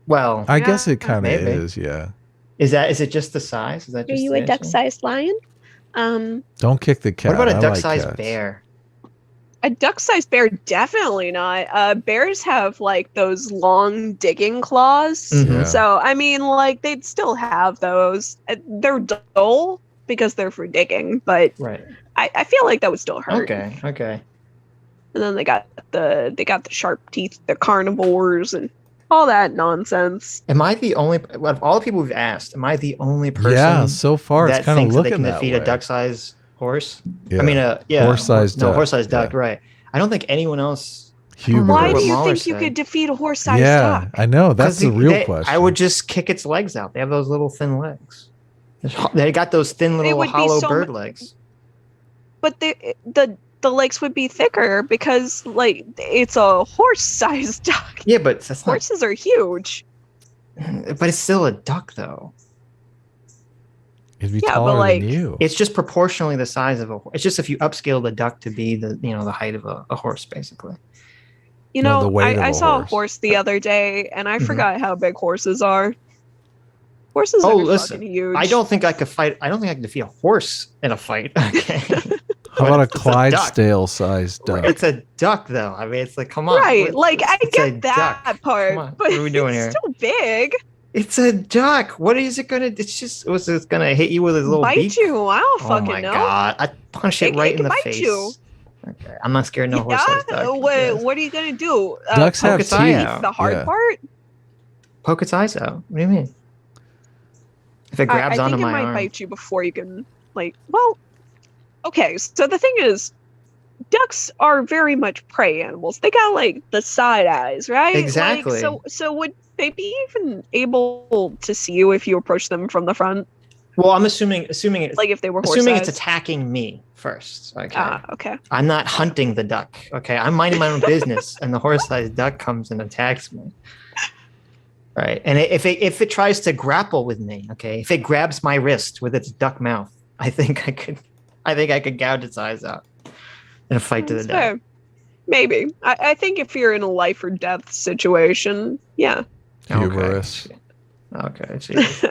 S3: Well,
S1: I guess it kind of is. Yeah.
S3: Is it just the size? Is that just?
S2: Are you a duck-sized lion?
S1: Don't kick the cat.
S3: What about a duck-sized bear?
S2: A duck-sized bear, definitely not. Bears have like those long digging claws.
S1: Yeah.
S2: So I mean, like they'd still have those. They're dull because they're for digging, but I feel like that would still hurt.
S3: Okay.
S2: And then they got the sharp teeth, the carnivores, and all that nonsense.
S3: Am I the only of all the people we've asked? Am I the only person?
S1: Yeah, so far
S3: that
S1: it's kind of
S3: thinks
S1: looking
S3: that they can
S1: that
S3: defeat
S1: way.
S3: a duck-sized horse?
S1: Yeah.
S3: I mean,
S1: horse-sized duck.
S3: Horse-sized duck. Right. I don't think anyone else.
S2: Why do you think you could defeat a horse-sized duck?
S1: I know that's the real question.
S3: I would just kick its legs out. They have those little thin legs. They got those thin little hollow bird legs.
S2: But the legs would be thicker because like it's a horse-sized duck.
S3: Yeah, but
S2: horses are huge.
S3: But it's still a duck, though.
S1: It'd be taller than you.
S3: It's just proportionally the size of a horse. It's just if you upscale the duck to be the height of a horse, basically.
S2: I saw a horse the other day, and I forgot how big horses are. Horses
S3: Oh,
S2: are
S3: listen,
S2: fucking huge.
S3: I don't think I could fight. I don't think I could defeat a horse in a fight. Okay.
S1: How about a
S3: It's a duck.
S1: Clydesdale-sized duck?
S3: It's a duck, though. I mean, it's like, come on.
S2: Right, like I
S3: It's a
S2: get that
S3: duck.
S2: part,
S3: Come on,
S2: but
S3: what are we doing
S2: it's
S3: here?
S2: still big.
S3: It's a duck. What is it gonna? It's just. Was it gonna hit you with his little
S2: Bite
S3: beak?
S2: you? I don't
S3: Oh
S2: fucking
S3: my
S2: know.
S3: god! I punch it
S2: It-
S3: right
S2: it
S3: in the
S2: can bite
S3: face.
S2: you.
S3: Okay, I'm not scared. No horse
S2: Yeah.
S3: sized duck.
S2: What
S3: Yes.
S2: What are you gonna do?
S1: Ducks
S2: poke
S1: have
S3: its eye
S1: teeth.
S3: out.
S2: the hard
S1: Yeah.
S2: part.
S3: Poke its eyes out. What do you mean? If it grabs
S2: I
S3: onto
S2: think it
S3: my
S2: might
S3: arm.
S2: bite you before you can, like. Well, okay. So the thing is, ducks are very much prey animals. They got like the side eyes, right?
S3: Exactly.
S2: Like, so would they be even able to see you if you approach them from the front?
S3: Well, I'm assuming it's
S2: Like if they were
S3: assuming it's
S2: horse-sized?
S3: attacking me first. Okay.
S2: Okay.
S3: I'm not hunting the duck. Okay. I'm minding my own business, and the horse-sized duck comes and attacks me. Right. And if it tries to grapple with me, okay, if it grabs my wrist with its duck mouth, I think I could gouge its eyes out in a fight to the
S2: That's
S3: death.
S2: fair. Maybe. I think if you're in a life or death situation, yeah.
S1: Humorous.
S3: Okay. Geez.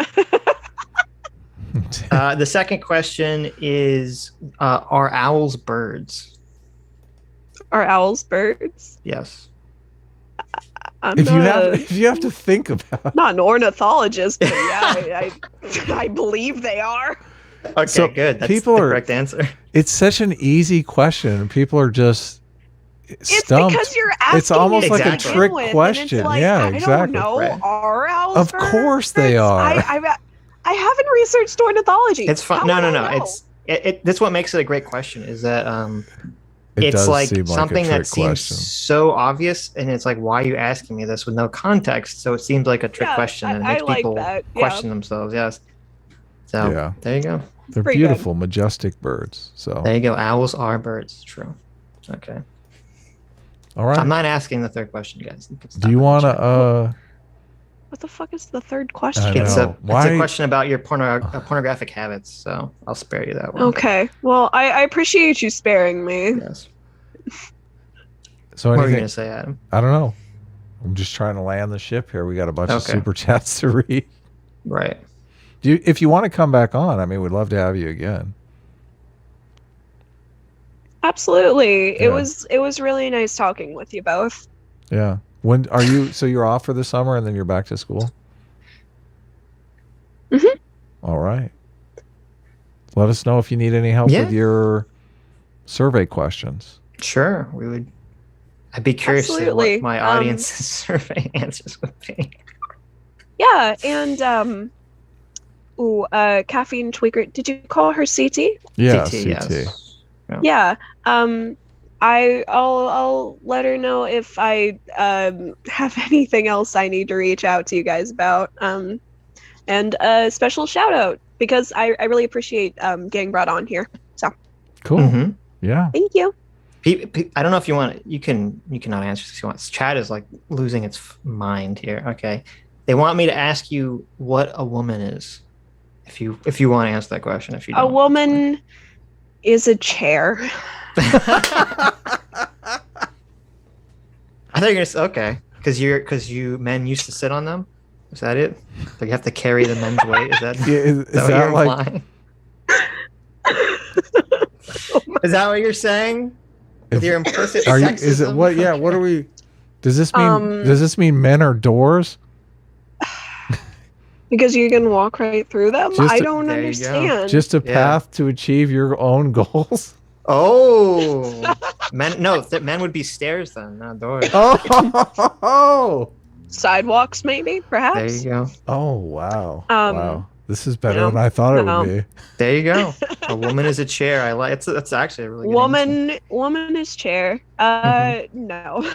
S3: The second question is: are owls birds?
S2: Are owls birds?
S3: Yes.
S2: I'm
S1: If
S2: not,
S1: you have to think about.
S2: not an ornithologist, but yeah, I believe they are.
S3: Okay.
S1: So
S3: good. That's
S1: people
S3: the
S1: are-
S3: correct answer.
S1: It's such an easy question, and people are just
S2: It's
S1: stumped.
S2: because you're asking.
S1: It's almost
S2: it
S3: like a
S2: to begin
S1: trick
S2: with, and it's
S1: question.
S2: like,
S1: Yeah,
S2: I
S1: exactly.
S2: don't know.
S3: Right.
S2: Are owls
S1: Of
S2: birds?
S1: course they are.
S2: I haven't researched ornithology.
S3: It's fun.
S2: How
S3: No,
S2: would
S3: no,
S2: I
S3: no.
S2: know?
S3: That's what makes it a great question. Is that
S1: It
S3: it's
S1: does
S3: like
S1: seem
S3: something
S1: a
S3: that
S1: trick
S3: seems
S1: question.
S3: so obvious, and it's like, why are you asking me this with no context? So it seems like a trick
S2: Yeah,
S3: question, and it
S2: I
S3: makes
S2: like
S3: people
S2: that, yeah.
S3: question themselves. Yes. So
S1: Yeah.
S3: there you go.
S1: They're
S2: Pretty good.
S1: beautiful, majestic birds. So
S3: There you go. Owls are birds. True. Okay.
S1: all right.
S3: I'm not asking the third question, guys. You can
S1: Do
S3: stop
S1: you
S3: in the
S1: want
S3: chat.
S1: to?
S2: What the fuck is the third question?
S1: I
S3: It's
S1: know.
S3: a
S1: Why-
S3: question about your pornographic habits, so I'll spare you that one.
S2: Okay. Well, I appreciate you sparing me.
S3: Yes.
S1: So
S3: What were you
S1: anything?
S3: gonna say, Adam?
S1: I don't know. I'm just trying to land the ship here. We got a bunch of
S3: Okay.
S1: super chats to read.
S3: Right.
S1: If you want to come back on, I mean, we'd love to have you again.
S2: Absolutely.
S1: Yeah.
S2: It was really nice talking with you both.
S1: Yeah. When are you? So you're off for the summer, and then you're back to school.
S2: Mhm.
S1: All right. Let us know if you need any help
S3: Yeah.
S1: with your survey questions.
S3: Sure. We would. I'd be curious to
S2: Absolutely.
S3: what my audience's survey answers would be.
S2: Yeah, and Caffeine Tweaker. Did you call her CT?
S1: Yeah,
S3: CT,
S1: CT.
S3: yes.
S2: Yeah. I'll let her know if I have anything else I need to reach out to you guys about. And a special shout out because I really appreciate getting brought on here. So
S1: Cool.
S3: Mm-hmm.
S1: Yeah.
S2: thank you.
S3: I don't know if you want. You cannot answer this if you want. Chat is like losing its mind here. Okay. They want me to ask you what a woman is. If you want to answer that question, if you don't.
S2: A woman is a chair.
S3: I thought you were gonna say okay, because men used to sit on them. Is that it? So you have to carry the men's weight. Is that?
S1: Yeah, is
S3: what
S1: that
S3: you're
S1: like?
S3: implying? Is that what you're saying? With your implicit
S1: Are you?
S3: sexism?
S1: Is it what? Yeah. What are we? Does this mean?
S2: Um,
S1: does this mean men are doors?
S2: Because you can walk right through them?
S1: Just
S2: I
S1: a-
S2: don't
S3: there you go.
S2: understand.
S1: Just a
S3: Yeah.
S1: path to achieve your own goals?
S3: Oh, men. No, men would be stairs then, not doors.
S1: Oh.
S2: Sidewalks, maybe, perhaps?
S3: There you go.
S1: Oh wow.
S2: Um,
S1: Wow. This is better
S2: no,
S1: than I thought it
S2: no.
S1: would be.
S3: There you go. A woman is a chair. I like. It's actually a really good answer.
S2: Woman is chair.
S3: Mm-hmm.
S2: No.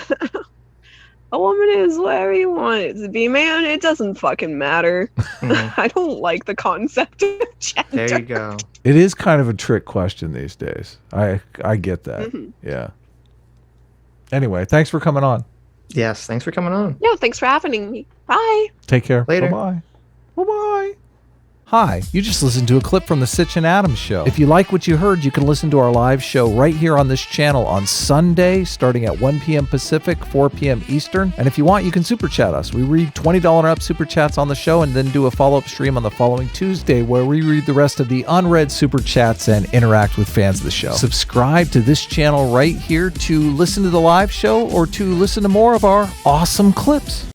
S2: A woman is whatever you want it to be, man. It doesn't fucking matter.
S3: Mhm.
S2: I don't like the concept of gender.
S3: There you go.
S1: It is kind of a trick question these days. I get that.
S2: Mhm.
S1: Yeah. Anyway, thanks for coming on.
S3: Yes. Thanks for coming on.
S2: No, thanks for having me. Bye.
S1: Take care.
S3: Later.
S1: Bye-bye. Bye-bye. Hi, you just listened to a clip from the Sitch and Adams show. If you like what you heard, you can listen to our live show right here on this channel on Sunday, starting at 1 p.m. Pacific, 4 p.m. Eastern. And if you want, you can super chat us. We read $20 and up super chats on the show and then do a follow-up stream on the following Tuesday where we read the rest of the unread super chats and interact with fans of the show. Subscribe to this channel right here to listen to the live show or to listen to more of our awesome clips.